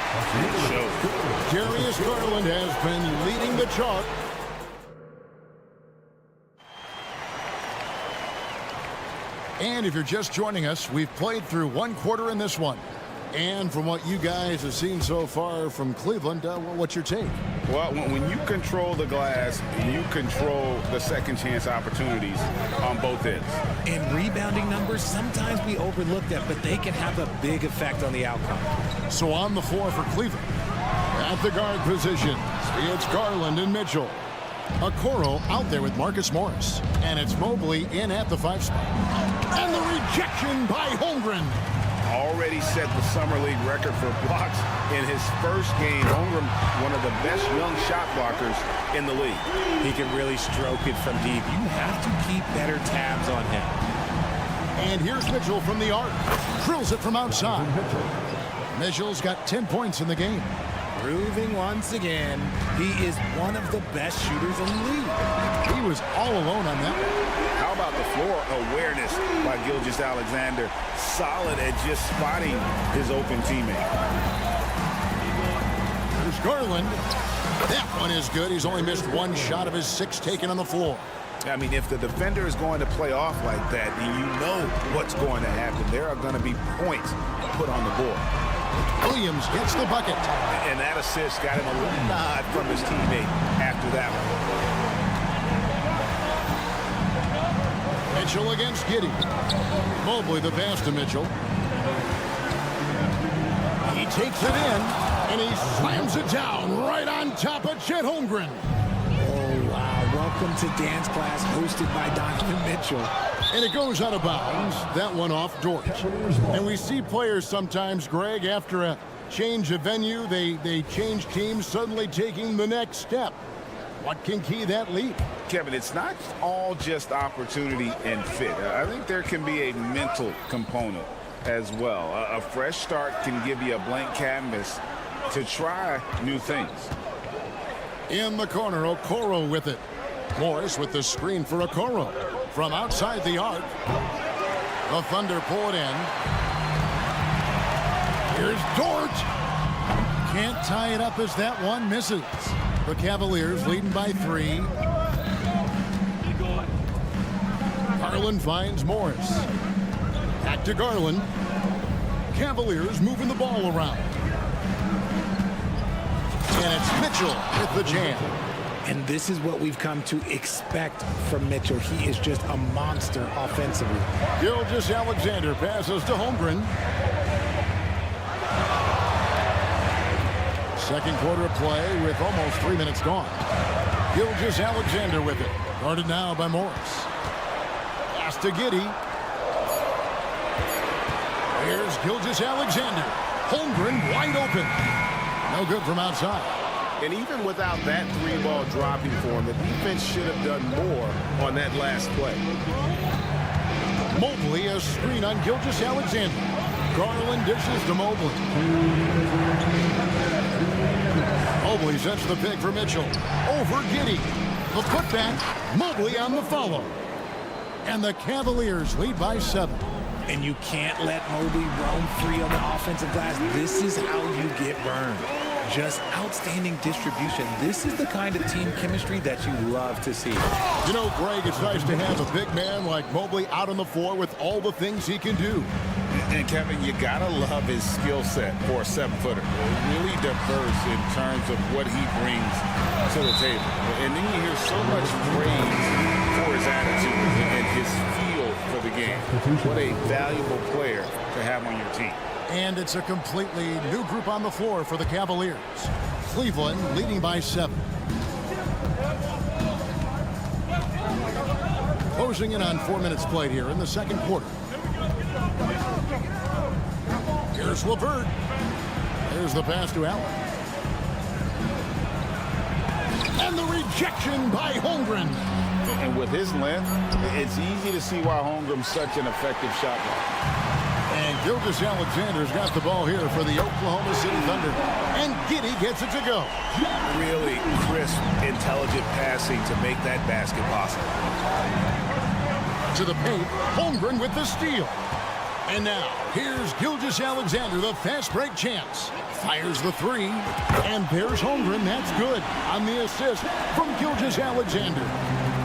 It shows. Darius Garland has been leading the charge. And if you're just joining us, we've played through 1 quarter in this one. And from what you guys have seen so far from Cleveland, what's your take? Well, when you control the glass, you control the second chance opportunities on both ends. And rebounding numbers, sometimes we overlook that, but they can have a big effect on the outcome. So on the floor for Cleveland, at the guard positions, it's Garland and Mitchell. Okoro out there with Marcus Morris. And it's Mobley in at the 5 spot. And the rejection by Holmgren. Already set the Summer League record for blocks in his first game. Holmgren, one of the best young shot blockers in the league. He can really stroke it from deep. You have to keep better tabs on him. And here's Mitchell from the arc. Drills it from outside. Mitchell's got 10 points in the game. Proving once again, he is one of the best shooters in the league. He was all alone on that one. How about the floor awareness by Gilgeous-Alexander? Solid at just spotting his open teammate. There's Garland. That one is good. He's only missed 1 shot of his 6 taken on the floor. I mean, if the defender is going to play off like that, you know what's going to happen. There are going to be points put on the board. Williams gets the bucket. And that assist got him a little nod from his teammate after that one. Mitchell against Giddey. Mobley the pass to Mitchell. He takes it in, and he slams it down right on top of Chet Holmgren. Oh, wow. Welcome to dance class hosted by Donovan Mitchell. And it goes out of bounds. That one off Dort. And we see players sometimes, Greg, after a change of venue, they change teams, suddenly taking the next step. What can key that lead? Kevin, it's not all just opportunity and fit. I think there can be a mental component as well. A fresh start can give you a blank canvas to try new things. In the corner, Okoro with it. Morris with the screen for Okoro. From outside the arc, the Thunder pull it in. Here's Dort. Can't tie it up as that one misses. The Cavaliers leading by 3. Garland finds Morris. Back to Garland. Cavaliers moving the ball around. And it's Mitchell with the jam. And this is what we've come to expect from Mitchell. He is just a monster offensively. Gilgeous-Alexander passes to Holmgren. Second quarter of play with almost 3 minutes gone. Gilgeous-Alexander with it. Guarded now by Morris. Pass to Giddey. Here's Gilgeous-Alexander. Holmgren wide open. No good from outside. And even without that 3-ball dropping for him, the defense should have done more on that last play. Mobley, a screen on Gilgeous-Alexander. Garland dishes to Mobley. Mobley Mobley sets the pick for Mitchell. Over Giddey. The putback. Mobley on the follow. And the Cavaliers lead by 7. And you can't let Mobley roam free on the offensive glass. This is how you get burned. Just outstanding distribution. This is the kind of team chemistry that you love to see. You know, Greg, it's nice to have a big man like Mobley out on the floor with all the things he can do. And Kevin, you gotta love his skill set for a 7-footer. Really diverse in terms of what he brings to the table. And then you hear so much praise for his attitude and his feel for the game. What a valuable player to have on your team. And it's a completely new group on the floor for the Cavaliers. Cleveland leading by 7. Closing in on 4 minutes played here in the second quarter. Here's LeVert. There's the pass to Allen. And the rejection by Holmgren. And with his length, it's easy to see why Holmgren's such an effective shot blocker. And Gilgeous-Alexander's got the ball here for the Oklahoma City Thunder. And Giddey gets it to go. Really crisp, intelligent passing to make that basket possible. To the paint, Holmgren with the steal. And now, here's Gilgeous-Alexander, the fast break chance. Fires the 3. And there's Holmgren. That's good on the assist from Gilgeous-Alexander.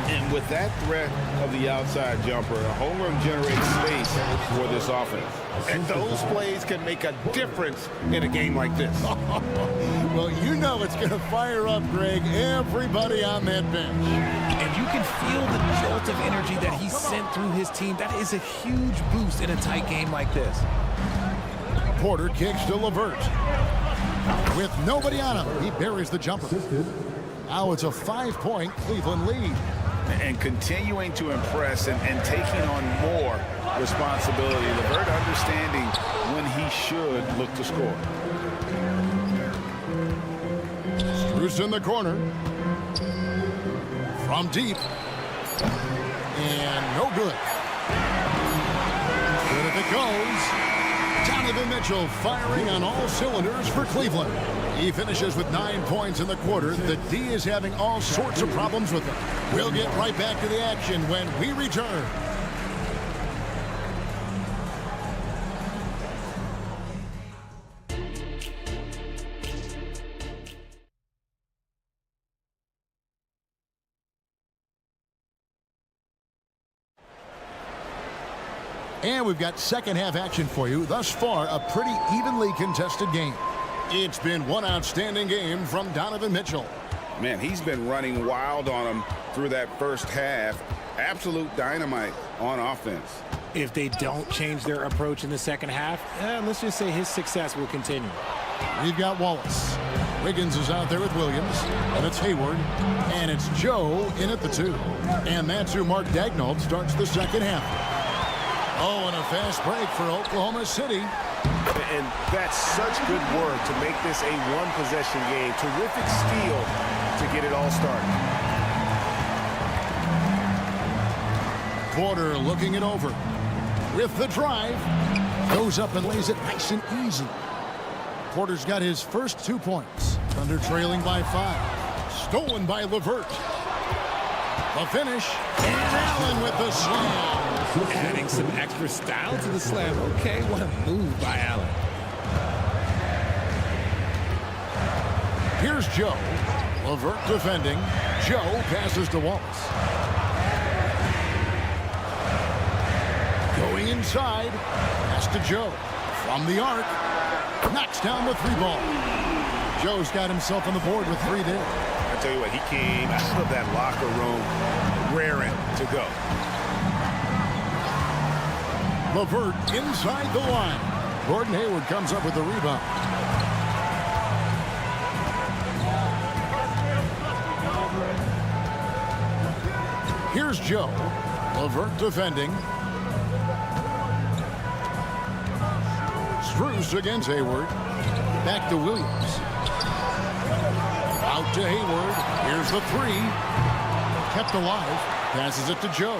And with that threat of the outside jumper, Holmgren generates space for this offense. And those plays can make a difference in a game like this. Well, you know it's going to fire up, Greg, everybody on that bench. And you can feel the jolt of energy that he sent through his team. That is a huge boost in a tight game like this. Porter kicks to LeVert. With nobody on him, he buries the jumper. Now it's a 5-point Cleveland lead. And continuing to impress and taking on more responsibility. LeVert understanding when he should look to score. Strus in the corner. From deep. And no good. Good if it goes. Donovan Mitchell firing on all cylinders for Cleveland. He finishes with 9 points in the quarter. The D is having all sorts of problems with him. We'll get right back to the action when we return. And we've got second half action for you. Thus far, a pretty evenly contested game. It's been one outstanding game from Donovan Mitchell. Man, he's been running wild on him through that first half. Absolute dynamite on offense. If they don't change their approach in the second half, let's just say his success will continue. We've got Wallace. Wiggins is out there with Williams. And it's Hayward. And it's Joe in at the 2. And that's who Mark Daigneault starts the second half. Oh, and a fast break for Oklahoma City. And that's such good work to make this a one-possession game. Terrific steal to get it all started. Porter looking it over. With the drive. Goes up and lays it nice and easy. Porter's got his first 2 points. Thunder trailing by 5. Stolen by LeVert. The finish. And Allen with the slam. Adding some extra style to the slam. Okay, what a move by Allen. Here's Joe. LeVert defending. Joe passes to Wallace. Going inside. Pass to Joe. From the arc. Knocks down the 3 ball. Joe's got himself on the board with 3 there. I tell you what, he came out of that locker room raring to go. LeVert inside the line. Gordon Hayward comes up with the rebound. Here's Joe. LeVert defending. Strus against Hayward. Back to Williams. Out to Hayward. Here's the 3. Kept alive. Passes it to Joe.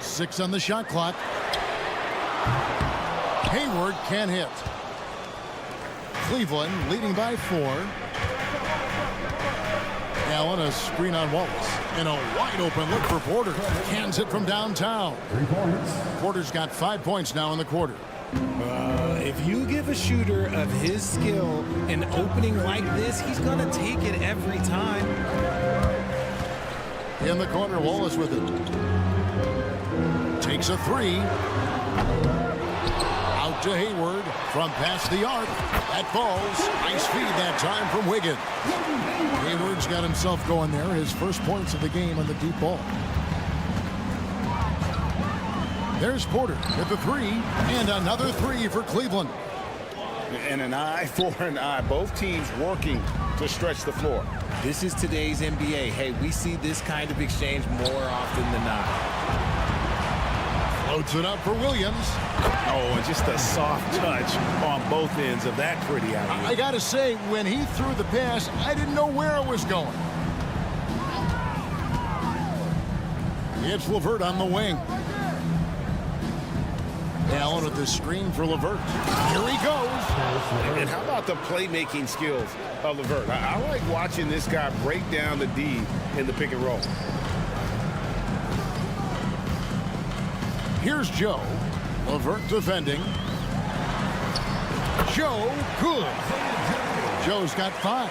Six on the shot clock. Hayward can't hit. Cleveland leading by 4. Allen, a screen on Wallace. And a wide open look for Porter. Cans it from downtown. 3 points. Porter's got 5 points now in the quarter. If you give a shooter of his skill an opening like this, he's going to take it every time. In the corner, Wallace with it. Takes a 3. Out to Hayward from past the arc. That falls. Nice feed that time from Wiggins. Hayward's got himself going there. His first points of the game on the deep ball. There's Porter with the 3. And another 3 for Cleveland. And an eye for an eye. Both teams working to stretch the floor. This is today's NBA. Hey, we see this kind of exchange more often than not. Floats it up for Williams. Oh, and just a soft touch on both ends of that pretty alley. I got to say, when he threw the pass, I didn't know where it was going. It's LeVert on the wing. Allen with the screen for LeVert. Here he goes. And how about the playmaking skills of LeVert? I like watching this guy break down the D in the pick and roll. Here's Joe. LeVert defending. Joe, good. Joe's got 5.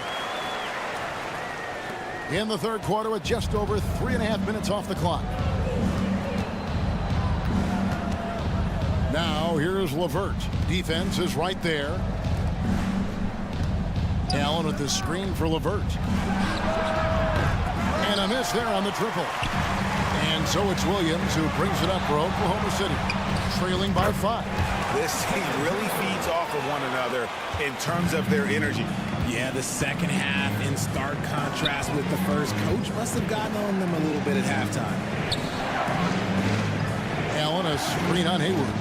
In the third quarter with just over 3.5 minutes off the clock. Now, here's LeVert. Defense is right there. Allen with the screen for LeVert. And a miss there on the triple. And so it's Williams who brings it up for Oklahoma City, trailing by 5. This team really feeds off of one another in terms of their energy. Yeah, the second half in stark contrast with the first. Coach must have gotten on them a little bit at halftime. Allen, a screen on Hayward.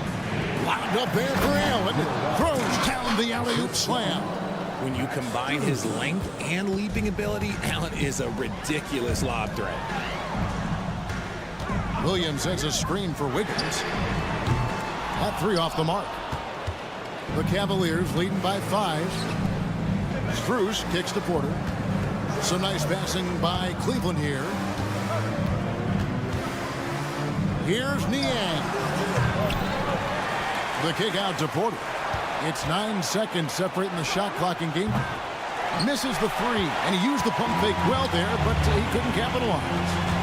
Locked up there for Allen. Throws down the alley-oop slam. When you combine his length and leaping ability, Allen is a ridiculous lob threat. Williams sends a screen for Wiggins. That 3 off the mark. The Cavaliers leading by 5. Strus kicks to Porter. Some nice passing by Cleveland here. Here's Niang. The kick out to Porter. It's 9 seconds separating the shot clock in game. Misses the 3, and he used the pump fake well there, but he couldn't capitalize.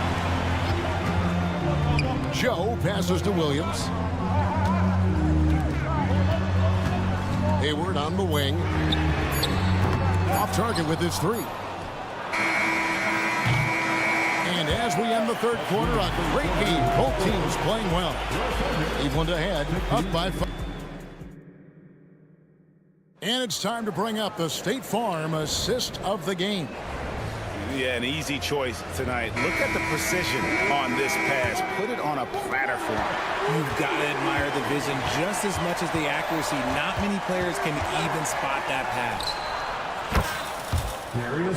Joe passes to Williams. Hayward on the wing. Off target with his 3. And as we end the third quarter, a great game. Both teams playing well. Cleveland ahead, up by 5. And it's time to bring up the State Farm assist of the game. Yeah, an easy choice tonight. Look at the precision on this pass. Put it on a platter for him. You've got to admire the vision just as much as the accuracy. Not many players can even spot that pass.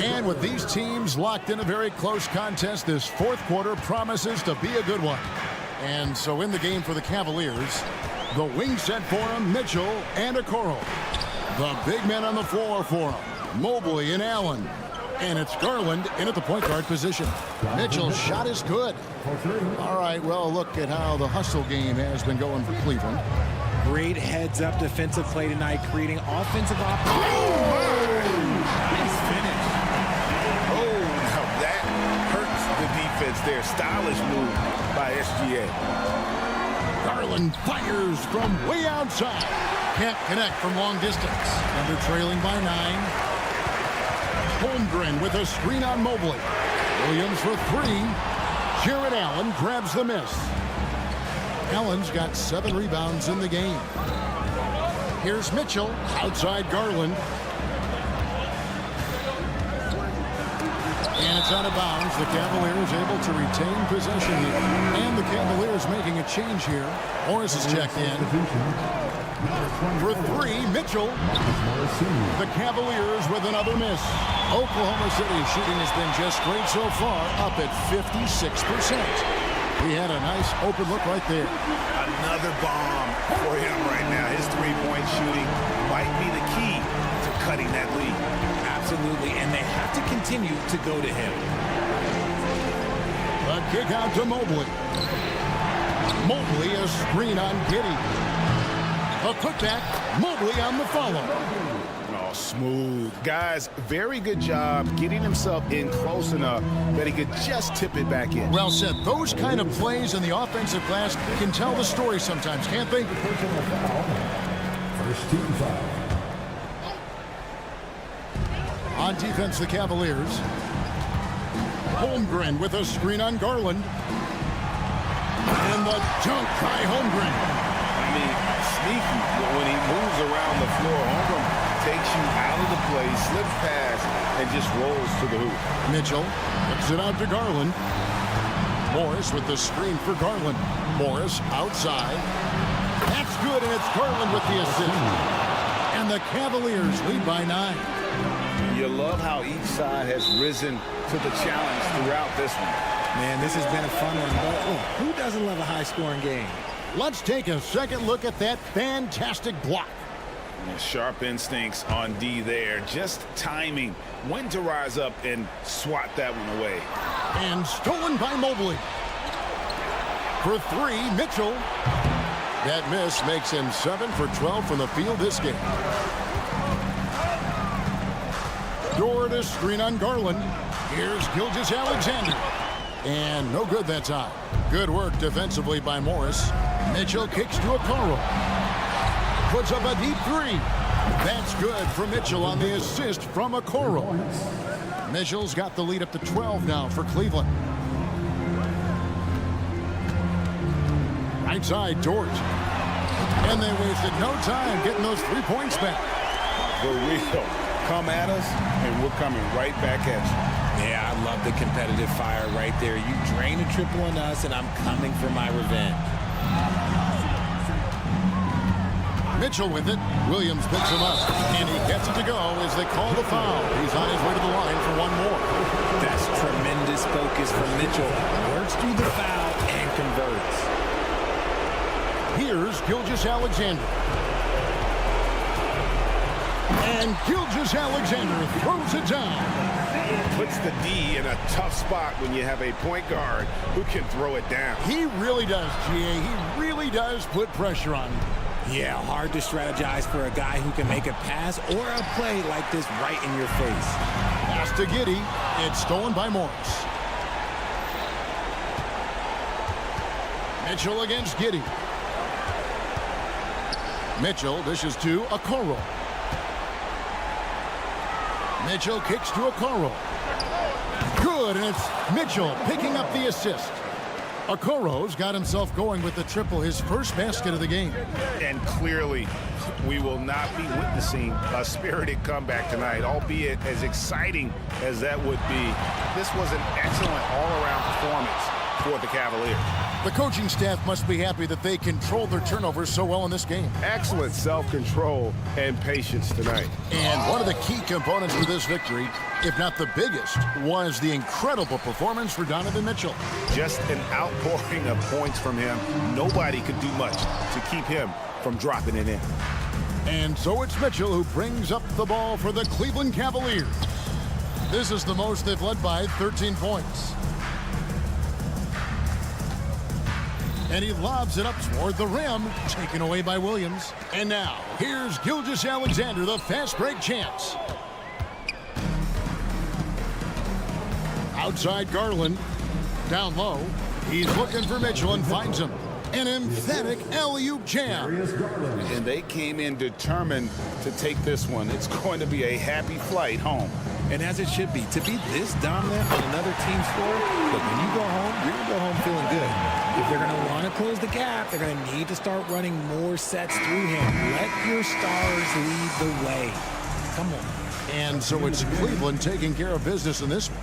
And with these teams locked in a very close contest, this fourth quarter promises to be a good one. And so in the game for the Cavaliers, the wing set for them, Mitchell and Okoro. The big men on the floor for them, Mobley and Allen. And it's Garland in at the point guard position. Mitchell's shot is good. All right, well, look at how the hustle game has been going for Cleveland. Great heads-up defensive play tonight, creating offensive opportunities. Nice finish. Oh, now that hurts the defense there. Stylish move by SGA. Garland fires from way outside. Can't connect from long distance. And they're trailing by 9. Holmgren with a screen on Mobley. Williams for 3. Jared Allen grabs the miss. Allen's got 7 rebounds in the game. Here's Mitchell outside Garland. And it's out of bounds. The Cavaliers able to retain possession here. And the Cavaliers making a change here. Morris is checked in. For 3, Mitchell. The Cavaliers with another miss. Oklahoma City shooting has been just great so far, up at 56%. He had a nice open look right there. Another bomb for him right now. His three-point shooting might be the key to Absolutely, and they have to continue to go to him. A kick out to Mobley. Mobley, a screen on Giddy. A putback, Mobley on the follow. Oh, smooth. Guys, very good job getting himself in close enough that he could just tip it back in. Well said. Those kind of plays in the offensive glass can tell the story sometimes, can't they? First team foul. On defense, the Cavaliers. Holmgren with a screen on Garland. And the dunk by Holmgren. I mean, sneaky. When he moves around the floor, Holmgren takes you out of the play, slips past, and just rolls to the hoop. Mitchell puts it out to Garland. Morris with the screen for Garland. Morris outside. That's good, and it's Garland with the assist. And the Cavaliers lead by 9. You love how each side has risen to the challenge throughout this one. Man, this has been a fun one, but who doesn't love a high-scoring game? Let's take a second look at that fantastic block. Sharp instincts on D there. Just timing when to rise up and swat that one away. And stolen by Mobley. For 3, Mitchell. That miss makes him 7 for 12 from the field this game. Dort a screen on Garland. Here's Gilgeous-Alexander. And no good that time. Good work defensively by Morris. Mitchell kicks to Okoro. Puts up a deep 3. That's good for Mitchell on the assist from Okoro. Mitchell's got the lead up to 12 now for Cleveland. Right side, Dort. And they wasted no time getting those 3 points back. For real. Come at us, and we're coming right back at you. Yeah, I love the competitive fire right there. You drain a triple on us, and I'm coming for my revenge. Mitchell with it. Williams picks him up. And he gets it to go as they call the foul. He's on his way to the line for one more. That's tremendous focus from Mitchell. Works through the foul and converts. Here's Gilgeous-Alexander. And Gilgeous-Alexander throws it down. Puts the D in a tough spot when you have a point guard who can throw it down. He really does, GA. He really does put pressure on him. Yeah, hard to strategize for a guy who can make a pass or a play like this right in your face. Pass to Giddy. It's stolen by Morris. Mitchell against Giddy. Mitchell dishes to Okoro. Mitchell kicks to Okoro. Good, and it's Mitchell picking up the assist. Okoro's got himself going with the triple, his first basket of the game. And clearly, we will not be witnessing a spirited comeback tonight, albeit as exciting as that would be. This was an excellent all-around performance for the Cavaliers. The coaching staff must be happy that they controlled their turnovers so well in this game. Excellent self-control and patience tonight. And one of the key components for this victory, if not the biggest, was the incredible performance for Donovan Mitchell. Just an outpouring of points from him. Nobody could do much to keep him from dropping it in. And so it's Mitchell who brings up the ball for the Cleveland Cavaliers. This is the most they've led by 13 points. And he lobs it up toward the rim, taken away by Williams. And now, here's Gilgeous-Alexander, the fast break chance. Outside Garland, down low. He's looking for Mitchell and finds him. An emphatic alley-oop jam. And they came in determined to take this one. It's going to be a happy flight home. And as it should be, to be this dominant on another team's floor, look, when you go home, you're going to go home feeling good. If they're going to want to close the gap, they're going to need to start running more sets through him. Let your stars lead the way. Come on. And so it's Cleveland taking care of business in this one.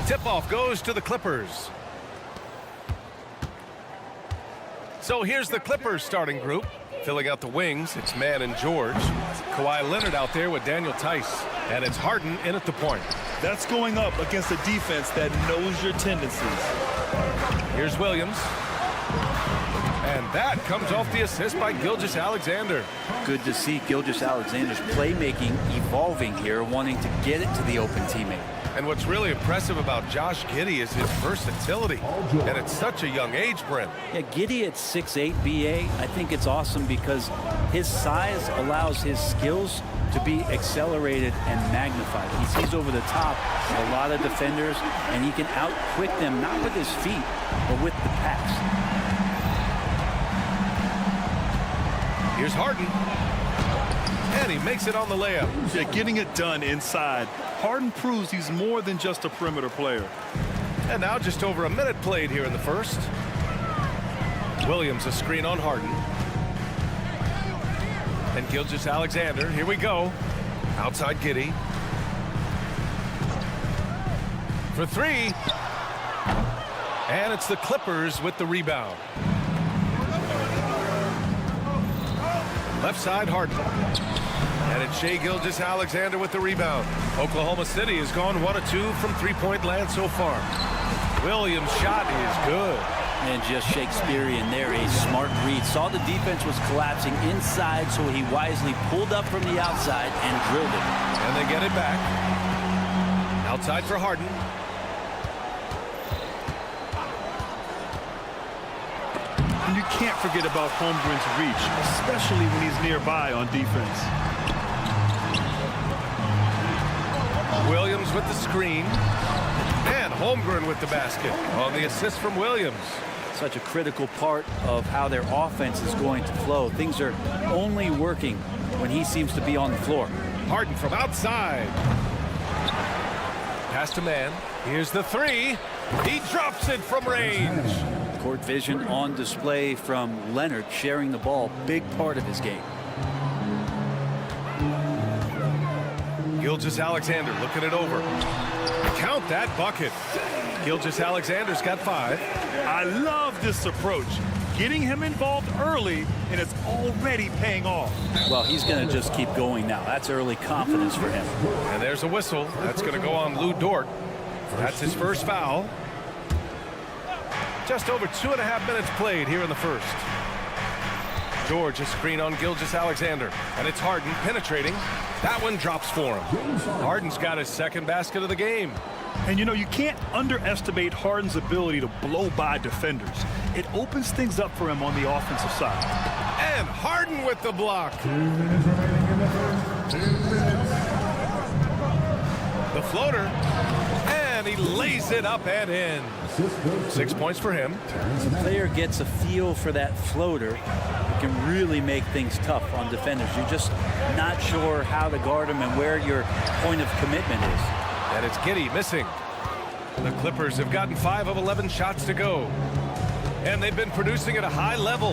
Tip-off goes to the Clippers. So here's the Clippers starting group. Filling out the wings, it's Mann and George. Kawhi Leonard out there with Daniel Tice. And it's Harden in at the point. That's going up against a defense that knows your tendencies. Here's Williams. And that comes off the assist by Gilgeous-Alexander. Good to see Gilgeous-Alexander's playmaking evolving here, wanting to get it to the open teammate. And what's really impressive about Josh Giddey is his versatility. And at such a young age, Brent. Yeah, Giddey at 6'8", BA, I think it's awesome because his size allows his skills to be accelerated and magnified. He sees over the top of a lot of defenders, and he can out-quick them, not with his feet, but with the pass. Here's Harden. And he makes it on the layup. Yeah, getting it done inside. Harden proves he's more than just a perimeter player. And now just over a minute played here in the first. Williams a screen on Harden. And Gilgeous-Alexander, here we go. Outside Giddey. For three. And it's the Clippers with the rebound. Left side, Harden. And it's Shai Gilgeous-Alexander with the rebound. Oklahoma City has gone 1 of 2 from three-point land so far. Williams' shot is good. And just Shakespearean there, a smart read. Saw the defense was collapsing inside, so he wisely pulled up from the outside and drilled it. And they get it back. Outside for Harden. And you can't forget about Holmgren's reach, especially when he's nearby on defense. Williams with the screen. And Holmgren with the basket on the assist from Williams. Such a critical part of how their offense is going to flow. Things are only working when he seems to be on the floor. Harden from outside. Pass to Mann. Here's the three. He drops it from range. Court vision on display from Leonard, sharing the ball, big part of his game. Gilgeous-Alexander looking it over. Count that bucket. Gilgeous-Alexander's got 5. I love this approach. Getting him involved early, and it's already paying off. Well, he's going to just keep going now. That's early confidence for him. And there's a whistle. That's going to go on Lou Dort. That's his first foul. Just over 2.5 minutes played here in the first. George a screen on Gilgeous-Alexander. And it's Harden penetrating. That one drops for him. Harden's got his second basket of the game. And you know, you can't underestimate Harden's ability to blow by defenders. It opens things up for him on the offensive side. And Harden with the block. The floater. And he lays it up and in. 6 points for him. The player gets a feel for that floater. It can really make things tough on defenders. You're just not sure how to guard him and where your point of commitment is. And it's Giddey missing. The Clippers have gotten 5 of 11 shots to go. And they've been producing at a high level.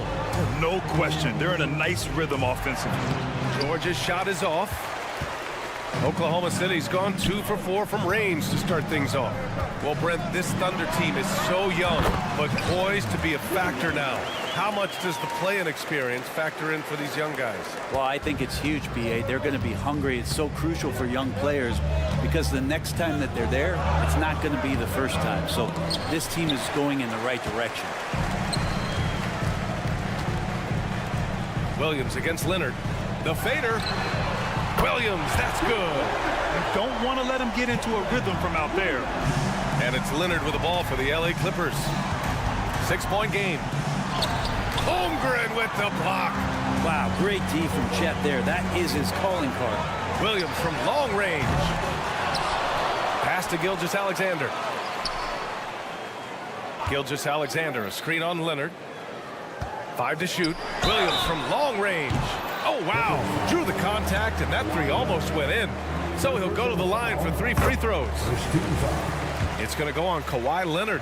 No question. They're in a nice rhythm offensively. George's shot is off. Oklahoma City's gone 2 for 4 from range to start things off. Well, Brent, this Thunder team is so young, but poised to be a factor now. How much does the play-in experience factor in for these young guys? Well, I think it's huge, BA. They're going to be hungry. It's so crucial for young players because the next time that they're there, it's not going to be the first time. So this team is going in the right direction. Williams against Leonard. The fader. Williams, that's good. You don't want to let him get into a rhythm from out there. And it's Leonard with the ball for the LA Clippers. 6-point game. Holmgren with the block. Wow, great D from Chet there. That is his calling card. Williams from long range. Pass to Gilgeous-Alexander. Gilgeous-Alexander, a screen on Leonard. 5 to shoot. Williams from long range. Oh, wow. Drew the contact, and that three almost went in. So he'll go to the line for 3 free throws. It's going to go on Kawhi Leonard.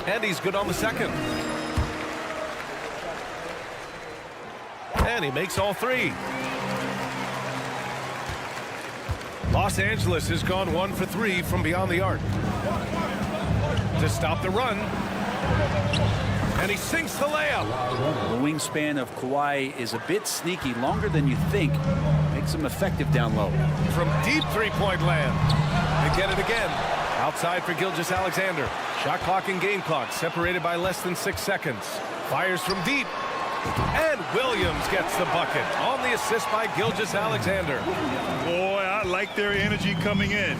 And he's good on the second. And he makes all three. Los Angeles has gone 1 for 3 from beyond the arc. To stop the run. And he sinks the layup. The wingspan of Kawhi is a bit sneaky, longer than you think. Makes him effective down low. From deep three-point land. They get it again. Outside for Gilgeous-Alexander. Shot clock and game clock separated by less than 6 seconds. Fires from deep. And Williams gets the bucket on the assist by Gilgeous-Alexander. Boy, I like their energy coming in.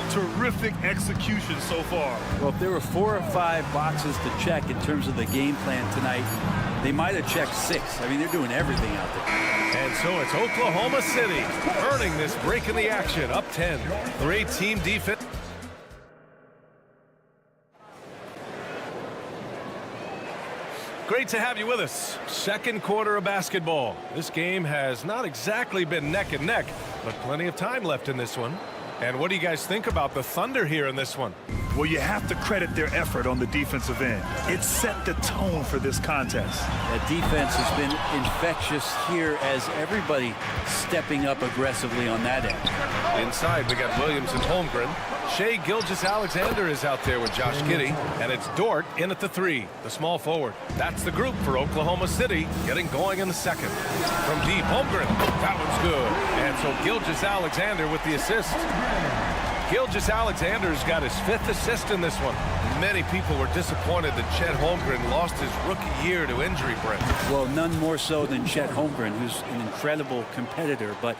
Terrific execution so far. Well, if there were 4 or 5 boxes to check in terms of the game plan tonight, they might have checked 6. I mean, they're doing everything out there. And so it's Oklahoma City earning this break in the action, up 10. Great team defense. Great to have you with us. Second quarter of basketball. This game has not exactly been neck and neck, but plenty of time left in this one. And what do you guys think about the Thunder here in this one? Well, you have to credit their effort on the defensive end. It set the tone for this contest. That defense has been infectious here as everybody stepping up aggressively on that end. Inside, we got Williams and Holmgren. Shai Gilgeous-Alexander is out there with Josh Giddey, and it's Dort in at the 3, the small forward. That's the group for Oklahoma City, getting going in the second. From deep, Holmgren. That one's good. And so Gilgeous-Alexander with the assist. Gilgeous-Alexander's got his 5th assist in this one. Many people were disappointed that Chet Holmgren lost his rookie year to injury, Brent. Well, none more so than Chet Holmgren, who's an incredible competitor, but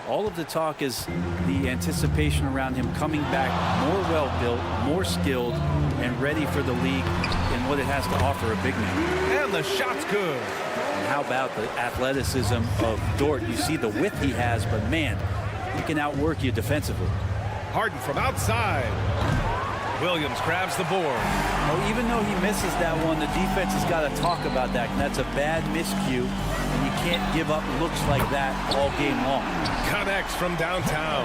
all of the talk is the anticipation around him coming back more well-built, more skilled, and ready for the league and what it has to offer a big man. And the shot's good. And how about the athleticism of Dort? You see the width he has, but man, he can outwork you defensively. Harden from outside. Williams grabs the board. Oh, even though he misses that one, the defense has got to talk about that. And that's a bad miscue, and you can't give up looks like that all game long. Connects from downtown.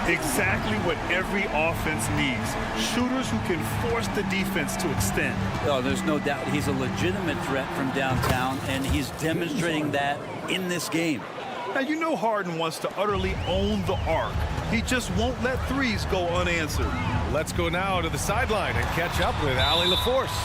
Exactly what every offense needs. Shooters who can force the defense to extend. Oh, there's no doubt he's a legitimate threat from downtown, and he's demonstrating that in this game. Now, you know Harden wants to utterly own the arc. He just won't let threes go unanswered. Let's go now to the sideline and catch up with Allie LaForce.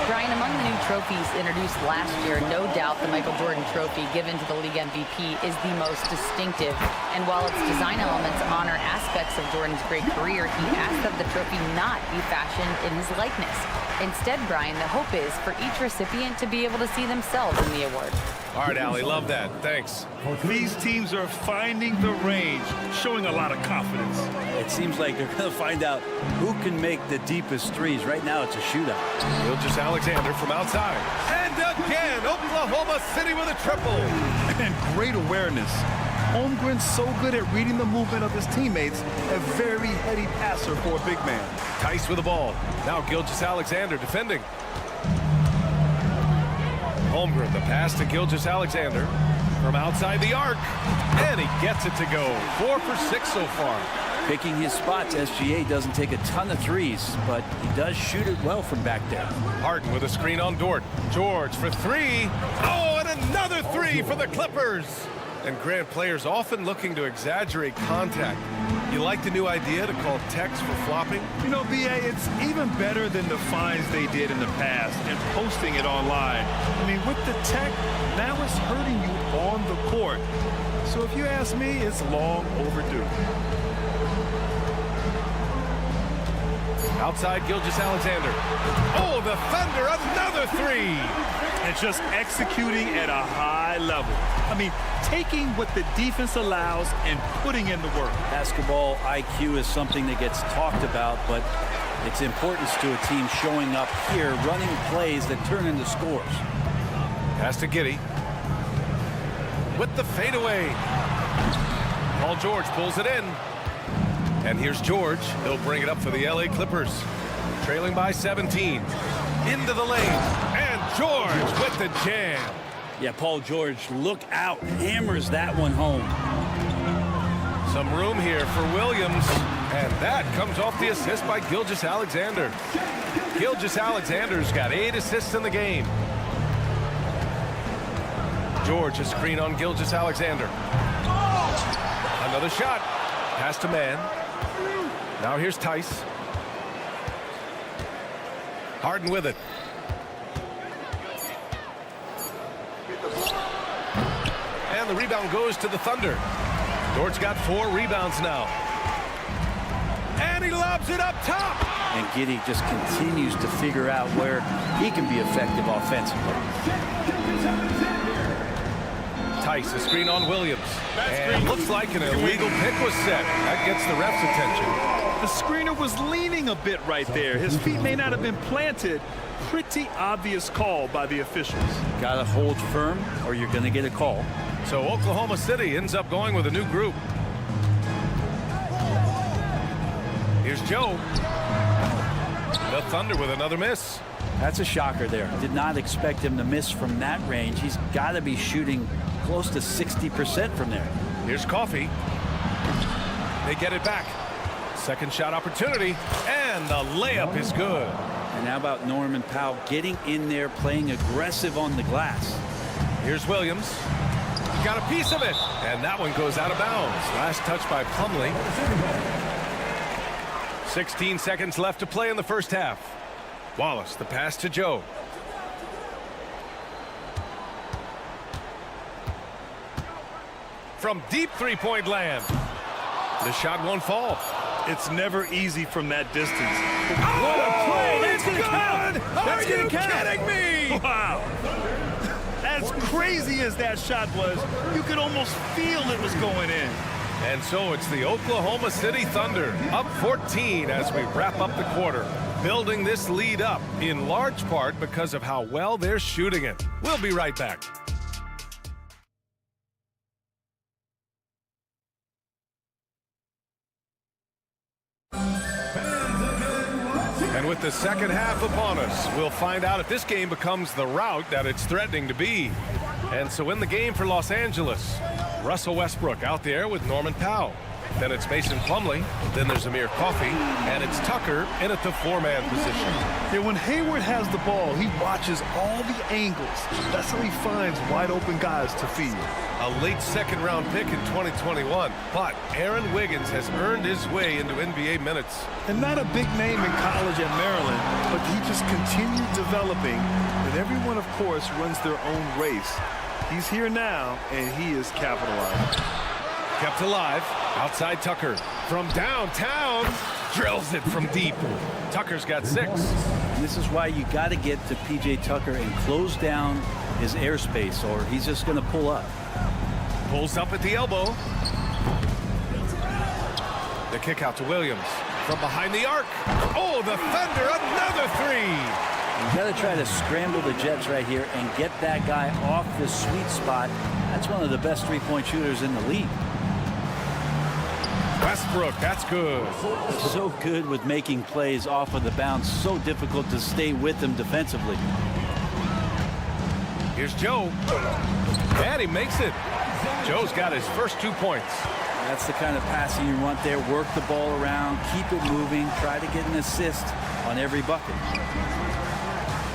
Brian, among the new trophies introduced last year, no doubt the Michael Jordan trophy given to the league MVP is the most distinctive. And while its design elements honor aspects of Jordan's great career, he asked that the trophy not be fashioned in his likeness. Instead, Brian, the hope is for each recipient to be able to see themselves in the award. All right, Allie, love that. Thanks. These teams are finding the range, showing a lot of confidence. It seems like they're going to find out who can make the deepest threes. Right now, it's a shootout. Gilgeous-Alexander from outside. And again, Oklahoma City with a triple. And great awareness. Holmgren's so good at reading the movement of his teammates, a very heady passer for a big man. Tice with the ball. Now Gilgeous-Alexander defending. Holmgren, the pass to Gilgeous-Alexander from outside the arc. And he gets it to go. 4 for 6 so far. Picking his spots, SGA doesn't take a ton of threes, but he does shoot it well from back there. Harden with a screen on Dort. George for 3. Oh, and another 3 for the Clippers. And Grant, players often looking to exaggerate contact. You like the new idea to call techs for flopping? You know, B.A., it's even better than the fines they did in the past and posting it online. I mean, with the tech, now it's hurting you on the court. So if you ask me, it's long overdue. Outside Gilgeous-Alexander. Oh, the Thunder, another 3. And just executing at a high level. I mean, taking what the defense allows and putting in the work. Basketball IQ is something that gets talked about, but its importance to a team showing up here, running plays that turn into scores. Pass to Giddey. With the fadeaway. Paul George pulls it in. And here's George. He'll bring it up for the LA Clippers. Trailing by 17. Into the lane. And George with the jam. Yeah, Paul George, look out. Hammers that one home. Some room here for Williams. And that comes off the assist by Gilgeous-Alexander. Gilgeous-Alexander's got 8 assists in the game. George, a screen on Gilgeous-Alexander. Another shot. Pass to man. Now here's Tice. Harden with it. And the rebound goes to the Thunder. Dort's got 4 rebounds now. And he lobs it up top. And Giddey just continues to figure out where he can be effective offensively. Tice, a screen on Williams. And looks like an illegal pick was set. That gets the ref's attention. The screener was leaning a bit right there. His feet may not have been planted. Pretty obvious call by the officials. Got to hold firm or you're going to get a call. So Oklahoma City ends up going with a new group. Here's Joe. The Thunder with another miss. That's a shocker there. Did not expect him to miss from that range. He's got to be shooting close to 60% from there. Here's Coffey. They get it back. Second shot opportunity, and the layup is good. And how about Norman Powell getting in there, playing aggressive on the glass. Here's Williams. Got a piece of it, and that one goes out of bounds. Last touch by Plumlee. 16 seconds left to play in the first half. Wallace, the pass to Joe. From deep three-point land. The shot won't fall. It's never easy from that distance. What a play! That's gonna count. Are you kidding me? Wow. As crazy as that shot was, you could almost feel it was going in. And so it's the Oklahoma City Thunder up 14 as we wrap up the quarter. Building this lead up in large part because of how well they're shooting it. We'll be right back. And with the second half upon us, we'll find out if this game becomes the rout that it's threatening to be. And so in the game for Los Angeles, Russell Westbrook out there with Norman Powell. Then it's Mason Plumlee. Then there's Amir Coffey. And it's Tucker in at the 4-man position. Yeah, when Hayward has the ball, he watches all the angles. That's how he finds wide open guys to feed. A late second-round pick in 2021. But Aaron Wiggins has earned his way into NBA minutes. And not a big name in college at Maryland, but he just continued developing. And everyone, of course, runs their own race. He's here now, and he is capitalizing. Kept alive. Outside Tucker. From downtown. Drills it from deep. Tucker's got 6. And this is why you got to get to P.J. Tucker and close down his airspace, or he's just going to pull up. Pulls up at the elbow. The kick out to Williams. From behind the arc. Oh, the Thunder, another 3. You got to try to scramble the Jets right here and get that guy off the sweet spot. That's one of the best three-point shooters in the league. Westbrook, that's good. So good with making plays off of the bounce. So difficult to stay with him defensively. Here's Joe. And he makes it. Joe's got his first 2 points. That's the kind of passing you want there. Work the ball around, keep it moving, try to get an assist on every bucket.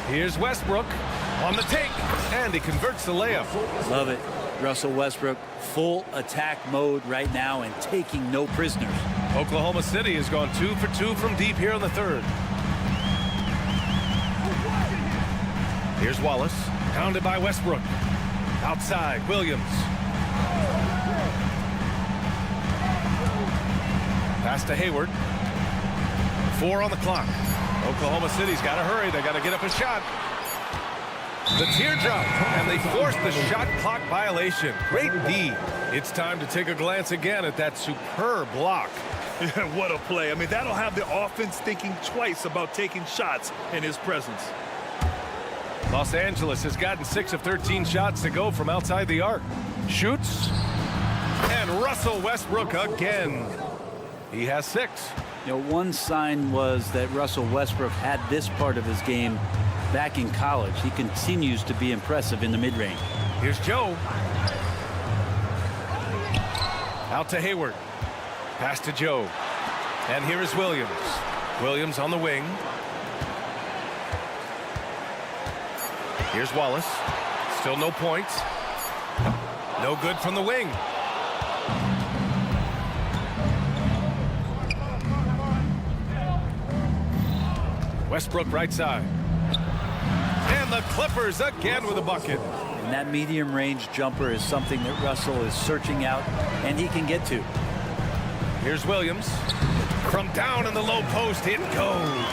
Here's Westbrook on the take, and he converts the layup. Love it. Russell Westbrook, full attack mode right now and taking no prisoners. Oklahoma City has gone 2 for 2 from deep here in the third. Here's Wallace, pounded by Westbrook. Outside, Williams. Pass to Hayward. 4 on the clock. Oklahoma City's got to hurry. They got to get up a shot. The teardrop, and they force the shot clock violation. Great D. It's time to take a glance again at that superb block. Yeah, what a play. I mean, that'll have the offense thinking twice about taking shots in his presence. Los Angeles has gotten 6 of 13 shots to go from outside the arc. Shoots. And Russell Westbrook again. He has 6. You know, one sign was that Russell Westbrook had this part of his game back in college. He continues to be impressive in the mid-range. Here's Joe. Out to Hayward. Pass to Joe. And here is Williams. Williams on the wing. Here's Wallace. Still no points. No good from the wing. Westbrook right side. And the Clippers again with a bucket. And that medium range jumper is something that Russell is searching out, and he can get to. Here's Williams. From down in the low post, it goes.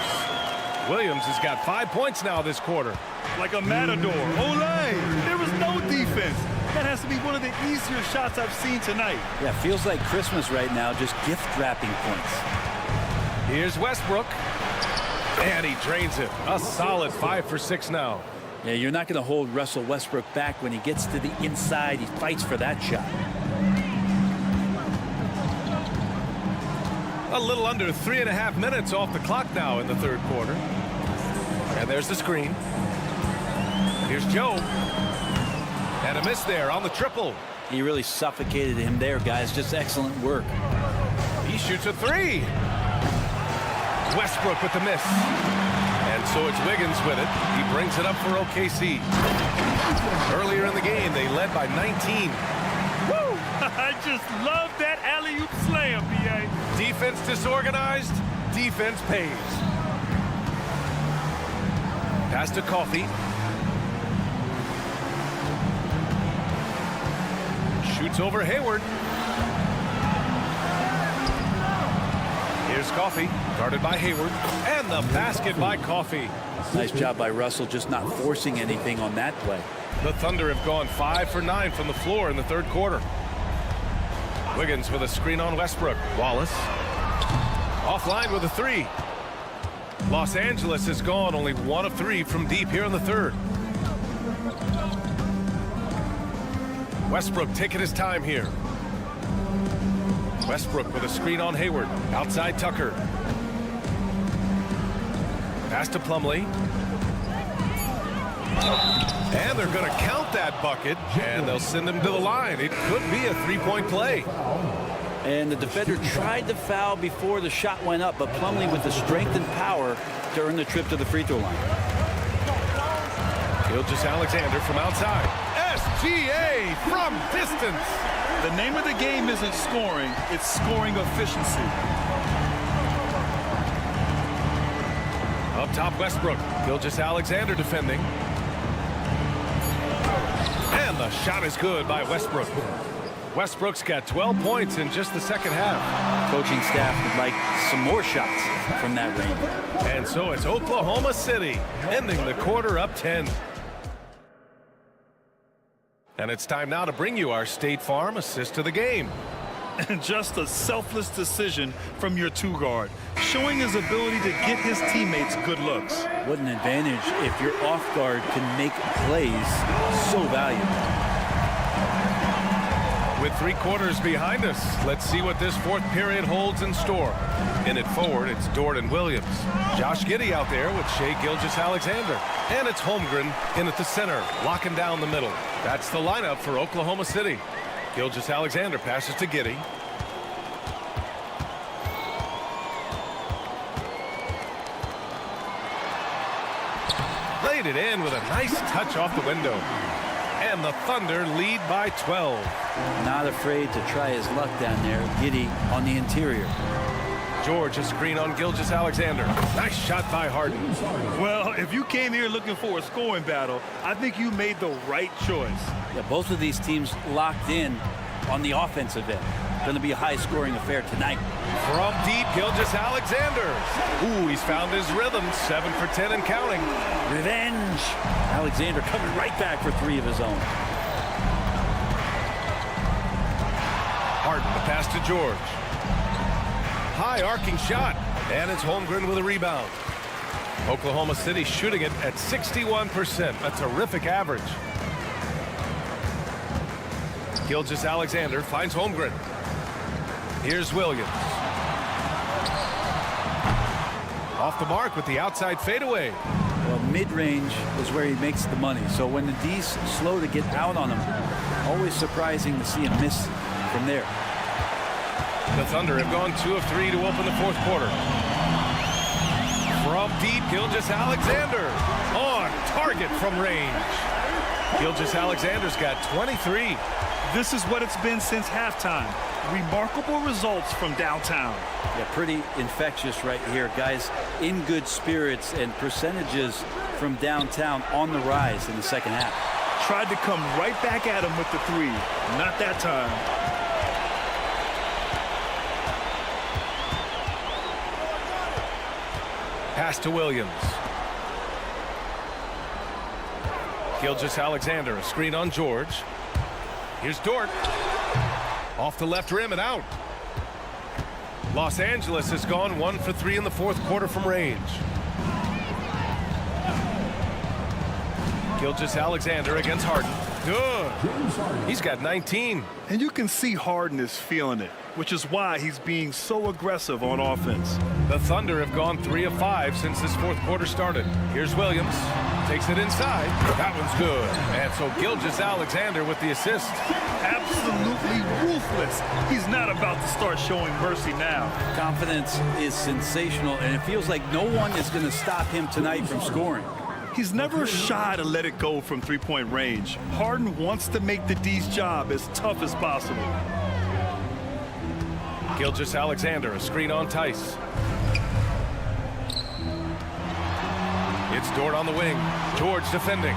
Williams has got 5 points now this quarter. Like a matador. Olay! There was no defense. That has to be one of the easier shots I've seen tonight. Yeah, feels like Christmas right now, just gift wrapping points. Here's Westbrook. And he drains it. A solid 5 for 6 now. Yeah, you're not going to hold Russell Westbrook back when he gets to the inside. He fights for that shot. A little under 3.5 minutes off the clock now in the third quarter. And there's the screen. Here's Joe. And a miss there on the triple. He really suffocated him there, guys. Just excellent work. He shoots a 3. Westbrook with the miss. And so it's Wiggins with it. He brings it up for OKC. Earlier in the game, they led by 19. Woo! I just love that alley-oop slam, B.A. Defense disorganized, defense pays. Pass to Coffey. Shoots over Hayward. Here's Coffey, guarded by Hayward, and the basket by Coffey. Nice job by Russell, just not forcing anything on that play. The Thunder have gone 5 for 9 from the floor in the third quarter. Wiggins with a screen on Westbrook. Wallace offline with a 3. Los Angeles has gone only 1 of 3 from deep here in the third. Westbrook taking his time here. Westbrook with a screen on Hayward. Outside Tucker. Pass to Plumlee. And they're going to count that bucket, and they'll send him to the line. It could be a 3-point play. And the defender tried to foul before the shot went up, but Plumlee with the strength and power to earn the trip to the free throw line. Gilgeous-Alexander from outside. SGA from distance. The name of the game isn't scoring, it's scoring efficiency. Up top, Westbrook. Gilgeous-Alexander defending. And the shot is good by Westbrook. Westbrook's got 12 points in just the second half. Coaching staff would like some more shots from that range. And so it's Oklahoma City ending the quarter up 10. And it's time now to bring you our State Farm assist of the game. And just a selfless decision from your 2-guard, showing his ability to get his teammates good looks. What an advantage if your off guard can make plays so valuable. With 3 quarters behind us, let's see what this fourth period holds in store. In it forward, it's Dort and Williams. Josh Giddey out there with Shai Gilgeous-Alexander. And it's Holmgren in at the center, locking down the middle. That's the lineup for Oklahoma City. Gilgeous-Alexander passes to Giddey. Laid it in with a nice touch off the window. And the Thunder lead by 12. Not afraid to try his luck down there. Giddey on the interior. George, a screen on Gilgeous-Alexander. Nice shot by Harden. Well, if you came here looking for a scoring battle, I think you made the right choice. Yeah, both of these teams locked in on the offensive end. Going to be a high-scoring affair tonight. From deep, Gilgeous-Alexander. Ooh, he's found his rhythm. 7 for 10 and counting. Revenge. Alexander coming right back for 3 of his own. Harden, the pass to George. High arcing shot, and it's Holmgren with a rebound. Oklahoma City shooting it at 61%, a terrific average. Gilgeous-Alexander finds Holmgren. Here's Williams. Off the mark with the outside fadeaway. Well, mid-range is where he makes the money. So when the D's slow to get out on him, always surprising to see him miss from there. The Thunder have gone 2 of 3 to open the fourth quarter. From deep, Gilgeous-Alexander on target from range. Gilgeous-Alexander's got 23. This is what it's been since halftime. Remarkable results from downtown. Yeah, pretty infectious right here. Guys in good spirits, and percentages from downtown on the rise in the second half. Tried to come right back at him with the three. Not that time. Pass to Williams. Gilgeous-Alexander, a screen on George. Here's Dort. Off the left rim and out. Los Angeles has gone 1 for 3 in the fourth quarter from range. Gilgeous-Alexander against Harden. Good. He's got 19. And you can see Harden is feeling it, which is why he's being so aggressive on offense. The Thunder have gone 3 of 5 since this fourth quarter started. Here's Williams. Takes it inside. That one's good. And so Gilgeous-Alexander with the assist. Absolutely ruthless. He's not about to start showing mercy now. Confidence is sensational, and it feels like no one is going to stop him tonight from scoring. He's never shy to let it go from three-point range. Harden wants to make the D's job as tough as possible. Gilgeous-Alexander, a screen on Tice. It's Dort on the wing. George defending.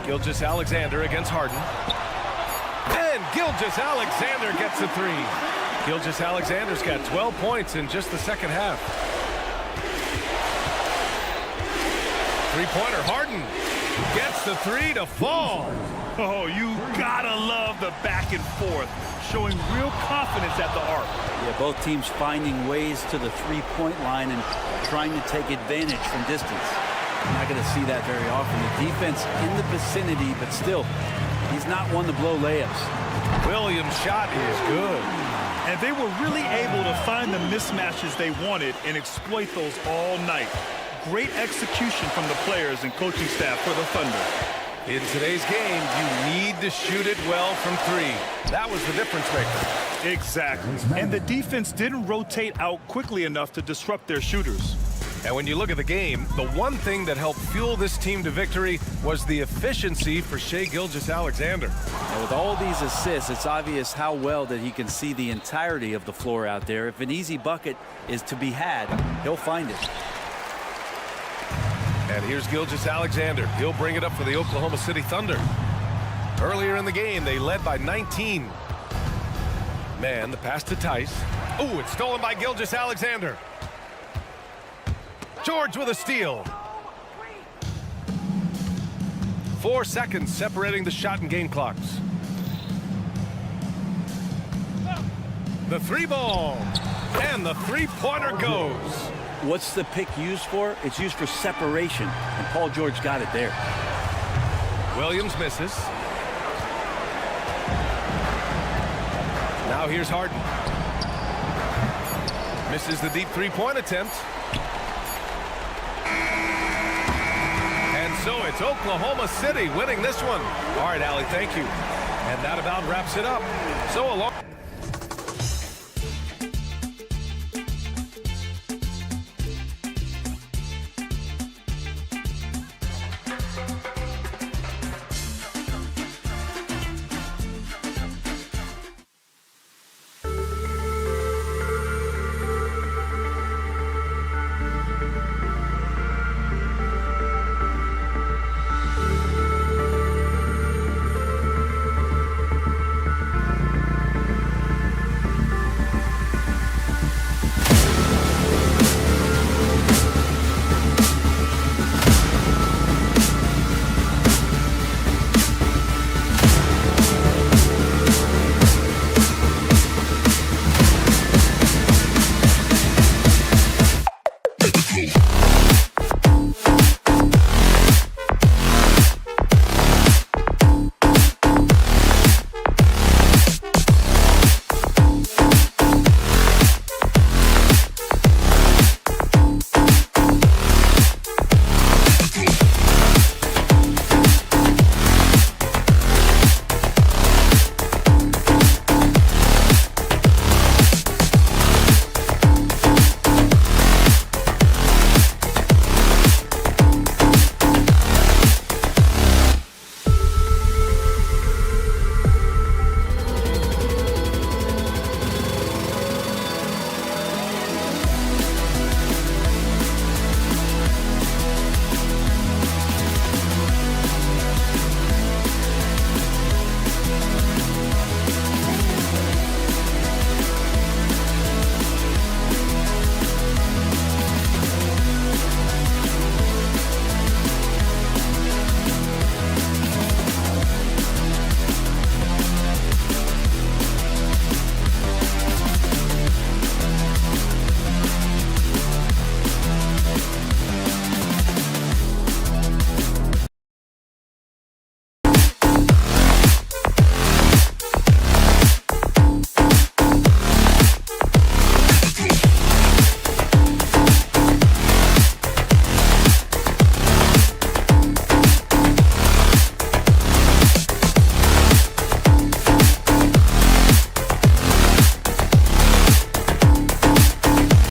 Gilgeous-Alexander against Harden. And Gilgeous-Alexander gets a three. Gilgeous-Alexander's got 12 points in just the second half. Three-pointer, Harden gets the three to fall. Oh, you gotta love the back and forth, showing real confidence at the arc. Yeah, both teams finding ways to the three-point line and trying to take advantage from distance. You're not going to see that very often. The defense in the vicinity, but still, he's not one to blow layups. Williams' shot is good. And they were really able to find the mismatches they wanted and exploit those all night. Great execution from the players and coaching staff for the Thunder. In today's game, you need to shoot it well from three. That was the difference maker. Exactly. And the defense didn't rotate out quickly enough to disrupt their shooters. And when you look at the game, the one thing that helped fuel this team to victory was the efficiency for Shai Gilgeous-Alexander. And with all these assists, it's obvious how well that he can see the entirety of the floor out there. If an easy bucket is to be had, he'll find it. And here's Gilgeous-Alexander. He'll bring it up for the Oklahoma City Thunder. Earlier in the game, they led by 19. Man, the pass to Tice. Oh, it's stolen by Gilgeous-Alexander. George with a steal. 4 seconds separating the shot and game clocks. The three ball. And the three-pointer goes. What's the pick used for? It's used for separation, and Paul George got it there. Williams misses. Now here's Harden. Misses the deep three-point attempt. And so it's Oklahoma City winning this one. All right, Allie, thank you. And that about wraps it up. So along.